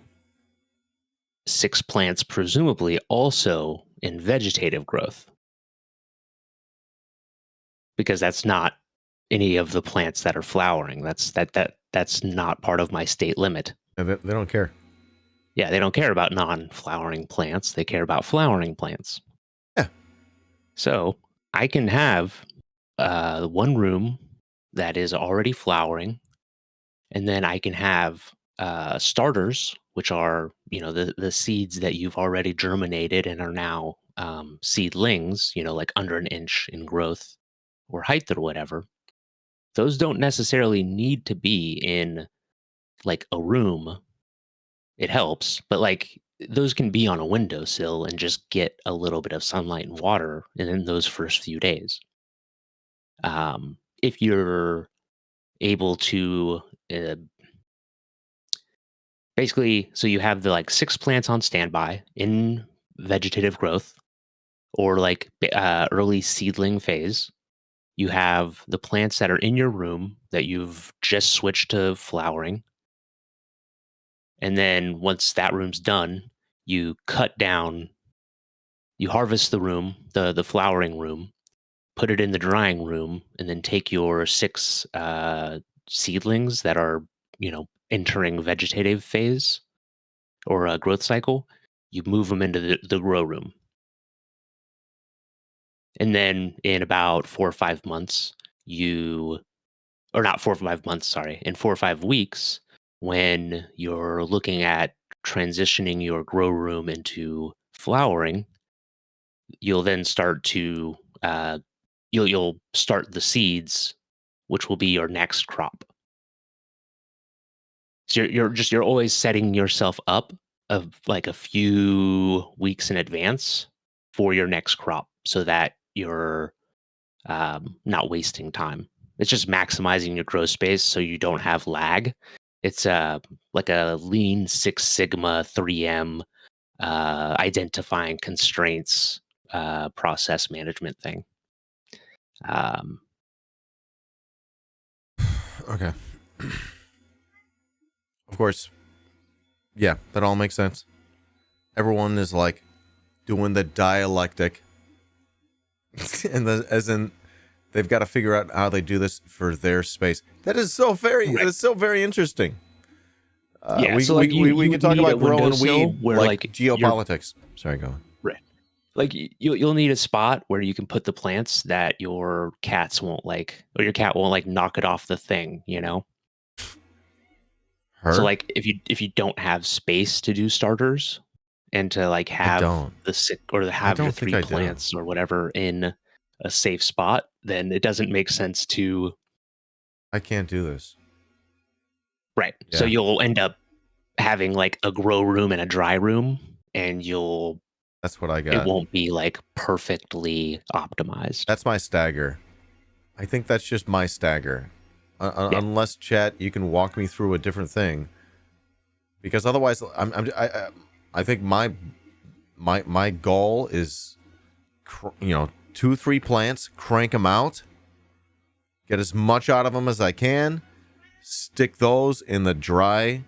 6 plants, presumably also in vegetative growth, because that's not any of the plants that are flowering. That's not part of my state limit. They don't care. Yeah, they don't care about non-flowering plants. They care about flowering plants. Yeah. So I can have one room that is already flowering, and then I can have starters, which are the seeds that you've already germinated and are now seedlings, like under an inch in growth or height or whatever. Those don't necessarily need to be in like a room. It helps, but like those can be on a windowsill and just get a little bit of sunlight and water in those first few days. If you're able to basically, so you have the like 6 plants on standby in vegetative growth or like early seedling phase. You have the plants that are in your room that you've just switched to flowering. And then once that room's done, you cut down, you harvest the room, the flowering room, put it in the drying room, and then take your 6 seedlings that are, entering vegetative phase or a growth cycle. You move them into the grow room. And then in about 4 or 5 months, or not 4 or 5 months, sorry, in 4 or 5 weeks, when you're looking at transitioning your grow room into flowering, you'll then start to you'll start the seeds, which will be your next crop. So you're always setting yourself up of like a few weeks in advance for your next crop, so that you're not wasting time. It's just maximizing your grow space so you don't have lag. It's like a lean 6 Sigma 3M identifying constraints process management thing. Okay. Of course. Yeah, that all makes sense. Everyone is like doing the dialectic. And as in they've got to figure out how they do this for their space. That is so very it's so very interesting. Yeah, we can talk about growing weed like geopolitics. Sorry, go on. Right. Like you'll need a spot where you can put the plants that your cats won't like, or your cat won't like knock it off the thing, So like if you don't have space to do starters and to like have the 6 or to have your 3 plants or whatever in a safe spot, then it doesn't make sense to. I can't do this. Right. Yeah. So you'll end up having like a grow room and a dry room, and that's what I got. It won't be like perfectly optimized. That's my stagger. I think that's just my stagger. Unless, chat, you can walk me through a different thing, because otherwise, I think my goal is, 2-3 plants, crank them out, get as much out of them as I can, stick those in the dry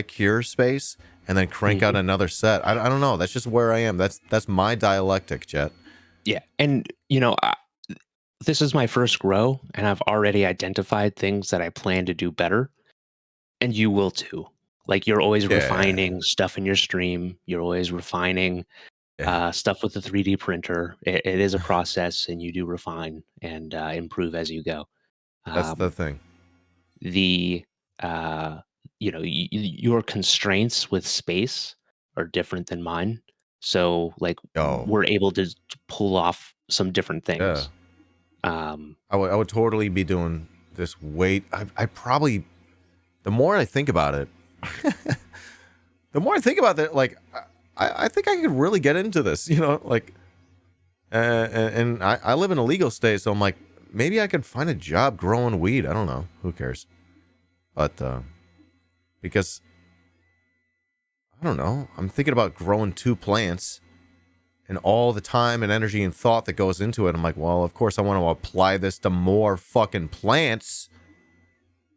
cure space, and then crank out another set. I don't know. That's just where I am. That's my dialectic, Jet. Yeah, and this is my first grow, and I've already identified things that I plan to do better, and you will too. Like you're always refining stuff in your stream. You're always refining stuff with the 3D printer. It is a process, and you do refine and improve as you go. That's the thing. Your constraints with space are different than mine. So like we're able to pull off some different things. Yeah. I would totally be doing this weight. I probably, the more I think about it, the more I think about that, like, I think I could really get into this, you know, like, and I live in a legal state, so I'm like, maybe I could find a job growing weed. I don't know. Who cares? But, because, I don't know, I'm thinking about growing 2 plants and all the time and energy and thought that goes into it. I'm like, well, of course I want to apply this to more fucking plants,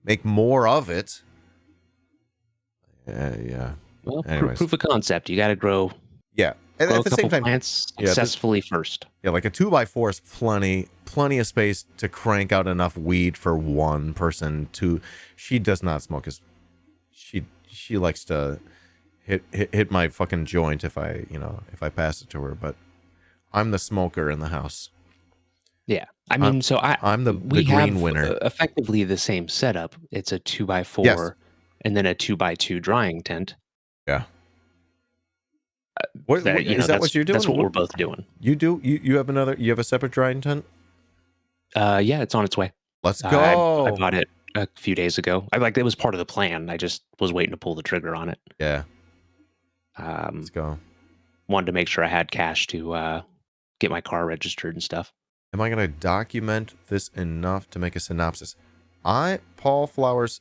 make more of it. Yeah. Well, anyways. proof of concept. You got to grow. Yeah. And at a the couple same time, plants successfully first. Yeah, like a 2x4 is plenty of space to crank out enough weed for one person. She does not smoke. She likes to hit my fucking joint if I pass it to her. But I'm the smoker in the house. Yeah, I mean, I'm the green have winner. Effectively the same setup. It's a 2x4 Yes. and then a 2x2 drying tent. Yeah. Is that what you're doing? That's what we're both doing. You have a separate drying tent? Yeah, it's on its way. Let's go. I bought it a few days ago. It was part of the plan. I just was waiting to pull the trigger on it. Yeah. Let's go. Wanted to make sure I had cash to get my car registered and stuff. Am I going to document this enough to make a synopsis? Paul Flowers,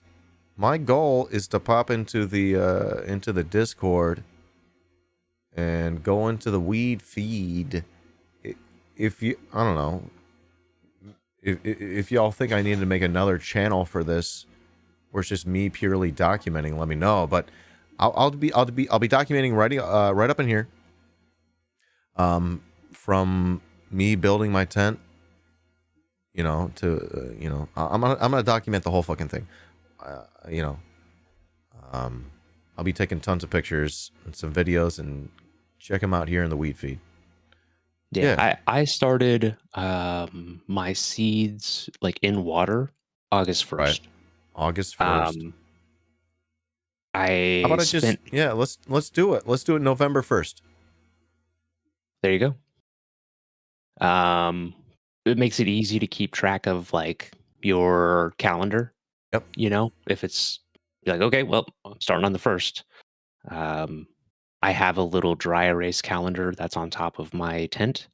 my goal is to pop into the Discord and go into the weed feed. If you, I don't know, if y'all think I need to make another channel for this, where it's just me purely documenting, let me know. But I'll be documenting right up in here. From me building my tent, I'm gonna document the whole fucking thing. I'll be taking tons of pictures and some videos and check them out here in the weed feed. Yeah. I started my seeds like in water August 1st. Right. August 1st. How about let's do it. Let's do it November 1st. There you go. It makes it easy to keep track of like your calendar. Yep. If it's like, okay, well, I'm starting on the 1st. I have a little dry erase calendar that's on top of my tent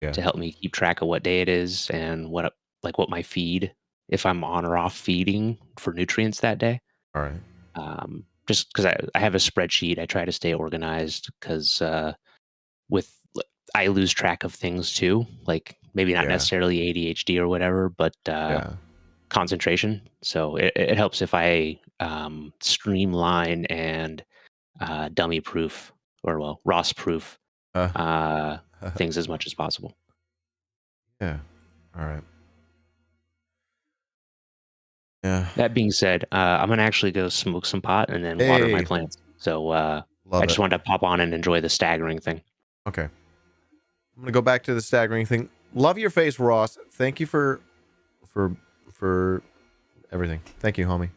to help me keep track of what day it is and what my feed, if I'm on or off feeding for nutrients that day. All right. Just because I have a spreadsheet, I try to stay organized because I lose track of things too, like maybe not necessarily ADHD or whatever, but concentration. So it helps if I streamline and dummy proof or ROS proof things as much as possible. Yeah. All right. Yeah. That being said, I'm gonna actually go smoke some pot and then water my plants. So I just wanted to pop on and enjoy the staggering thing. Okay. I'm gonna go back to the staggering thing. Love your face, Ross. Thank you for everything. Thank you, homie.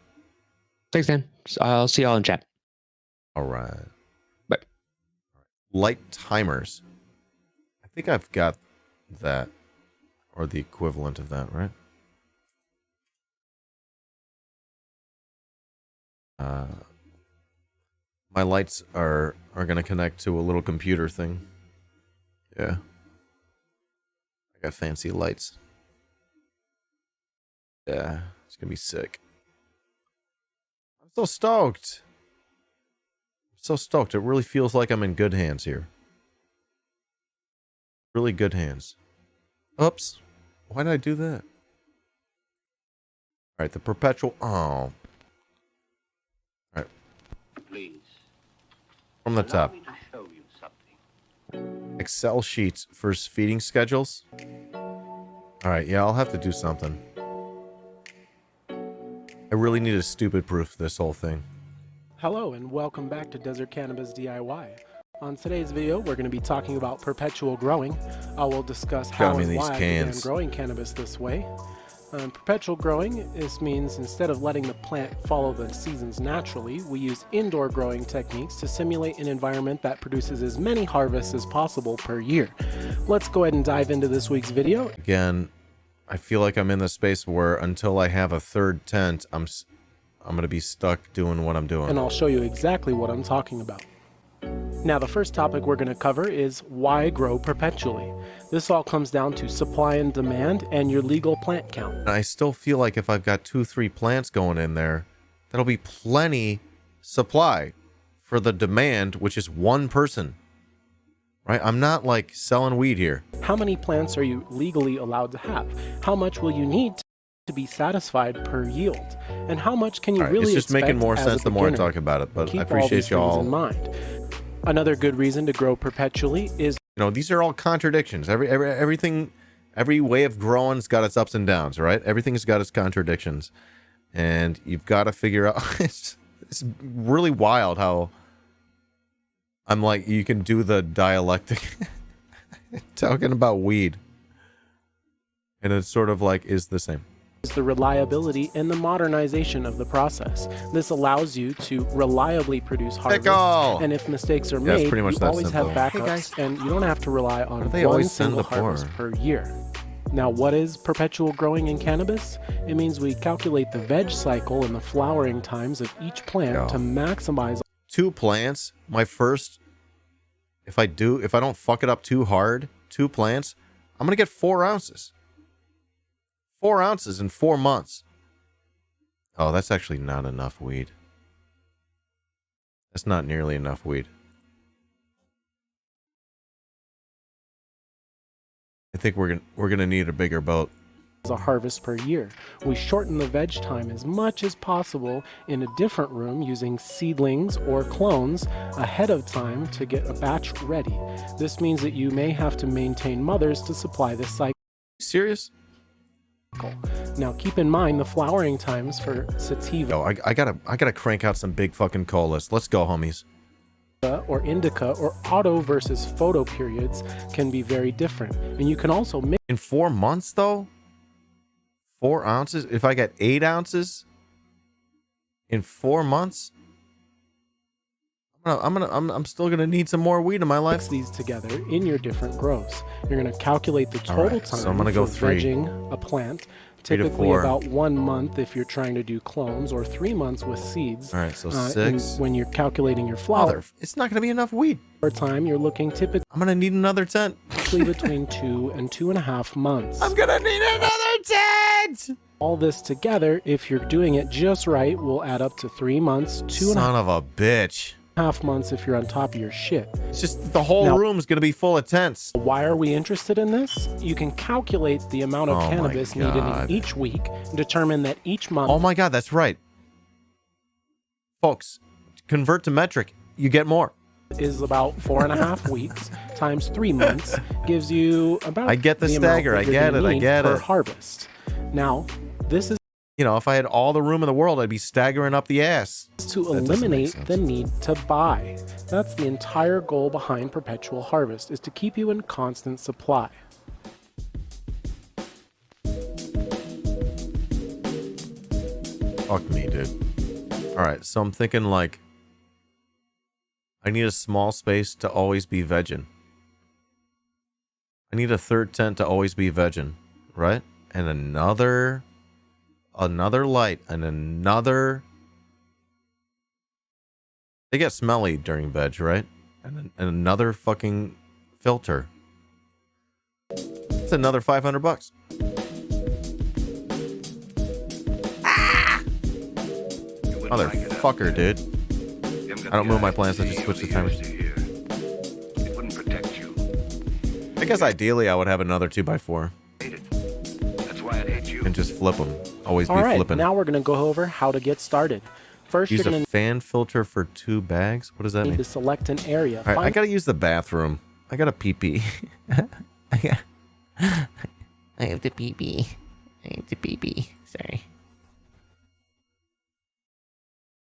Thanks, Dan. I'll see y'all in chat. All right. Bye. Light timers. I think I've got that, or the equivalent of that, right? My lights are gonna connect to a little computer thing. Yeah. I got fancy lights. Yeah, it's gonna be sick. I'm so stoked. It really feels like I'm in good hands here. Really good hands. Oops. Why did I do that? Alright, the perpetual... Oh. Alright. Please. From the top. Allow me to show you something. Excel sheets for feeding schedules. Alright, yeah, I'll have to do something. I really need a stupid proof this whole thing. Hello and welcome back to Desert Cannabis DIY. On today's video, we're going to be talking about perpetual growing. I will discuss how and why I began growing cannabis this way. Perpetual growing, this means instead of letting the plant follow the seasons naturally, we use indoor growing techniques to simulate an environment that produces as many harvests as possible per year. Let's go ahead and dive into this week's video. Again, I feel like I'm in the space where until I have a third tent, I'm going to be stuck doing what I'm doing. And I'll show you exactly what I'm talking about. Now, the first topic we're going to cover is why grow perpetually. This all comes down to supply and demand and your legal plant count. And I still feel like if I've got 2-3 plants going in there, that'll be plenty supply for the demand, which is one person. Right? I'm not like selling weed here. How many plants are you legally allowed to have? How much will you need to be satisfied per yield? And how much can you really expect? It's just making more sense the more I talk about it, but I appreciate y'all. In mind. Another good reason to grow perpetually is, you know, these are all contradictions. Everything, every way of growing's got its ups and downs, right? Everything's got its contradictions, and you've got to figure out. It's really wild how I'm like, you can do the dialectic talking about weed, and it's sort of like is the same. Is the reliability and the modernization of the process. This allows you to reliably produce harvests, and if mistakes are made, you always have backups, and you don't have to rely on one single harvest per year. Now, what is perpetual growing in cannabis? It means we calculate the veg cycle and the flowering times of each plant to maximize. 2 plants, my first, if I don't fuck it up too hard, 2 plants, I'm going to get 4 ounces. 4 ounces in 4 months. Oh, that's actually not enough weed. That's not nearly enough weed. I think we're gonna need a bigger boat. A harvest per year. We shorten the veg time as much as possible in a different room using seedlings or clones ahead of time to get a batch ready. This means that you may have to maintain mothers to supply this cycle. Serious? Now keep in mind the flowering times for sativa. Yo, I gotta crank out some big fucking colas. Let's go, homies. Or indica or auto versus photo periods can be very different, and you can also mix in 4 months though. 4 ounces. If I get 8 ounces in 4 months, I'm still gonna need some more weed in my life. Mix these together in your different grows. You're gonna calculate the total time so I'm gonna go for vegging a plant. Typically about 1 month if you're trying to do clones, or 3 months with seeds. All right, so 6. When you're calculating your flower, it's not gonna be enough weed. For time, you're looking typically. I'm gonna need another tent. Between 2 and 2.5 months. I'm gonna need another tent. All this together, if you're doing it just right, will add up to 3 months. 2.5. Son of a bitch. Months if you're on top of your shit. It's just the whole room's gonna be full of tents. Why are we interested in this? You can calculate the amount of cannabis needed in each week and determine that each month. Oh my god, that's right. Folks, convert to metric, you get more. Is about 4.5 weeks times 3 months gives you about. I get the stagger. I get it. Per harvest. Now, this is. You know, if I had all the room in the world, I'd be staggering up the ass. To eliminate the need to buy. That's the entire goal behind perpetual harvest, is to keep you in constant supply. Fuck me, dude. Alright, so I'm thinking like, I need a small space to always be vegging. I need a 3rd tent to always be vegging, right? And another light and another. They get smelly during veg, right? And another fucking filter. It's another $500. Ah! Motherfucker, dude. I don't move my plants, I just switch the timers. It wouldn't protect you. I guess ideally I would have another 2x4. That's why I hate you. And just flip them. Always be Alright, flipping. now we're going to go over how to get started. First, use you're going a fan filter for 2 bags? What does that mean? To select an area. All right, I got to use the bathroom. I got a pee-pee. I have to pee-pee. I have to pee-pee. Sorry.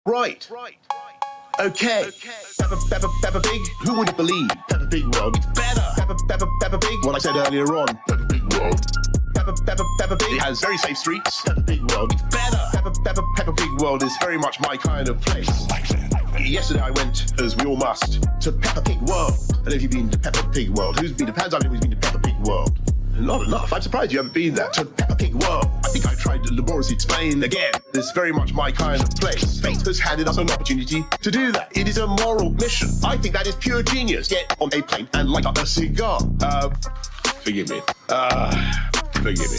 Right. Okay. Peppa Pig. Who would it believe? Peppa Pig World. Better. Peppa Pig. What I said earlier on. Peppa Pig World. Peppa Pig. It has very safe streets. Peppa Pig World. Better. Peppa Pig World is very much my kind of place. Yesterday I went, as we all must, to Peppa Pig World. I don't know if you've been to Peppa Pig World. Who's been to Hands up? Who's been to Peppa Pig World? Not enough. I'm surprised you haven't been there. To Peppa Pig World. I think I tried to laboriously explain again. This is very much my kind of place. Fate has handed us an opportunity to do that. It is a moral mission. I think that is pure genius. Get on a plane and light up a cigar. Forgive me. Forgive me.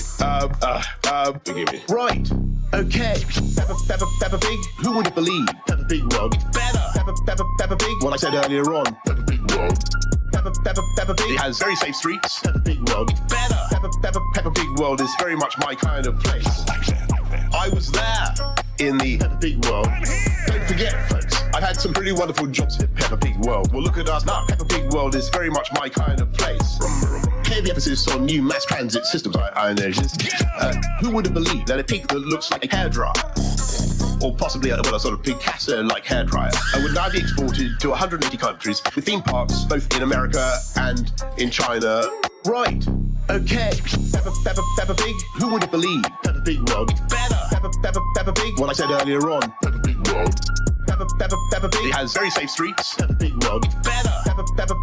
Forgive me. Right. Okay. Peppa Pig. Who would have believed? Peppa Pig World. Better. Peppa Pig. What I said earlier on. Peppa Pig World. Peppa Pig has very safe streets. Peppa Pig World. Better. Peppa Pig World is very much my kind of place. I was there in the Peppa Pig World. Don't forget, folks, I've had some pretty wonderful jobs at Peppa Pig World. Well, look at us now. Peppa Pig World is very much my kind of place. Heavy emphasis on new mass transit systems, I noticed. Who would have believed that a pig that looks like a hairdryer, or possibly a sort of Picasso-like hairdryer, would now be exported to 180 countries with theme parks both in America and in China. Right. Okay. Peppa Pig. Who would have believed? Peppa Pig World. Better. Peppa Pig. What I said earlier on. Peppa Pig World. Peppa Pig has very safe streets. Peppa Pig World. Better.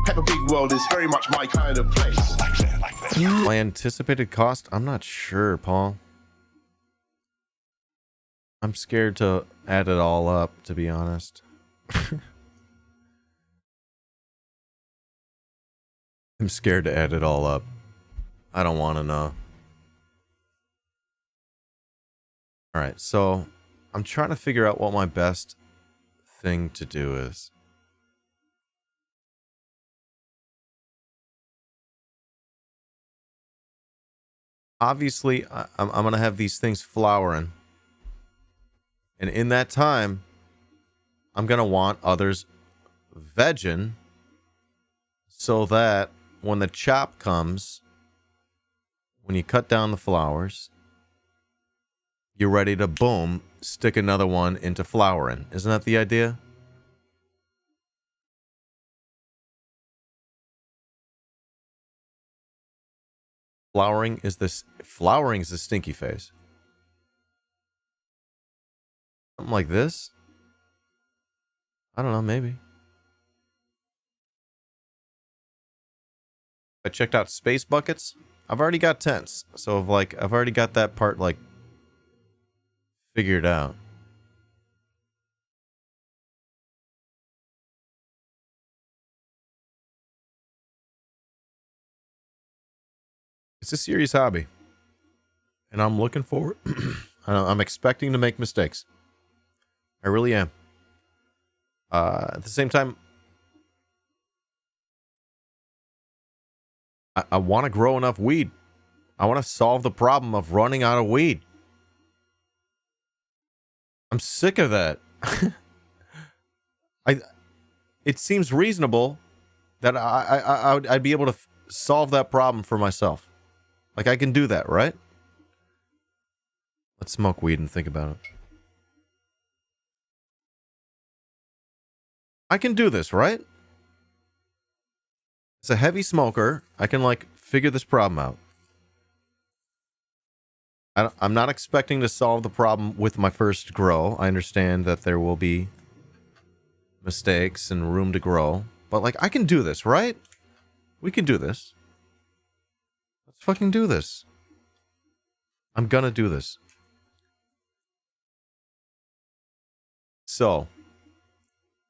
Peppa Pig World is very much my kind of place. My anticipated cost? I'm not sure, Paul. I'm scared to add it all up, to be honest. I'm scared to add it all up. I don't want to know. Alright, so I'm trying to figure out what my best thing to do is. Obviously, I'm going to have these things flowering. And in that time, I'm going to want others vegging so that when the chop comes, when you cut down the flowers, you're ready to, boom, stick another one into flowering. Isn't that the idea? Flowering is the stinky phase. Something like this? I don't know, maybe. I checked out space buckets. I've already got tents, so I've already got that part figured out. It's a serious hobby, and I'm looking forward. I'm expecting to make mistakes. I really am. At the same time, I want to grow enough weed. I want to solve the problem of running out of weed. I'm sick of that. It seems reasonable that I'd be able to solve that problem for myself. Like, I can do that, right? Let's smoke weed and think about it. I can do this, right? As a heavy smoker, I can, figure this problem out. I'm not expecting to solve the problem with my first grow. I understand that there will be mistakes and room to grow. But, I can do this, right? We can do this. Let's fucking do this. I'm gonna do this. So,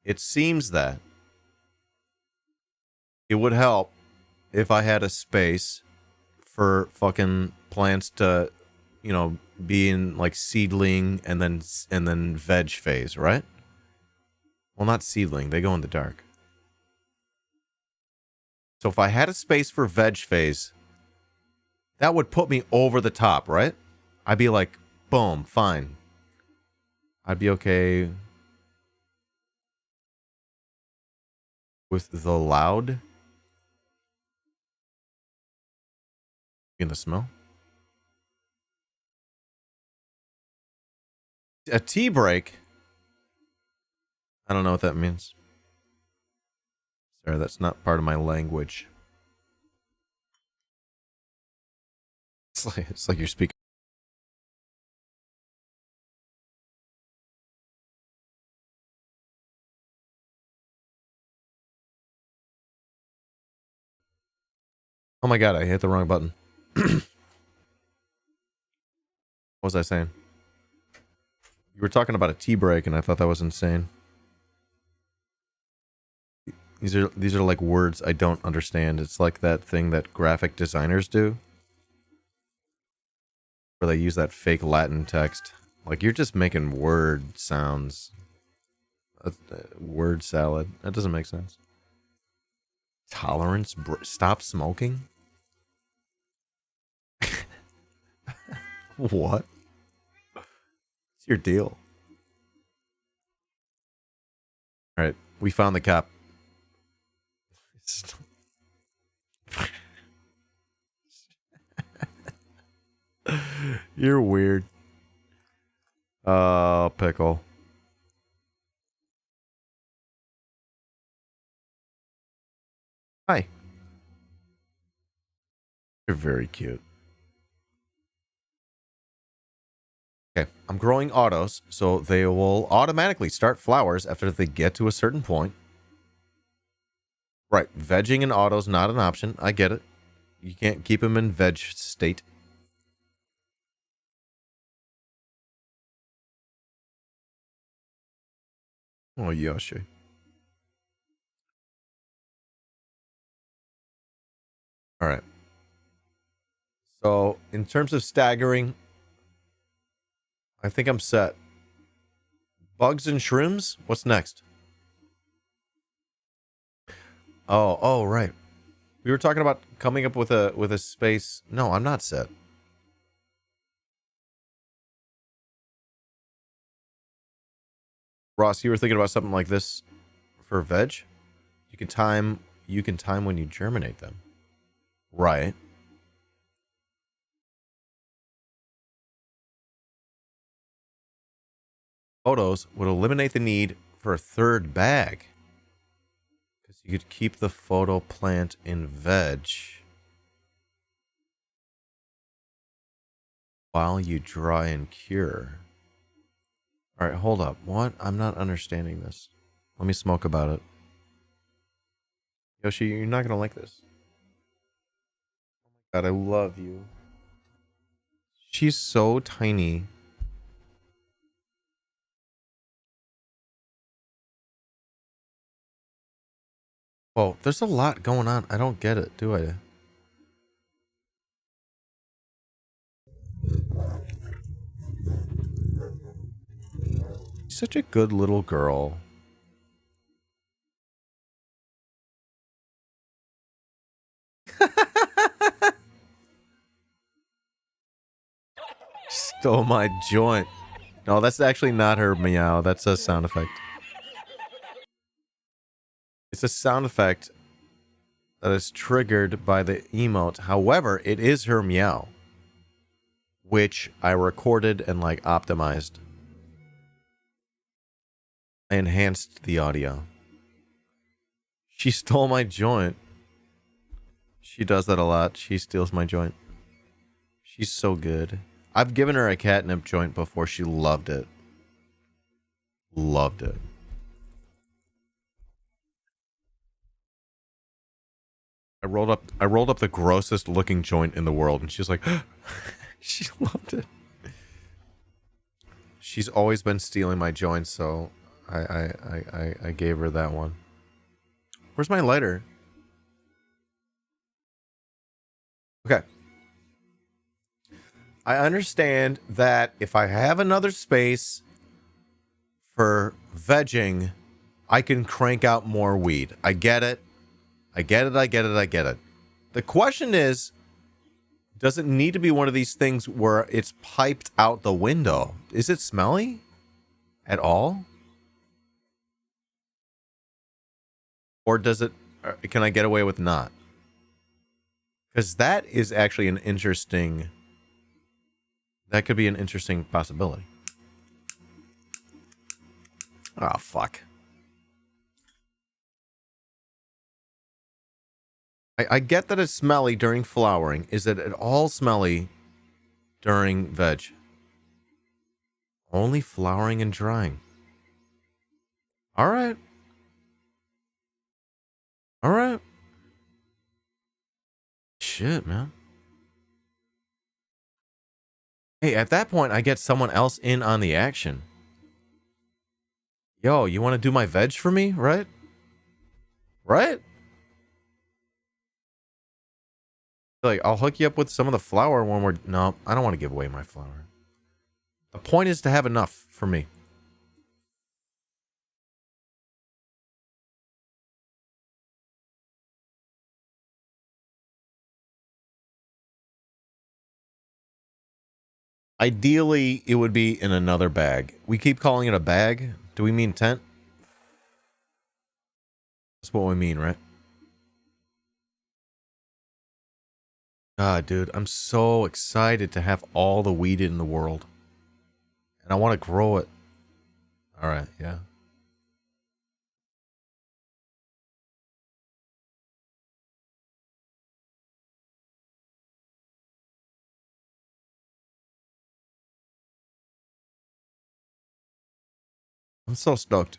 it seems that it would help if I had a space for fucking plants to, be in seedling and then veg phase, right? Well, not seedling, they go in the dark. So if I had a space for veg phase, that would put me over the top, right? I'd be like, boom, fine. I'd be okay with the loud in the smell. A tea break? I don't know what that means. Sorry, that's not part of my language. It's like you're speaking. Oh my god, I hit the wrong button. was I saying? You were talking about a tea break, and I thought that was insane. These are like words I don't understand. It's like that thing that graphic designers do, where they use that fake Latin text. Like, you're just making word sounds. Word salad. That doesn't make sense. Tolerance? Stop smoking? What? What's your deal? Alright, we found the cop. You're weird. Oh, pickle. Hi. You're very cute. Okay, I'm growing autos, so they will automatically start flowers after they get to a certain point. Right, vegging in autos not an option. I get it. You can't keep them in veg state. Oh, Yoshi. All right. So, in terms of staggering, I think I'm set. Bugs and shrooms? What's next? Oh, right. We were talking about coming up with a space. No, I'm not set. Ross, you were thinking about something like this for veg? You can time when you germinate them. Right. Photos would eliminate the need for a third bag. Because you could keep the photo plant in veg while you dry and cure. Alright, hold up. What? I'm not understanding this. Let me smoke about it. Yoshi, you're not gonna like this. God, I love you. She's so tiny. Oh, there's a lot going on. I don't get it, do I? She's such a good little girl. Stole my joint. No, that's actually not her meow. That's a sound effect. It's a sound effect that is triggered by the emote. However, it is her meow, which I recorded and like optimized. I enhanced the audio. She stole my joint. She does that a lot. She steals my joint. She's so good. I've given her a catnip joint before. She loved it. Loved it. I rolled up the grossest looking joint in the world, and she's like, she loved it. She's always been stealing my joints, so I gave her that one. Where's my lighter? Okay. I understand that if I have another space for vegging, I can crank out more weed. I get it. I get it. The question is, does it need to be one of these things where it's piped out the window? Is it smelly at all? Or does it, can I get away with not? Because that is actually an interesting, that could be an interesting possibility. Oh, fuck. I get that it's smelly during flowering. Is it at all smelly during veg? Only flowering and drying. All right. All right. Shit, man. Hey, at that point, I get someone else in on the action. Yo, you want to do my veg for me, right? Right? Like, I'll hook you up with some of the flour when we're... No, I don't want to give away my flour. The point is to have enough for me. Ideally, it would be in another bag. We keep calling it a bag. Do we mean tent? That's what we mean, right? God, dude, I'm so excited to have all the weed in the world. And I want to grow it. All right, yeah. I'm so stoked.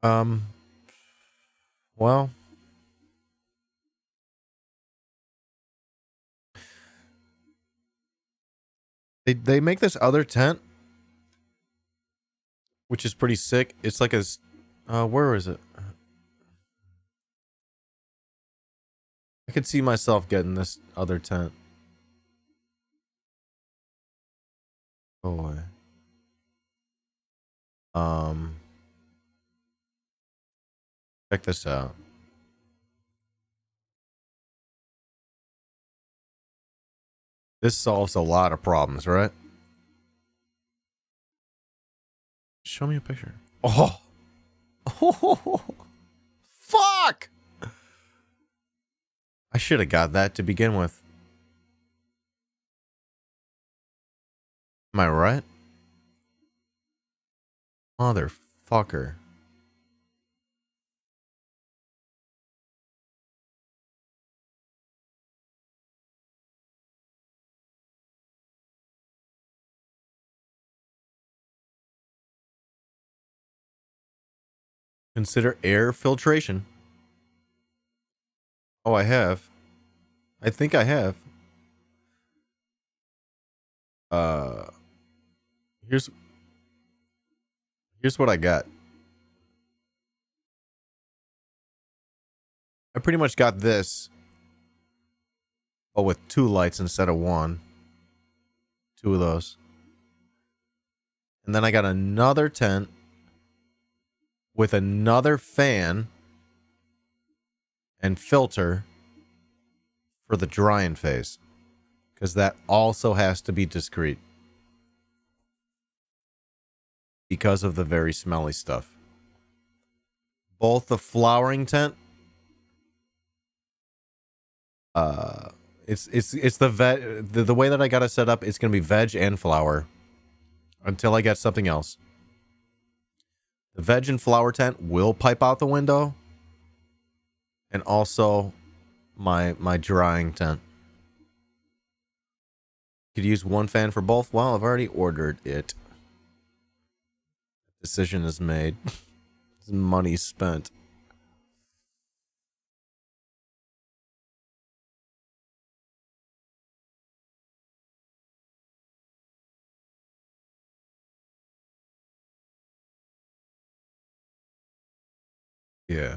Well, they make this other tent, which is pretty sick. It's like a, where is it? I could see myself getting this other tent. Oh boy. Check this out. This solves a lot of problems, right? Show me a picture. Oh. Oh. Fuck! I should have got that to begin with. Am I right? Motherfucker. Consider air filtration. Oh, I have. I think I have. Here's what I got. I pretty much got this, but with 2 lights instead of 1. 2 of those. And then I got another tent with another fan and filter for the drying phase, because that also has to be discreet because of the very smelly stuff. Both the flowering tent, it's the way that I got it set up. It's gonna be veg and flower until I get something else. The veg and flower tent will pipe out the window, and also my drying tent. Could use 1 fan for both. Well, I've already ordered it. Decision is made. Money spent. Yeah.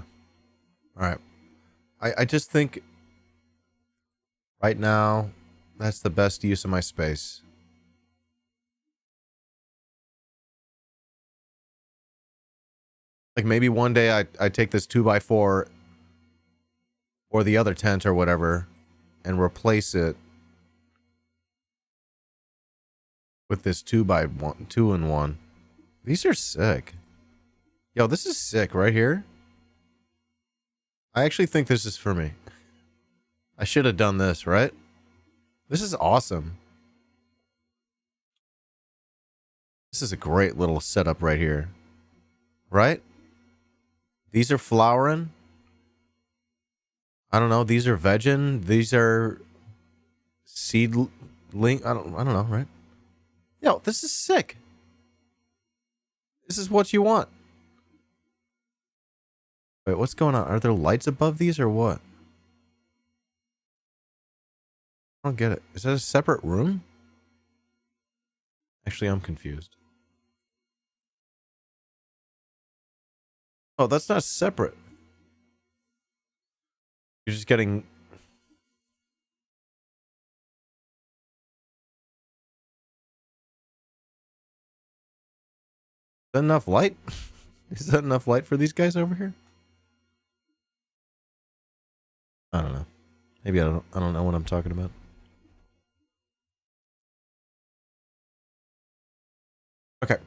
All right. I just think right now that's the best use of my space. Like maybe one day I take this 2x4 or the other tent or whatever and replace it with this 2x1, 2-in-1. These are sick. Yo, this is sick right here. I actually think this is for me. I should have done this, right? This is awesome. This is a great little setup right here. Right? These are flowering. I don't know. These are vegging. These are seedling. I don't know, right? Yo, this is sick. This is what you want. Wait, what's going on? Are there lights above these or what? I don't get it. Is that a separate room? Actually, I'm confused. Oh, that's not separate. You're just getting... Is that enough light? Is that enough light for these guys over here? I don't know. Maybe I don't know what I'm talking about. Okay.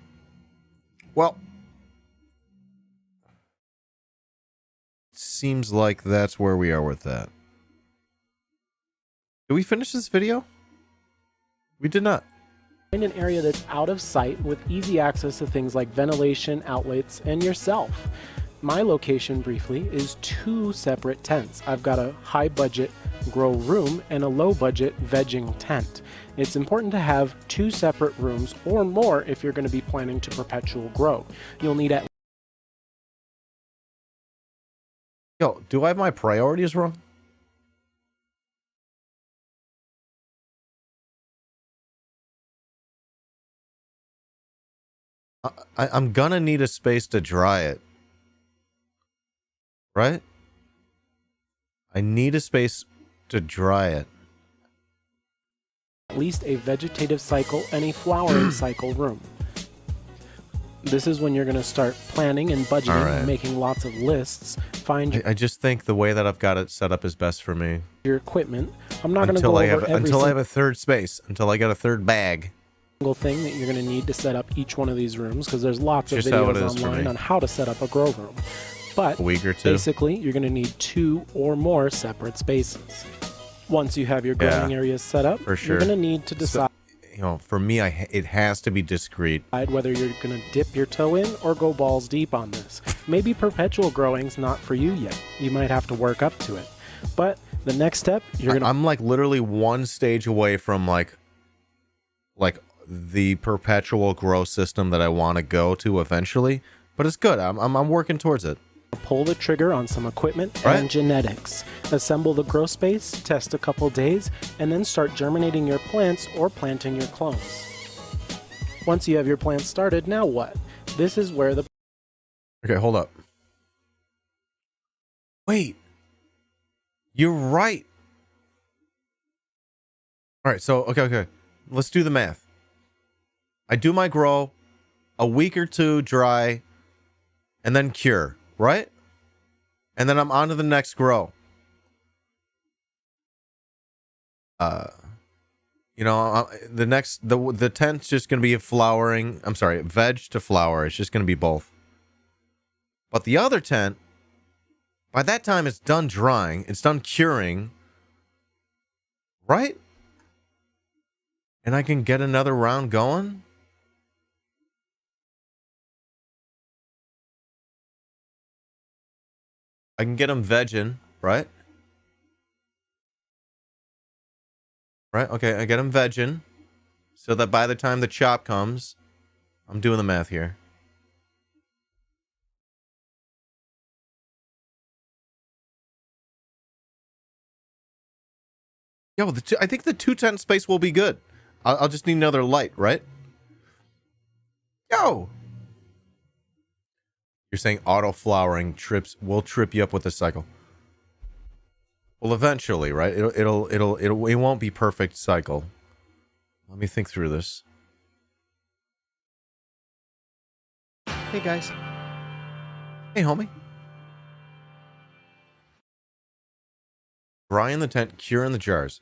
Well, seems like that's where we are with that. Did we finish this video? We did not. Find an area that's out of sight with easy access to things like ventilation, outlets, and yourself. My location, briefly, is 2 separate tents. I've got a high-budget grow room and a low-budget vegging tent. It's important to have 2 separate rooms or more if you're going to be planning to perpetual grow. You'll need at... Yo, do I have my priorities wrong? I'm gonna need a space to dry it. Right? I need a space to dry it. At least a vegetative cycle and a flowering cycle room. This is when you're going to start planning and budgeting and making lots of lists. Find I just think the way that I've got it set up is best for me. Your equipment. I'm not going to go over until I have a third space, until I get a third bag. Single thing that you're going to need to set up each one of these rooms, because there's lots of videos online on how to set up a grow room. But a week or two. Basically, you're going to need 2 or more separate spaces. Once you have your growing areas set up, you're going to need to decide. You know, for me, it has to be discreet. Whether you're going to dip your toe in or go balls deep on this. Maybe perpetual growing's not for you yet. You might have to work up to it. But the next step, I'm like literally one stage away from like the perpetual grow system that I want to go to eventually. But it's good. I'm working towards it. Pull the trigger on some equipment and genetics. Assemble the grow space, test a couple days, and then start germinating your plants or planting your clones. Once you have your plants started, now what? This is where the... Okay, hold up. Wait. You're right. All right, so, okay. Let's do the math. I do my grow, a week or 2 dry, and then cure. Right? And then I'm on to the next grow. You know, the tent's just going to be veg to flower. It's just going to be both. But the other tent, by that time it's done drying, it's done curing. Right? And I can get another round going? I can get them vegging, right? Right, okay, I get them vegging. So that by the time the chop comes, I'm doing the math here. Yo, I think the 2 tent space will be good. I'll just need another light, right? Yo! You're saying auto flowering will trip you up with the cycle. Well, eventually, right? It won't be perfect cycle. Let me think through this. Hey guys. Hey homie. Dry in the tent, cure in the jars.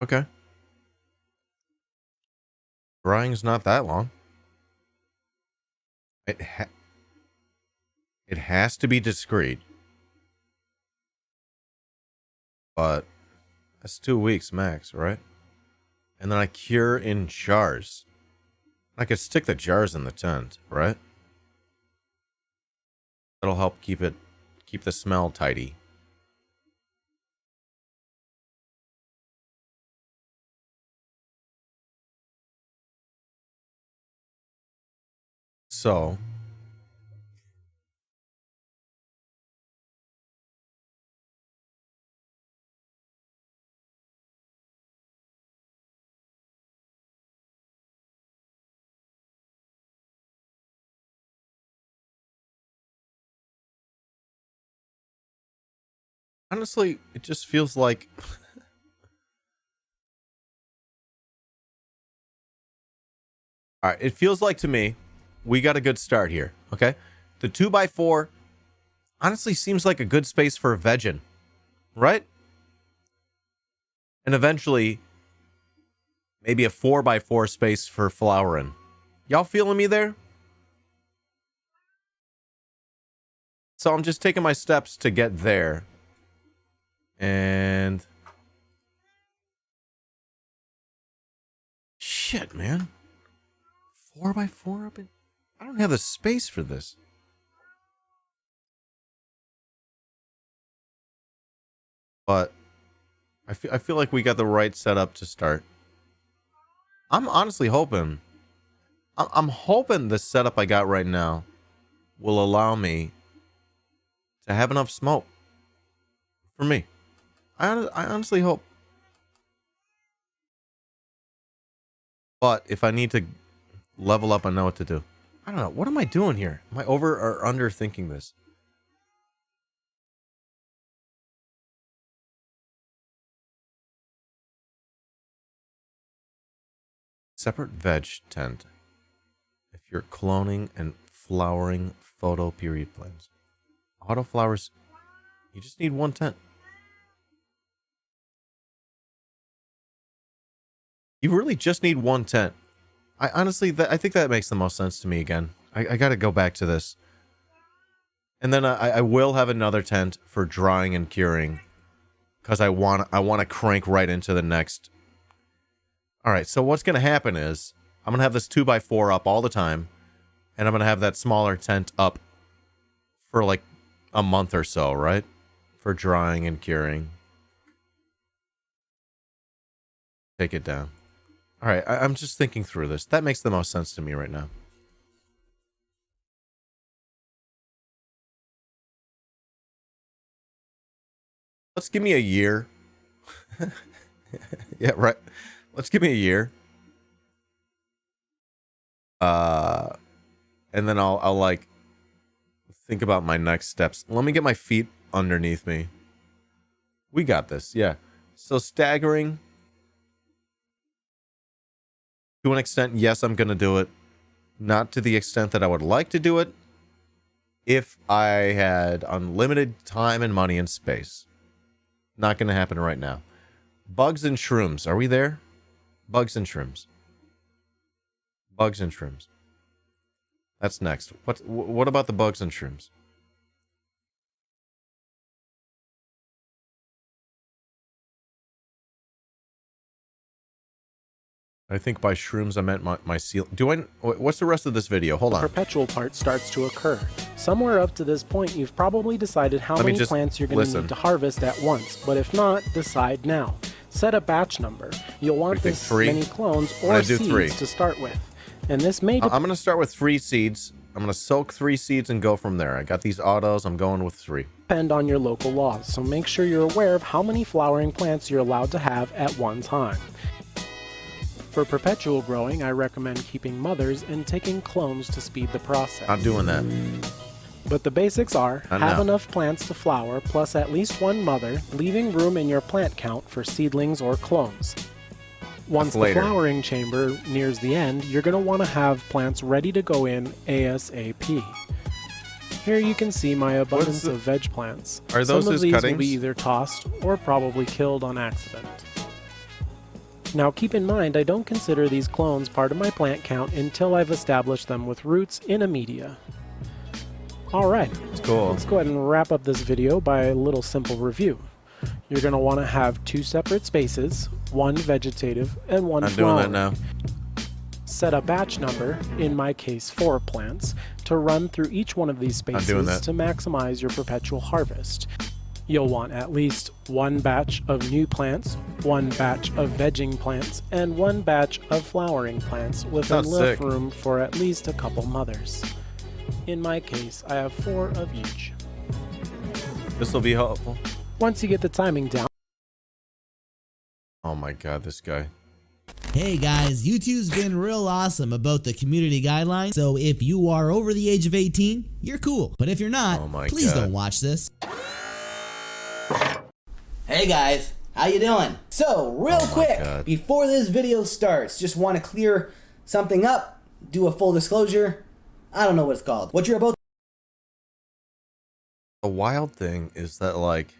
Okay. Drying's not that long. It has to be discreet. But that's 2 weeks max, right? And then I cure in jars. I could stick the jars in the tent, right? That'll help keep the smell tidy. so honestly, it just feels like all right, it feels like to me we got a good start here, okay? The 2x4 honestly seems like a good space for vegging, right? And eventually maybe a 4x4 space for flowering. Y'all feeling me there? So I'm just taking my steps to get there. And shit, man. 4x4 up in... I don't have the space for this. But I feel like we got the right setup to start. I'm honestly hoping... I'm hoping the setup I got right now will allow me to have enough smoke for me. I honestly hope. But if I need to level up, I know what to do. I don't know. What am I doing here? Am I over or under thinking this? Separate veg tent. If you're cloning and flowering photo period plans. Auto flowers, you just need one tent. You really just need one tent. I honestly, I think that makes the most sense to me again. I got to go back to this. And then I will have another tent for drying and curing. Because I want to crank right into the next. All right, so what's going to happen is I'm going to have this 2x4 up all the time. And I'm going to have that smaller tent up for like a month or so, right? For drying and curing. Take it down. All right, I'm just thinking through this. That makes the most sense to me right now. Let's give me a year. Yeah, right. Let's give me a year. And then I'll like think about my next steps. Let me get my feet underneath me. We got this. Yeah. So staggering. To an extent, yes, I'm going to do it. Not to the extent that I would like to do it. If I had unlimited time and money and space. Not going to happen right now. Bugs and shrooms. Are we there? Bugs and shrooms. Bugs and shrooms. That's next. What about the bugs and shrooms? I think by shrooms I meant my seal. What's the rest of this video? Hold on. The perpetual part starts to occur. Somewhere up to this point, you've probably decided how many plants you're going to need to harvest at once. But if not, decide now. Set a batch number. You'll want this many clones or seeds to start with. And this may... I'm going to start with 3 seeds. I'm going to soak 3 seeds and go from there. I got these autos. I'm going with 3. Depend on your local laws, so make sure you're aware of how many flowering plants you're allowed to have at one time. For perpetual growing, I recommend keeping mothers and taking clones to speed the process. I'm doing that. But the basics are, have enough plants to flower, plus at least one mother, leaving room in your plant count for seedlings or clones. Once the flowering chamber nears the end, you're going to want to have plants ready to go in ASAP. Here you can see my abundance of veg plants. Are those Some of these cuttings? will be either tossed or probably killed on accident. Now keep in mind, I don't consider these clones part of my plant count until I've established them with roots in a media. Alright, cool. Let's go ahead and wrap up this video by a little simple review. You're going to want to have 2 separate spaces, 1 vegetative and 1 flowering. I'm doing that now. Set a batch number, in my case 4 plants, to run through each one of these spaces to maximize your perpetual harvest. You'll want at least 1 batch of new plants one batch of vegging plants, and one batch of flowering plants with Sounds enough sick. room for at least a couple mothers. In my case, I have 4 of each. This will be helpful. Once you get the timing down. Oh my god, this guy. Hey guys, YouTube's been real awesome about the community guidelines, so if you are over the age of 18, you're cool. But if you're not, please don't watch this. Hey guys, how you doing? So, real quick, before this video starts, just want to clear something up, do a full disclosure. I don't know what it's called. What you're about. The wild thing is that like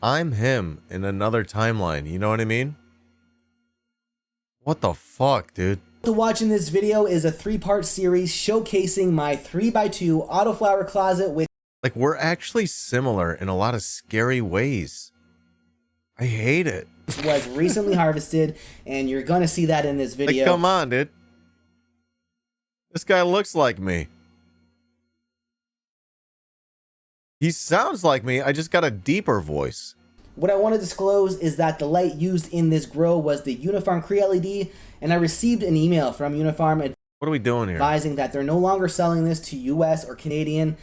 I'm him in another timeline, you know what I mean? What the fuck, dude? To watch in this video is a 3-part series showcasing my 3x2 autoflower closet with Like, we're actually similar in a lot of scary ways. I hate it. was recently harvested, and you're gonna see that in this video. Like, come on, dude. This guy looks like me. He sounds like me. I just got a deeper voice. What I want to disclose is that the light used in this grow was the Unifarm Cree LED, and I received an email from Unifarm What are we doing here? advising that they're no longer selling this to US or Canadian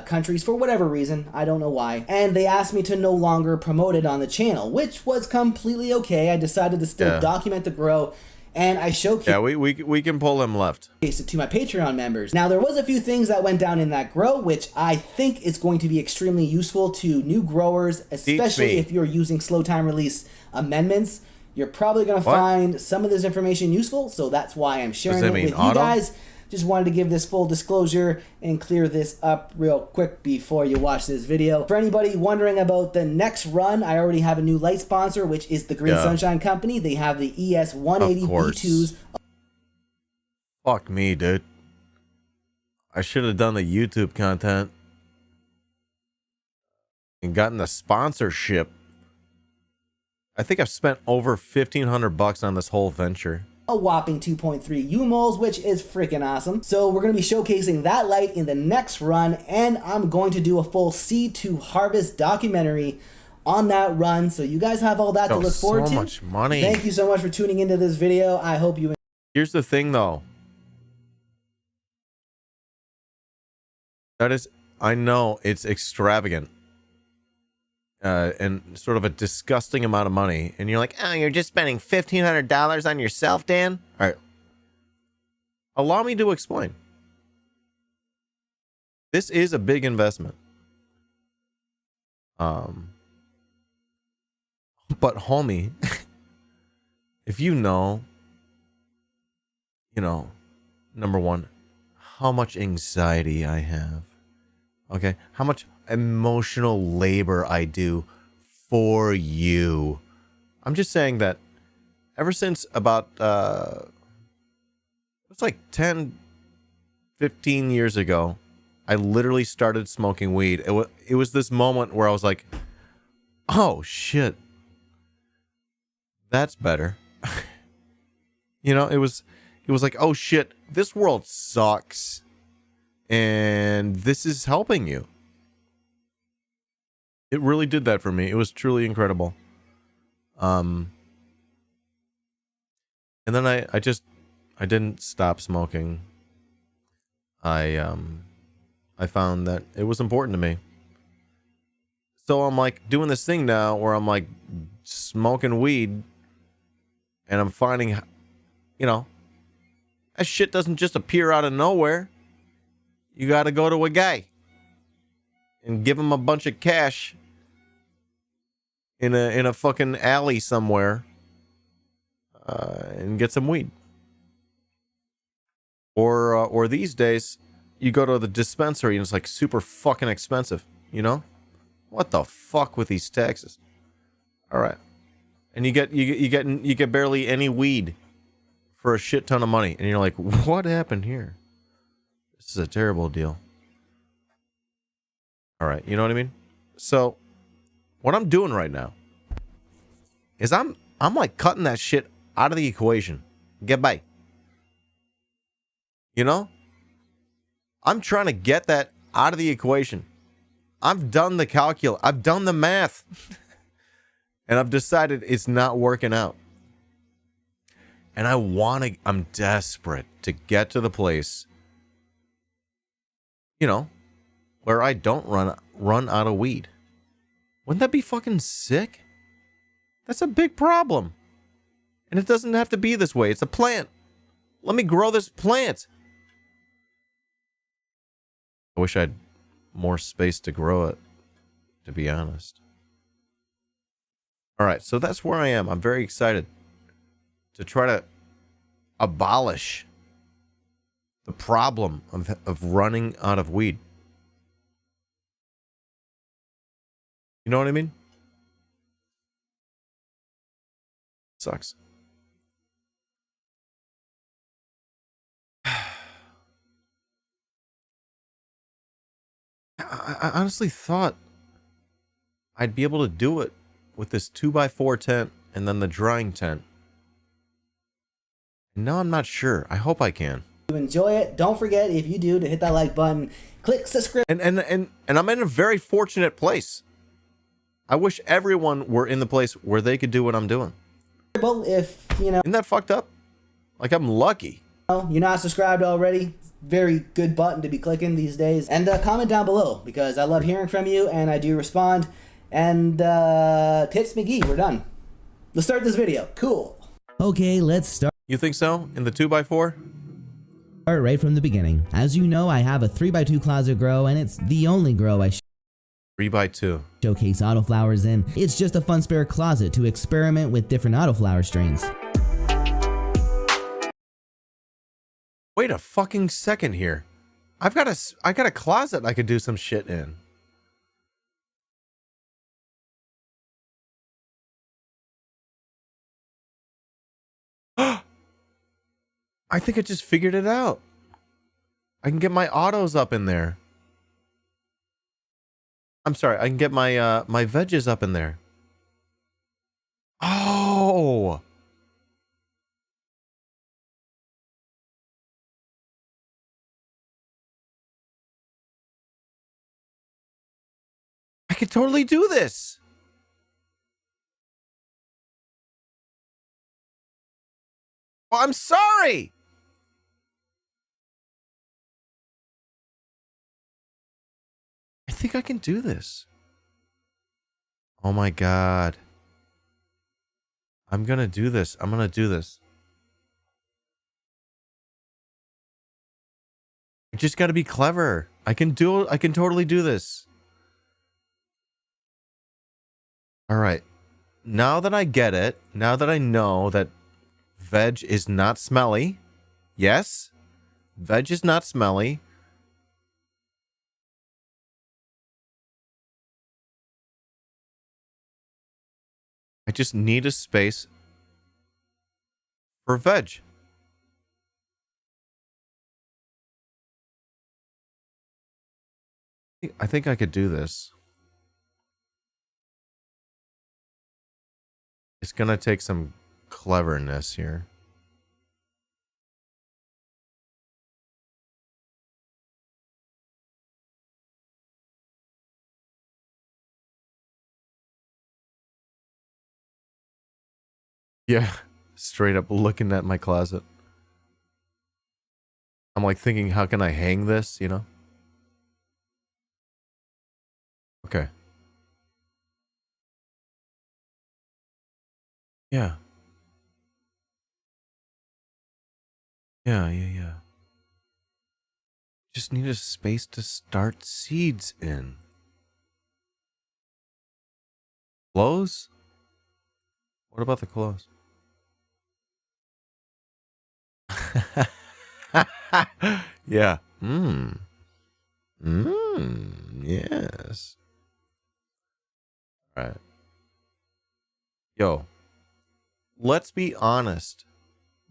countries for whatever reason. I don't know why. And they asked me to no longer promote it on the channel, which was completely okay. I decided to still document the grow, and I showcased we can pull him left. it to my Patreon members. Now, there was a few things that went down in that grow, which I think is going to be extremely useful to new growers, especially if you're using slow time release amendments. You're probably going to find some of this information useful, so that's why I'm sharing it with you guys. Just wanted to give this full disclosure and clear this up real quick before you watch this video. For anybody wondering about the next run, I already have a new light sponsor, which is the Green Sunshine Company. They have the ES180 B2s. Fuck me, dude. I should have done the YouTube content and gotten the sponsorship. I think I've spent over $1,500 on this whole venture. A whopping 2.3 U-moles, which is freaking awesome. So we're going to be showcasing that light in the next run, and I'm going to do a full seed to harvest documentary on that run. So you guys have all that to look forward to. So much money. Thank you so much for tuning into this video. I hope you. Here's the thing, though. That is, I know it's extravagant. And sort of a disgusting amount of money, and you're like, oh, you're just spending $1,500 on yourself, Dan? All right. Allow me to explain. This is a big investment. But homie, if you know, number one, how much anxiety I have, okay? How much emotional labor I do for you. I'm just saying that ever since about it's like 10 15 years ago, I literally started smoking weed. It was this moment where I was like, oh shit, that's better. It was like, oh shit, this world sucks and this is helping you. It really did that for me. It was truly incredible. And then I didn't stop smoking. I found that it was important to me. So I'm like doing this thing now where I'm like smoking weed, and I'm finding, that shit doesn't just appear out of nowhere. You got to go to a guy and give him a bunch of cash in a fucking alley somewhere, and get some weed. Or these days, you go to the dispensary and it's like super fucking expensive. What the fuck with these taxes? All right, and you get barely any weed for a shit ton of money, and you're like, what happened here? This is a terrible deal. All right, you know what I mean? So, what I'm doing right now is I'm like cutting that shit out of the equation. Goodbye. I'm trying to get that out of the equation. I've done the calculus. I've done the math. And I've decided it's not working out. And I'm desperate to get to the place, you know, where I don't run out of weed. Wouldn't that be fucking sick? That's a big problem. And it doesn't have to be this way. It's a plant. Let me grow this plant. I wish I had more space to grow it, to be honest. All right, so that's where I am. I'm very excited to try to abolish the problem of running out of weed. You know what I mean? Sucks. I honestly thought I'd be able to do it with this 2x4 tent and then the drying tent. Now I'm not sure. I hope I can. You enjoy it. Don't forget, if you do, to hit that like button, click subscribe. And I'm in a very fortunate place. I wish everyone were in the place where they could do what I'm doing. If, you know. Isn't that fucked up? Like, I'm lucky. You're not subscribed already. Very good button to be clicking these days. And comment down below, because I love hearing from you and I do respond. And Tits McGee, we're done. Let's start this video. Cool. Okay, let's start. You think so? In the 2x4? Start right from the beginning. As you know, I have a 3x2 closet grow, and it's the only grow I 3x2 showcase autoflowers in. It's just a fun spare closet to experiment with different autoflower strains. Wait a fucking second here. I got a closet I could do some shit in. I think I just figured it out. I can get my autos up in there. I'm sorry, I can get my my veggies up in there. Oh. I could totally do this. Oh, I'm sorry. I think I can do this. Oh my God. I'm gonna do this. I'm gonna do this. I just gotta be clever. I can totally do this. All right. Now that I get it, now that I know that veg is not smelly. Yes, veg is not smelly. I just need a space for veg. I think I could do this. It's gonna take some cleverness here. Yeah, straight up looking at my closet. I'm like thinking, how can I hang this, you know? Okay. Yeah. Yeah. Just need a space to start seeds in. Clothes? What about the clothes? Yeah. Yes. All right. Yo. Let's be honest.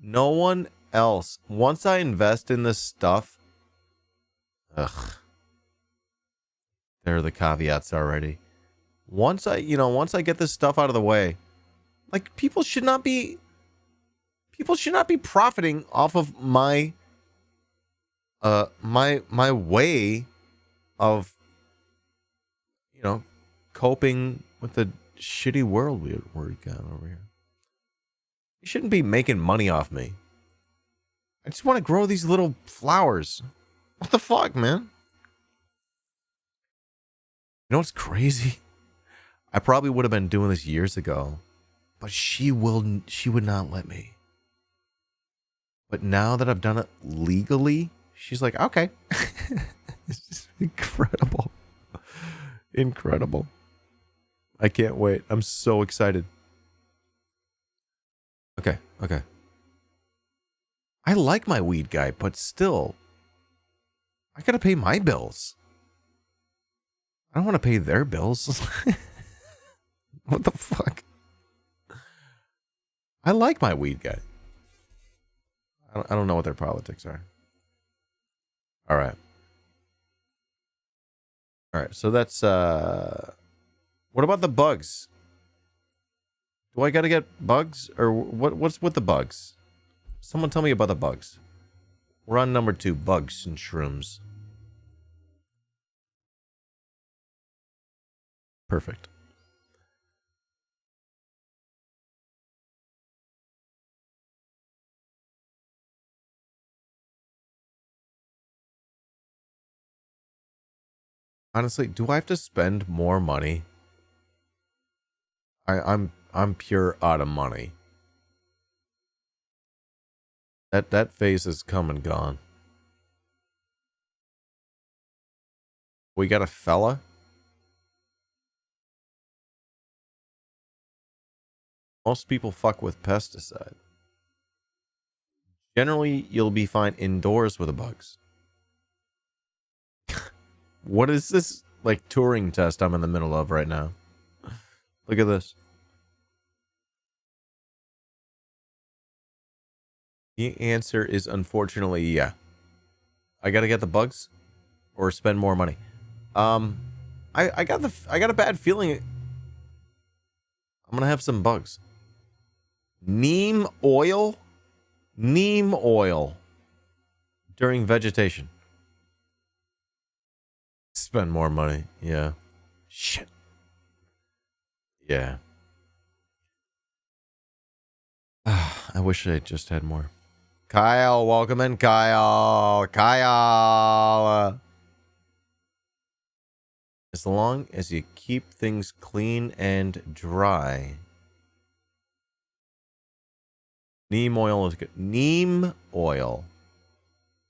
No one else. Once I invest in this stuff, there are the caveats already. Once I get this stuff out of the way, like people should not be profiting off of my my way of, you know, coping with the shitty world we're got over here. You shouldn't be making money off me. I just want to grow these little flowers. What the fuck, man? You know what's crazy? I probably would have been doing this years ago, but she would not let me. But now that I've done it legally, she's like, okay. It's just incredible. Incredible. I can't wait. I'm so excited. Okay. I like my weed guy, but still, I gotta pay my bills. I don't want to pay their bills. What the fuck? I like my weed guy. I don't know what their politics are. All right. So that's what about the bugs? Do I gotta get bugs, or what's with the bugs? Someone tell me about the bugs. We're on number 2, bugs and shrooms. Perfect. Honestly, do I have to spend more money? I'm pure out of money. That phase has come and gone. We got a fella. Most people fuck with pesticide. Generally, you'll be fine indoors with the bugs. What is this, like, Turing test I'm in the middle of right now? Look at this. The answer is unfortunately, yeah. I gotta get the bugs or spend more money. I got a bad feeling I'm gonna have some bugs. Neem oil during vegetation. Spend more money. Yeah. Shit. Yeah. I wish I just had more. Kyle, welcome in, Kyle. As long as you keep things clean and dry. Neem oil is good. Neem oil.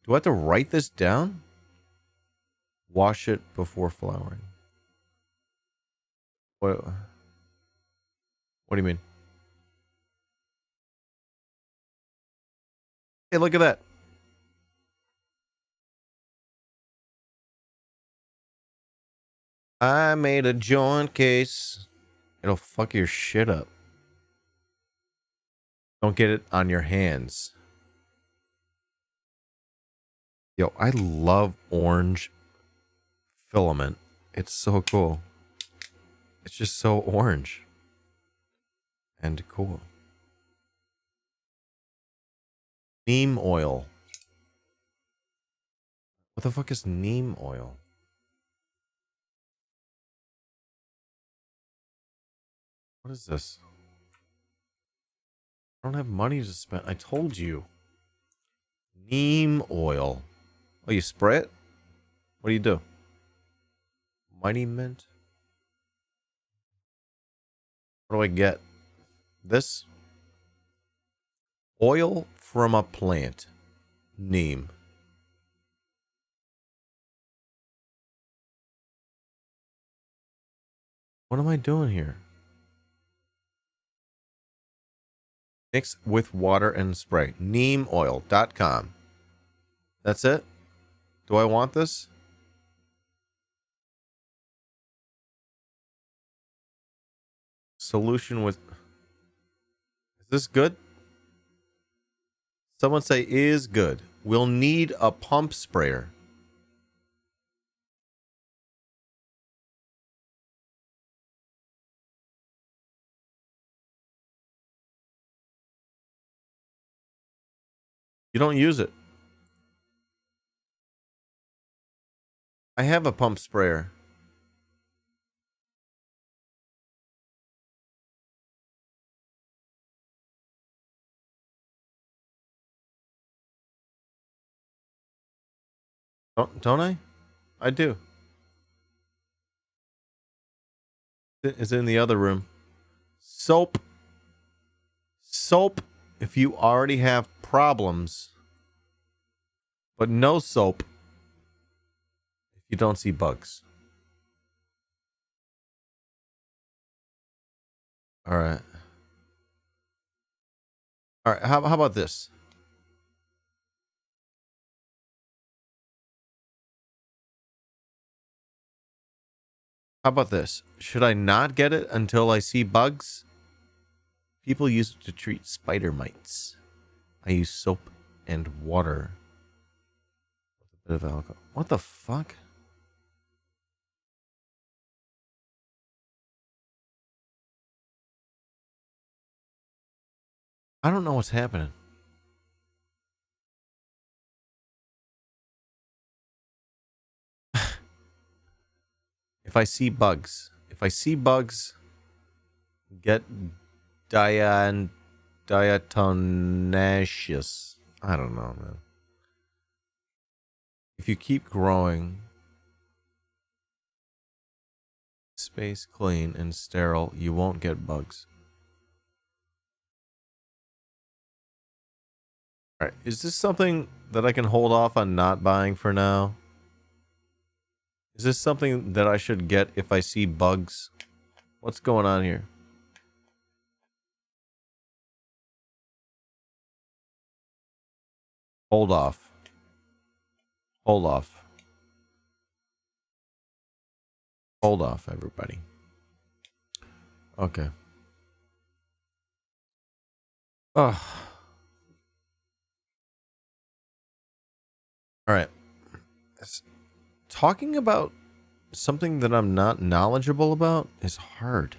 Do I have to write this down? Wash it before flowering. What do you mean? Hey, look at that. I made a joint case. It'll fuck your shit up. Don't get it on your hands. Yo, I love orange filament. It's so cool. It's just so orange. And cool. Neem oil. What the fuck is neem oil? What is this? I don't have money to spend. I told you. Neem oil. Oh, you spray it? What do you do? Mighty Mint? What do I get? This? Oil from a plant. Neem. What am I doing here? Mix with water and spray. Neemoil.com. That's it? Do I want this? Solution with... Is this good? Someone say is good. We'll need a pump sprayer. You don't use it. I have a pump sprayer. Don't I? I do. It's in the other room. Soap. Soap if you already have problems. But no soap if you don't see bugs. All right. All right. How about this? How about this? Should I not get it until I see bugs? People use it to treat spider mites. I use soap and water. A bit of alcohol. What the fuck? I don't know what's happening. If I see bugs, get diatomaceous. I don't know, man. If you keep growing, space clean and sterile, you won't get bugs. All right, is this something that I can hold off on not buying for now? Is this something that I should get if I see bugs? What's going on here? Hold off. Hold off. Hold off, everybody. Okay. Oh. All right. Talking about something that I'm not knowledgeable about is hard.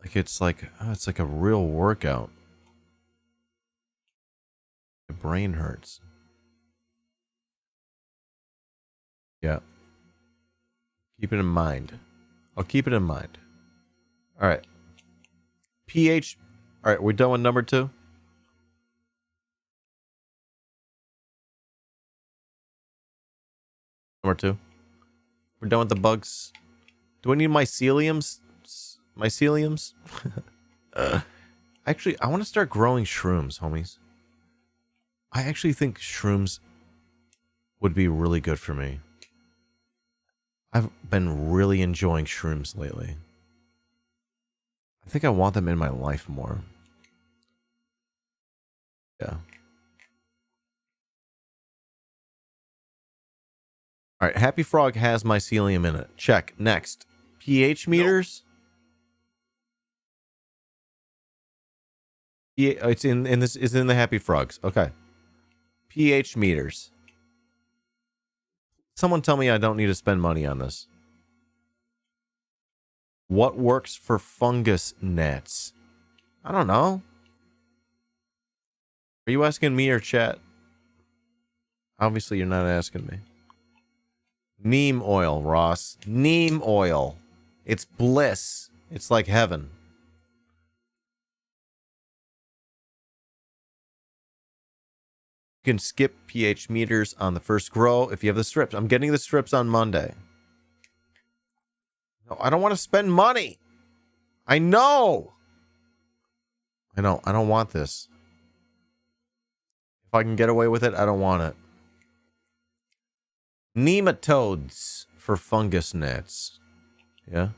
It's like a real workout. My brain hurts. Yeah. Keep it in mind. I'll keep it in mind. All right. pH. All right, we're done with number 2. Number 2. We're done with the bugs. Do I need myceliums? Myceliums? Actually, I want to start growing shrooms, homies. I actually think shrooms would be really good for me. I've been really enjoying shrooms lately. I think I want them in my life more. Yeah. All right, Happy Frog has mycelium in it. Check. Next. pH meters. Yeah, it's in this is in the Happy Frogs. Okay. pH meters. Someone tell me I don't need to spend money on this. What works for fungus gnats? I don't know. Are you asking me or chat? Obviously, you're not asking me. Neem oil, Ross. Neem oil. It's bliss. It's like heaven. You can skip pH meters on the first grow if you have the strips. I'm getting the strips on Monday. No, I don't want to spend money. I know. I don't want this. If I can get away with it, I don't want it. Nematodes for fungus gnats. Yeah.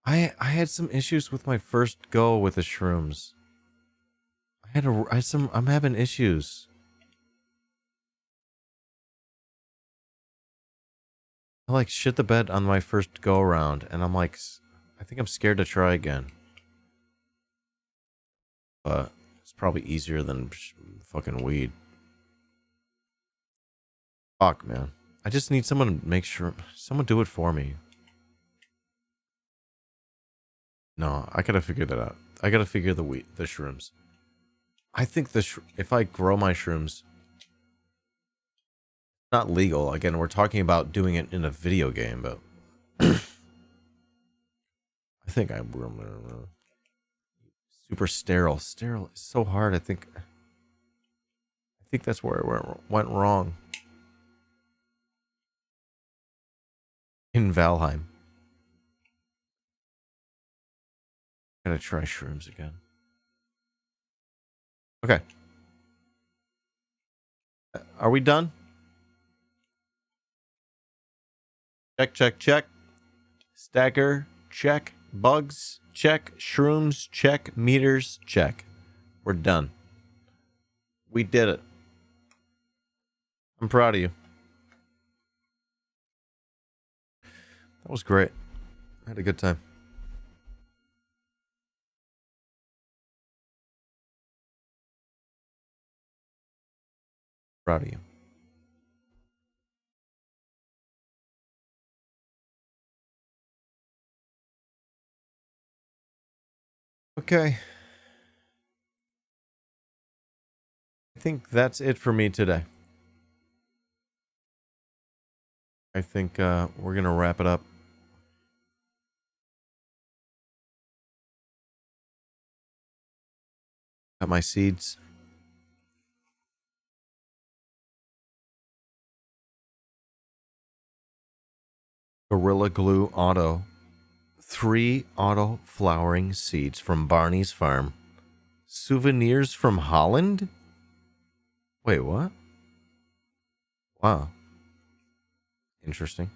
I had some issues with my first go with the shrooms. I'm having issues. I like shit the bed on my first go around, and I'm like, I think I'm scared to try again. But it's probably easier than fucking weed. Fuck, man. I just need someone to make sure. Someone do it for me. No, I gotta figure that out. I gotta figure the shrooms. I think if I grow my shrooms, not legal. Again, we're talking about doing it in a video game, but I think I will. Super sterile. Sterile is so hard. I think think that's where it went wrong. In Valheim. Gotta try shrooms again. Okay. Are we done? Check, check, check. Stagger, check. Bugs, check. Shrooms, check. Meters, check. We're done. We did it. I'm proud of you. That was great. I had a good time. Proud of you. Okay. I think that's it for me today. I think we're going to wrap it up. Got my seeds. Gorilla Glue Auto. 3 auto flowering seeds from Barney's farm. Souvenirs from Holland? Wait, what? Wow. Interesting.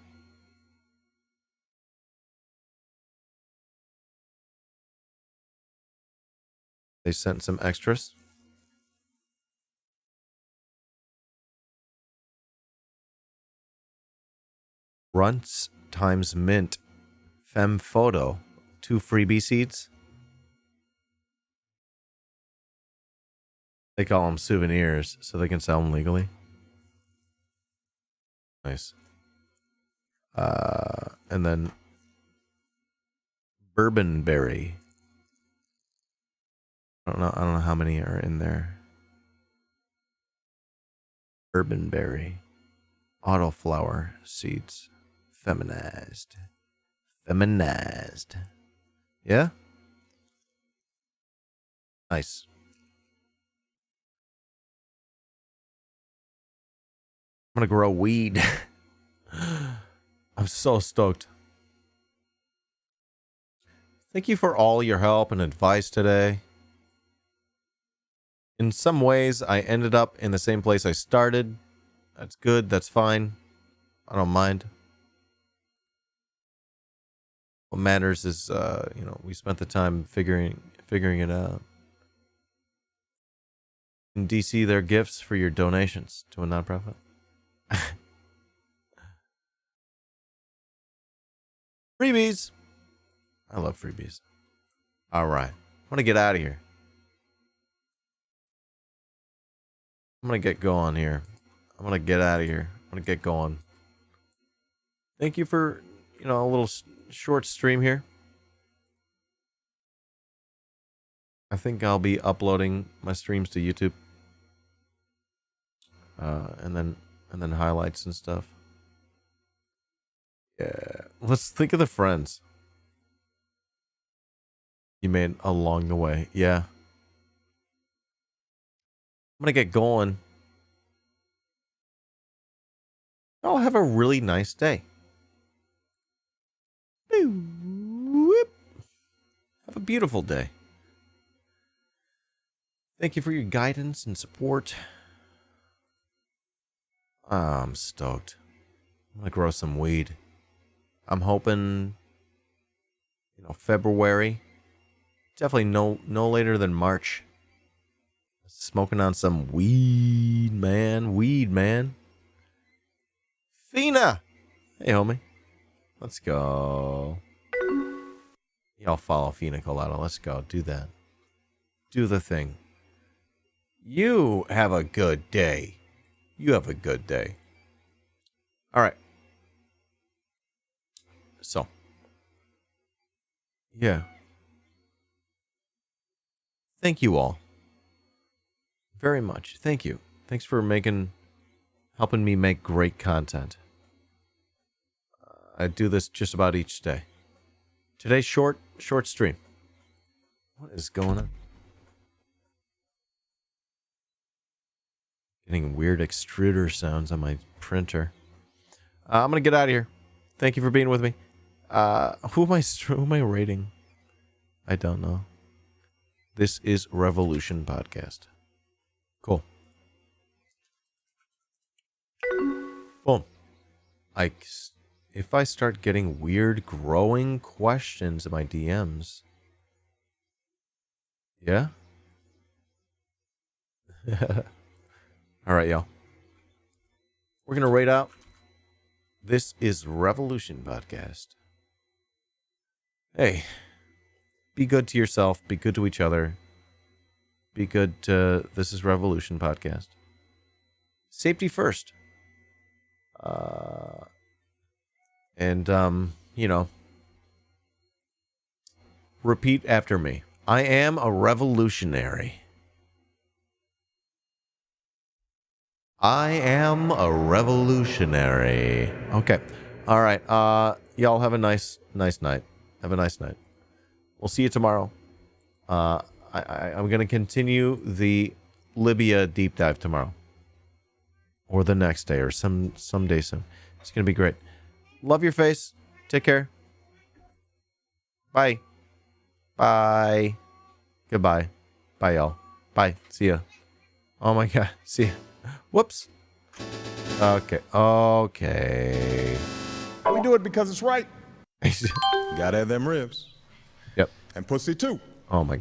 They sent some extras. Runts times mint. Femme photo. 2 freebie seeds. They call them souvenirs so they can sell them legally. Nice. And then bourbon berry. I don't know how many are in there. Bourbon berry. Autoflower seeds. Feminized. Feminized. Yeah? Nice. I'm gonna grow weed. I'm so stoked. Thank you for all your help and advice today. In some ways, I ended up in the same place I started. That's good. That's fine. I don't mind. What matters is, we spent the time figuring it out. In DC, there are gifts for your donations to a nonprofit. Freebies. I love freebies. All right. I'm going to get out of here. I'm going to get going here. I'm going to get out of here. I'm going to get going. Thank you for, a little short stream here. I think I'll be uploading my streams to YouTube. And then highlights and stuff. Yeah. Let's think of the friends you made along the way. Yeah. I'm going to get going. I'll have a really nice day. Have a beautiful day. Thank you for your guidance and support. I'm stoked. I'm going to grow some weed. I'm hoping, February. Definitely no later than March. Smoking on some weed, man. Weed, man. Fina! Hey, homie. Let's go. Y'all follow Fina Colado. Let's go. Do that. Do the thing. You have a good day. You have a good day. All right. So. Yeah. Thank you all. Very much. Thank you. Thanks for helping me make great content. I do this just about each day. Today's short stream. What is going on? Getting weird extruder sounds on my printer. I'm gonna get out of here. Thank you for being with me. Who am I rating? I don't know. This is Revolution Podcast. Cool. Boom. If I start getting weird growing questions in my DMs. Yeah? All right, y'all. We're going to rate out. This is Revolution Podcast. Hey, be good to yourself. Be good to each other. Be good to This is Revolution Podcast. Safety first. Repeat after me. I am a revolutionary. I am a revolutionary. Okay. All right. Y'all have a nice night. Have a nice night. We'll see you tomorrow. I'm going to continue the Libya deep dive tomorrow. Or the next day or some day soon. It's going to be great. Love your face. Take care. Bye. Bye. Goodbye. Bye, y'all. Bye. See ya. Oh my God. See ya. Whoops. Okay. We do it because it's right. Gotta have them ribs. Yep. And pussy too. Oh my God.